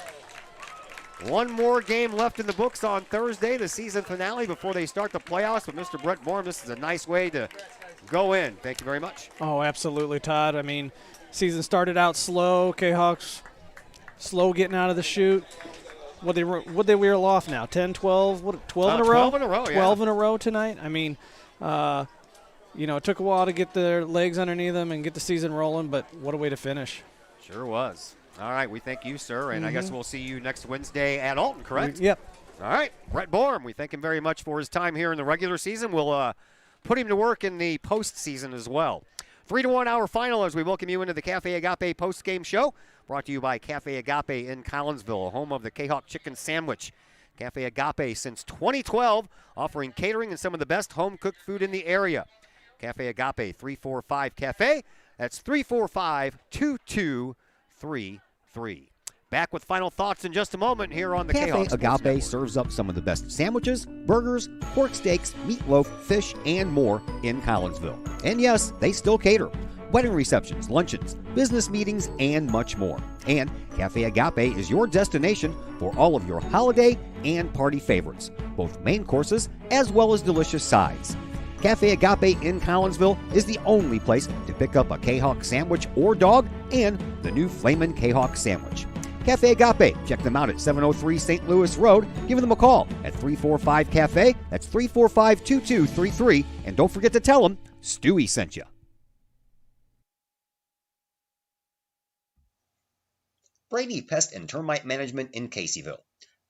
one more game left in the books on Thursday, the season finale before they start the playoffs. But Mr. Brett Bourne, this is a nice way to go in. Thank you very much. Oh, absolutely, Todd. I mean, season started out slow. Kahawks slow getting out of the chute. What they reel off now? 10, 12, 12 in a row? 12 in a row, yeah. 12 in a row tonight. I mean, it took a while to get their legs underneath them and get the season rolling, but what a way to finish. Sure was. All right, we thank you, sir, and I guess we'll see you next Wednesday at Alton, correct? Yep. All right, Brett Bourne, we thank him very much for his time here in the regular season. We'll put him to work in the postseason as well. 3-1 hour final as we welcome you into the Cafe Agape post-game show, brought to you by Cafe Agape in Collinsville, home of the Kahok Chicken Sandwich. Cafe Agape since 2012, offering catering and some of the best home-cooked food in the area. Cafe Agape, 345 Cafe. That's 345-2233. Back with final thoughts in just a moment here on the Cafe Kahawks. Agape serves up some of the best sandwiches, burgers, pork steaks, meatloaf, fish, and more in Collinsville. And yes, they still cater. Wedding receptions, luncheons, business meetings, and much more. And Cafe Agape is your destination for all of your holiday and party favorites, both main courses as well as delicious sides. Cafe Agape in Collinsville is the only place to pick up a Kahawk sandwich or dog and the new Flamin' Kahawk sandwich. Cafe Agape. Check them out at 703 St. Louis Road. Give them a call at 345 Cafe. That's 345-2233. And don't forget to tell them Stewie sent you. Brady Pest and Termite Management in Caseyville.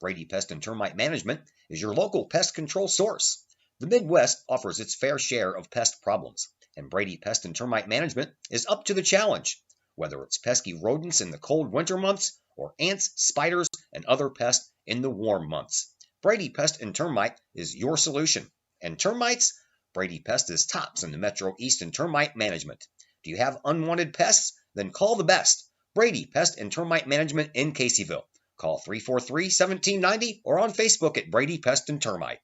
Brady Pest and Termite Management is your local pest control source. The Midwest offers its fair share of pest problems, and Brady Pest and Termite Management is up to the challenge. Whether it's pesky rodents in the cold winter months or ants, spiders, and other pests in the warm months, Brady Pest and Termite is your solution. And termites? Brady Pest is tops in the Metro East in termite management. Do you have unwanted pests? Then call the best. Brady Pest and Termite Management in Caseyville. Call 343-1790 or on Facebook at Brady Pest and Termite.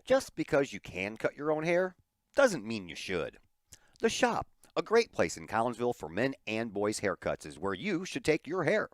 Just because you can cut your own hair doesn't mean you should. The Shop, a great place in Collinsville for men and boys haircuts, is where you should take your hair.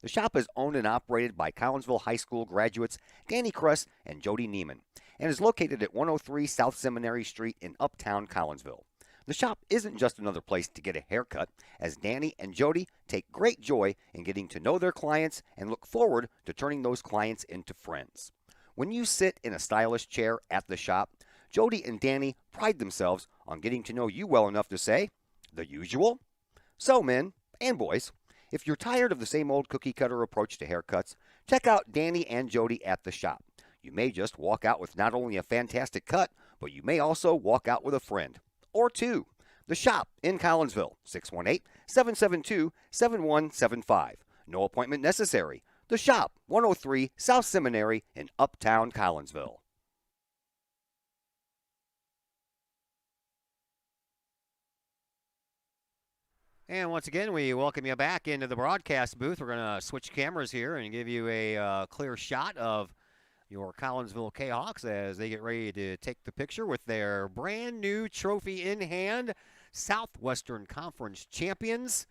The Shop is owned and operated by Collinsville High School graduates Danny Kress and Jody Neiman, and is located at 103 South Seminary Street in Uptown Collinsville. The Shop isn't just another place to get a haircut, as Danny and Jody take great joy in getting to know their clients and look forward to turning those clients into friends. When you sit in a stylish chair at the Shop, Jody and Danny pride themselves on getting to know you well enough to say, the usual. So, men and boys, if you're tired of the same old cookie-cutter approach to haircuts, check out Danny and Jody at the Shop. You may just walk out with not only a fantastic cut, but you may also walk out with a friend. Or two. The Shop in Collinsville, 618-772-7175. No appointment necessary. The Shop, 103 South Seminary in Uptown Collinsville. And once again, we welcome you back into the broadcast booth. We're going to switch cameras here and give you a clear shot of your Collinsville Kahawks as they get ready to take the picture with their brand new trophy in hand, Southwestern Conference champions.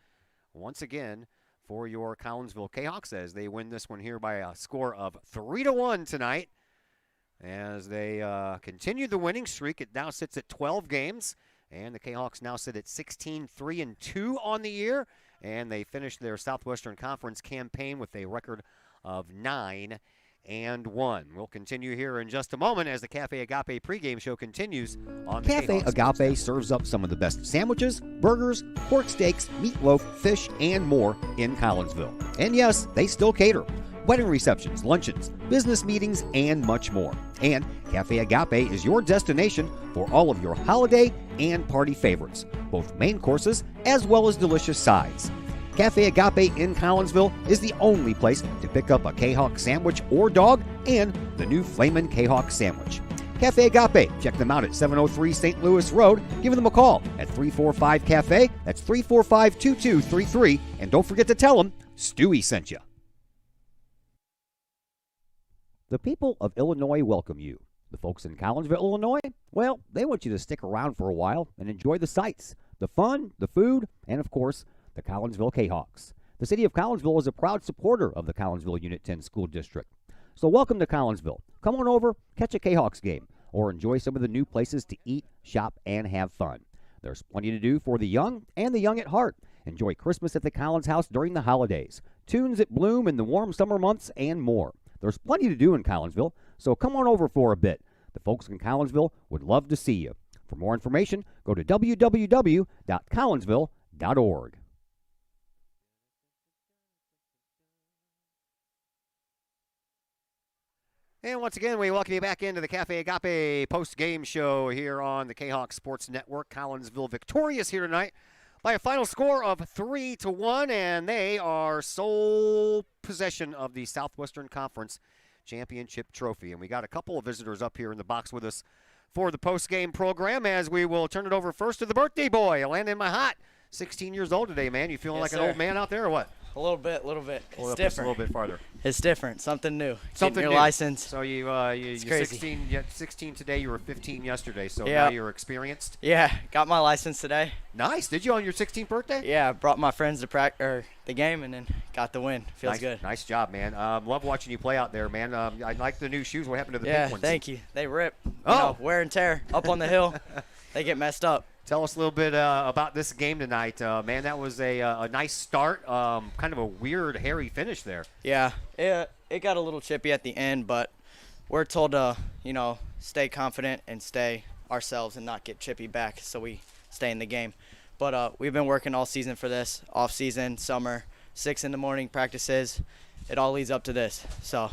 Once again, for your Collinsville Kahawks as they win this one here by a score of 3-1 tonight. As they continue the winning streak, it now sits at 12 games, and the Kahawks now sit at 16-3-2 on the year, and they finished their Southwestern Conference campaign with a record of 9-1. We'll continue here in just a moment as the Cafe Agape pregame show continues on the Cafe Kahawks Agape serves up some of the best sandwiches, burgers, pork steaks, meatloaf, fish, and more in Collinsville. And yes, they still cater. Wedding receptions, luncheons, business meetings, and much more. And Cafe Agape is your destination for all of your holiday and party favorites, both main courses as well as delicious sides. Cafe Agape in Collinsville is the only place to pick up a Kahawk sandwich or dog and the new Flamin' Kahawk sandwich. Cafe Agape, check them out at 703 St. Louis Road. Give them a call at 345 Cafe. That's 345-2233. And don't forget to tell them Stewie sent you. The people of Illinois welcome you. The folks in Collinsville, Illinois, well, they want you to stick around for a while and enjoy the sights, the fun, the food, and of course, the Collinsville Kahawks. The city of Collinsville is a proud supporter of the Collinsville Unit 10 School District. So welcome to Collinsville. Come on over, catch a Kahawks game, or enjoy some of the new places to eat, shop, and have fun. There's plenty to do for the young and the young at heart. Enjoy Christmas at the Collins House during the holidays, tunes at Bloom in the warm summer months, and more. There's plenty to do in Collinsville, so come on over for a bit. The folks in Collinsville would love to see you. For more information, go to www.collinsville.org. And once again, we welcome you back into the Cafe Agape post-game show here on the Kahawk Sports Network. Collinsville victorious here tonight by a final score of 3-1, and they are sole possession of the Southwestern Conference Championship trophy. And we got a couple of visitors up here in the box with us for the post-game program, as we will turn it over first to the birthday boy, Landon Mahat, 16 years old today, man. You feeling Yes, like sir. an old man out there or what? A little bit. Hold It's up just different. a little bit farther. It's different. Something new. Something Getting your new. license. So you're crazy. 16 today. You were 15 yesterday. So Yeah. now you're experienced. Yeah, got my license today. Nice. Did you on your 16th birthday? Yeah, brought my friends to the game and then got the win. Feels nice, good. Nice job, man. Love watching you play out there, man. I like the new shoes. What happened to the Yeah, pink ones? thank you. They rip. You Oh. know, wear and tear up on the hill. they get messed up. Tell us a little bit about this game tonight. Man, that was a nice start. Kind of a weird, hairy finish there. Yeah, it got a little chippy at the end, but we're told to, stay confident and stay ourselves and not get chippy back so we stay in the game. But we've been working all season for this, off season, summer, 6 in the morning practices. It all leads up to this. So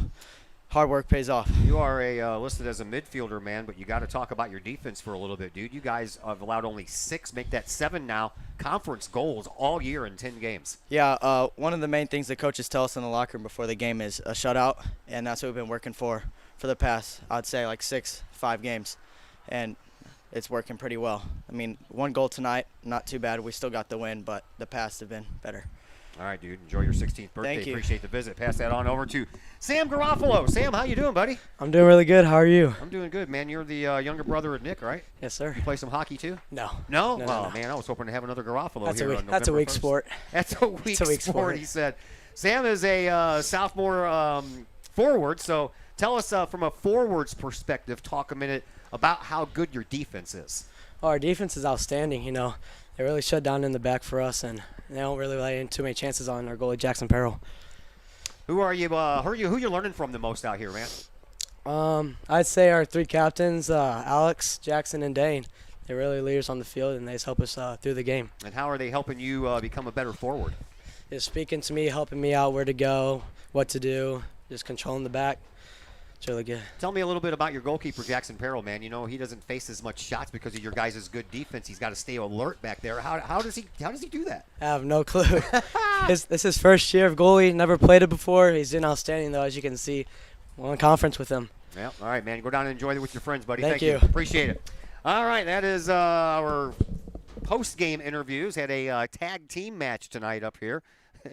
hard work pays off. You are listed as a midfielder, man, but you got to talk about your defense for a little bit, dude. You guys have allowed only 6, make that 7 now, conference goals all year in 10 games. Yeah, one of the main things the coaches tell us in the locker room before the game is a shutout, and that's what we've been working for the past, I'd say, like 5 games. And it's working pretty well. I mean, 1 goal tonight, not too bad. We still got the win, but the past have been better. All right, dude. Enjoy your 16th birthday. Thank you. Appreciate the visit. Pass that on over to Sam Garofalo. Sam, how you doing, buddy? I'm doing really good. How are you? I'm doing good, man. You're the younger brother of Nick, right? Yes, sir. You play some hockey too? No. No? No, oh, no. man, I was hoping to have another Garofalo That's here a on weak, that's a November weak 1st. sport. That's a weak, It's a weak sport. he said. Sam is a sophomore forward, so tell us from a forward's perspective, talk a minute about how good your defense is. Oh, our defense is outstanding. They really shut down in the back for us, and they don't really lay in too many chances on our goalie, Jackson Perrell. Who are you? Who you learning from the most out here, man? I'd say our 3 captains, Alex, Jackson, and Dane. They're really leaders on the field, and they just help us through the game. And how are they helping you become a better forward? Just speaking to me, helping me out where to go, what to do, just controlling the back. It's really good. Tell me a little bit about your goalkeeper, Jackson Perrell, man. He doesn't face as much shots because of your guys' good defense. He's got to stay alert back there. How does he do that? I have no clue. This is his first year of goalie. Never played it before. He's doing outstanding, though, as you can see. Won conference with him. Yeah. All right, man. Go down and enjoy it with your friends, buddy. Thank you. Appreciate it. All right, that is our post-game interviews. Had a tag team match tonight up here.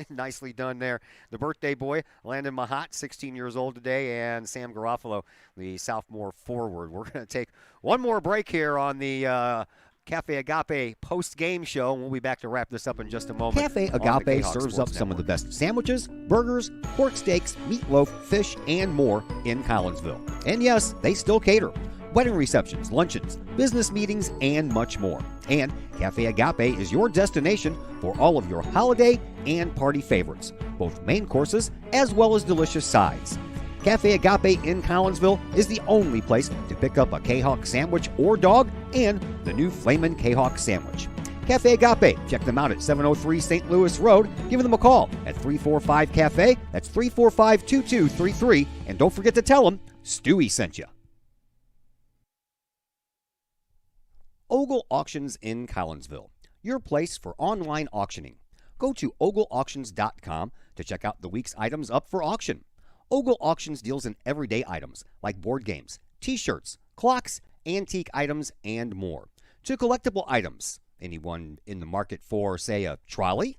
Nicely done there. The birthday boy, Landon Mahat, 16 years old today, and Sam Garofalo, the sophomore forward. We're going to take one more break here on the Cafe Agape post-game show, and we'll be back to wrap this up in just a moment. Cafe on the Agape Kahok serves up Sports some of the Network. best sandwiches, burgers, pork steaks, meatloaf, fish, and more in Collinsville. And yes, they still cater. Wedding receptions, luncheons, business meetings, and much more. And Cafe Agape is your destination for all of your holiday and party favorites, both main courses as well as delicious sides. Cafe Agape in Collinsville is the only place to pick up a Kahok sandwich or dog and the new Flamin' Kahok sandwich. Cafe Agape, check them out at 703 St. Louis Road. Give them a call at 345-CAFE. That's 345-2233. And don't forget to tell them Stewie sent you. Ogle Auctions in Collinsville, your place for online auctioning. Go to ogleauctions.com to check out the week's items up for auction. Ogle Auctions deals in everyday items like board games, t-shirts, clocks, antique items, and more. To collectible items, anyone in the market for, say, a trolley?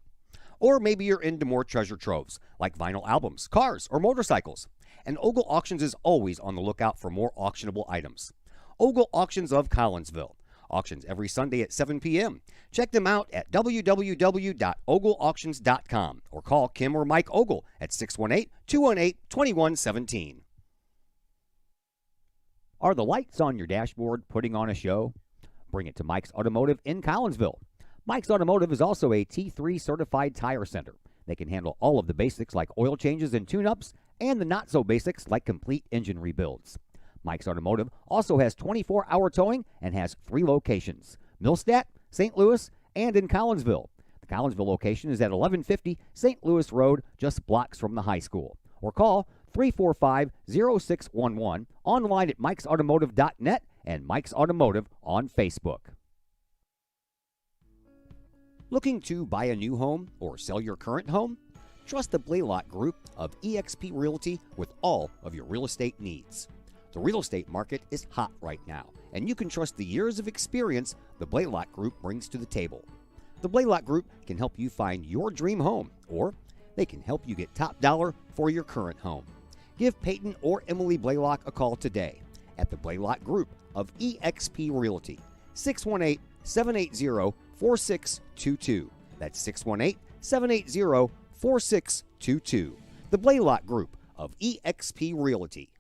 Or maybe you're into more treasure troves like vinyl albums, cars, or motorcycles. And Ogle Auctions is always on the lookout for more auctionable items. Ogle Auctions of Collinsville. Auctions every Sunday at 7 p.m. Check them out at www.ogleauctions.com or call Kim or Mike Ogle at 618-218-2117. Are the lights on your dashboard putting on a show? Bring it to Mike's Automotive in Collinsville. Mike's Automotive is also a T3 certified tire center. They can handle all of the basics like oil changes and tune-ups and the not-so-basics like complete engine rebuilds. Mike's Automotive also has 24-hour towing and has 3 locations, Millstadt, St. Louis, and in Collinsville. The Collinsville location is at 1150 St. Louis Road, just blocks from the high school. Or call 345-0611, online at mikesautomotive.net and Mike's Automotive on Facebook. Looking to buy a new home or sell your current home? Trust the Blaylock Group of eXp Realty with all of your real estate needs. The real estate market is hot right now, and you can trust the years of experience the Blaylock Group brings to the table. The Blaylock Group can help you find your dream home, or they can help you get top dollar for your current home. Give Peyton or Emily Blaylock a call today at the Blaylock Group of eXp Realty, 618-780-4622. That's 618-780-4622. The Blaylock Group of eXp Realty.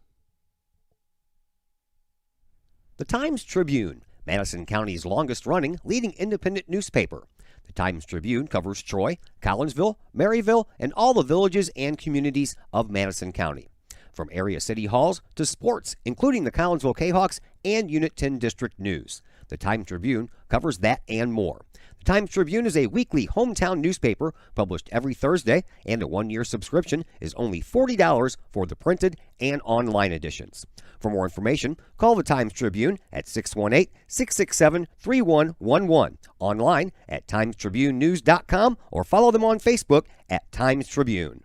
The Times-Tribune, Madison County's longest-running leading independent newspaper. The Times-Tribune covers Troy, Collinsville, Maryville, and all the villages and communities of Madison County. From area city halls to sports, including the Collinsville Kahawks and Unit 10 District News. The Times-Tribune covers that and more. The Times-Tribune is a weekly hometown newspaper published every Thursday, and a one-year subscription is only $40 for the printed and online editions. For more information, call the Times-Tribune at 618-667-3111, online at timestribunenews.com, or follow them on Facebook at Times-Tribune.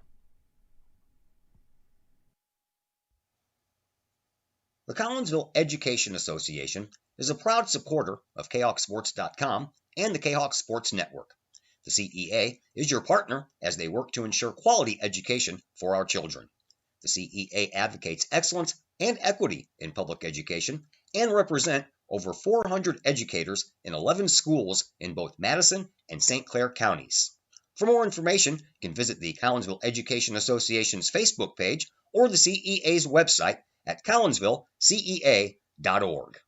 The Collinsville Education Association is a proud supporter of KahokSports.com and the Kahok Sports Network. The CEA is your partner as they work to ensure quality education for our children. The CEA advocates excellence and equity in public education and represent over 400 educators in 11 schools in both Madison and St. Clair counties. For more information, you can visit the Collinsville Education Association's Facebook page or the CEA's website at collinsvillecea.org.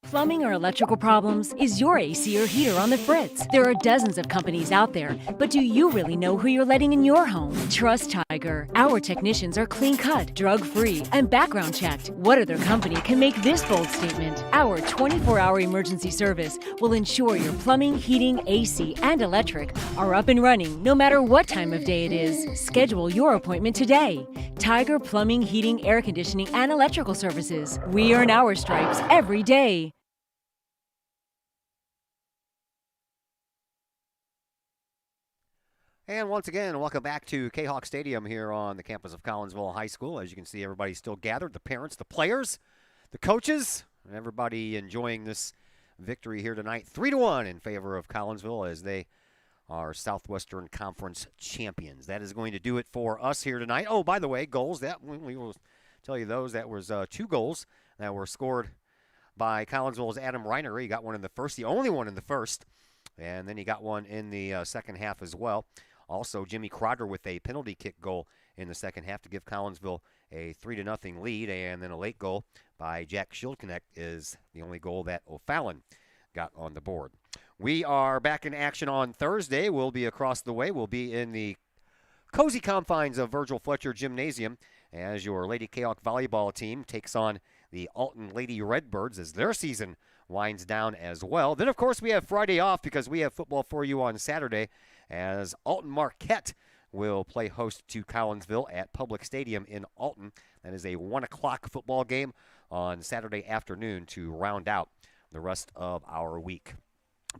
Plumbing or electrical problems? Is your AC or heater on the fritz? There are dozens of companies out there, but do you really know who you're letting in your home? Trust Tiger. Our technicians are clean-cut, drug-free, and background checked. What other company can make this bold statement? Our 24-hour emergency service will ensure your plumbing, heating, AC, and electric are up and running no matter what time of day it is. Schedule your appointment today. Tiger Plumbing, Heating, Air Conditioning, and Electrical Services. We earn our stripes every day. And once again, welcome back to Kahok Stadium here on the campus of Collinsville High School. As you can see, everybody's still gathered, the parents, the players, the coaches, and everybody enjoying this victory here tonight. 3-1 in favor of Collinsville as they are Southwestern Conference champions. That is going to do it for us here tonight. Oh, by the way, goals, that we will tell you those. That was 2 goals that were scored by Collinsville's Adam Reiner. He got one in the first, the only one in the first, and then he got one in the second half as well. Also, Jimmy Crowder with a penalty kick goal in the second half to give Collinsville a 3-0 lead, and then a late goal by Jack Schildknecht is the only goal that O'Fallon got on the board. We are back in action on Thursday. We'll be across the way. We'll be in the cozy confines of Virgil Fletcher Gymnasium as your Lady Kahok volleyball team takes on the Alton Lady Redbirds as their season winds down as well. Then, of course, we have Friday off because we have football for you on Saturday as Alton Marquette will play host to Collinsville at Public Stadium in Alton. That is a 1 o'clock football game on Saturday afternoon to round out the rest of our week.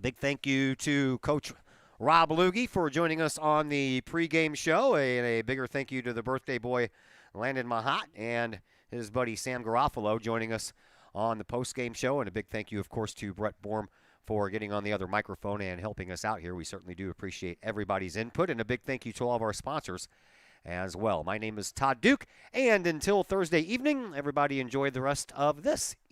Big thank you to Coach Rob Loogie for joining us on the pregame show, and a bigger thank you to the birthday boy Landon Mahat and his buddy Sam Garofalo joining us on the postgame show, and a big thank you, of course, to Brett Borm for getting on the other microphone and helping us out here. We certainly do appreciate everybody's input, and a big thank you to all of our sponsors as well. My name is Todd Duke, and until Thursday evening, everybody enjoy the rest of this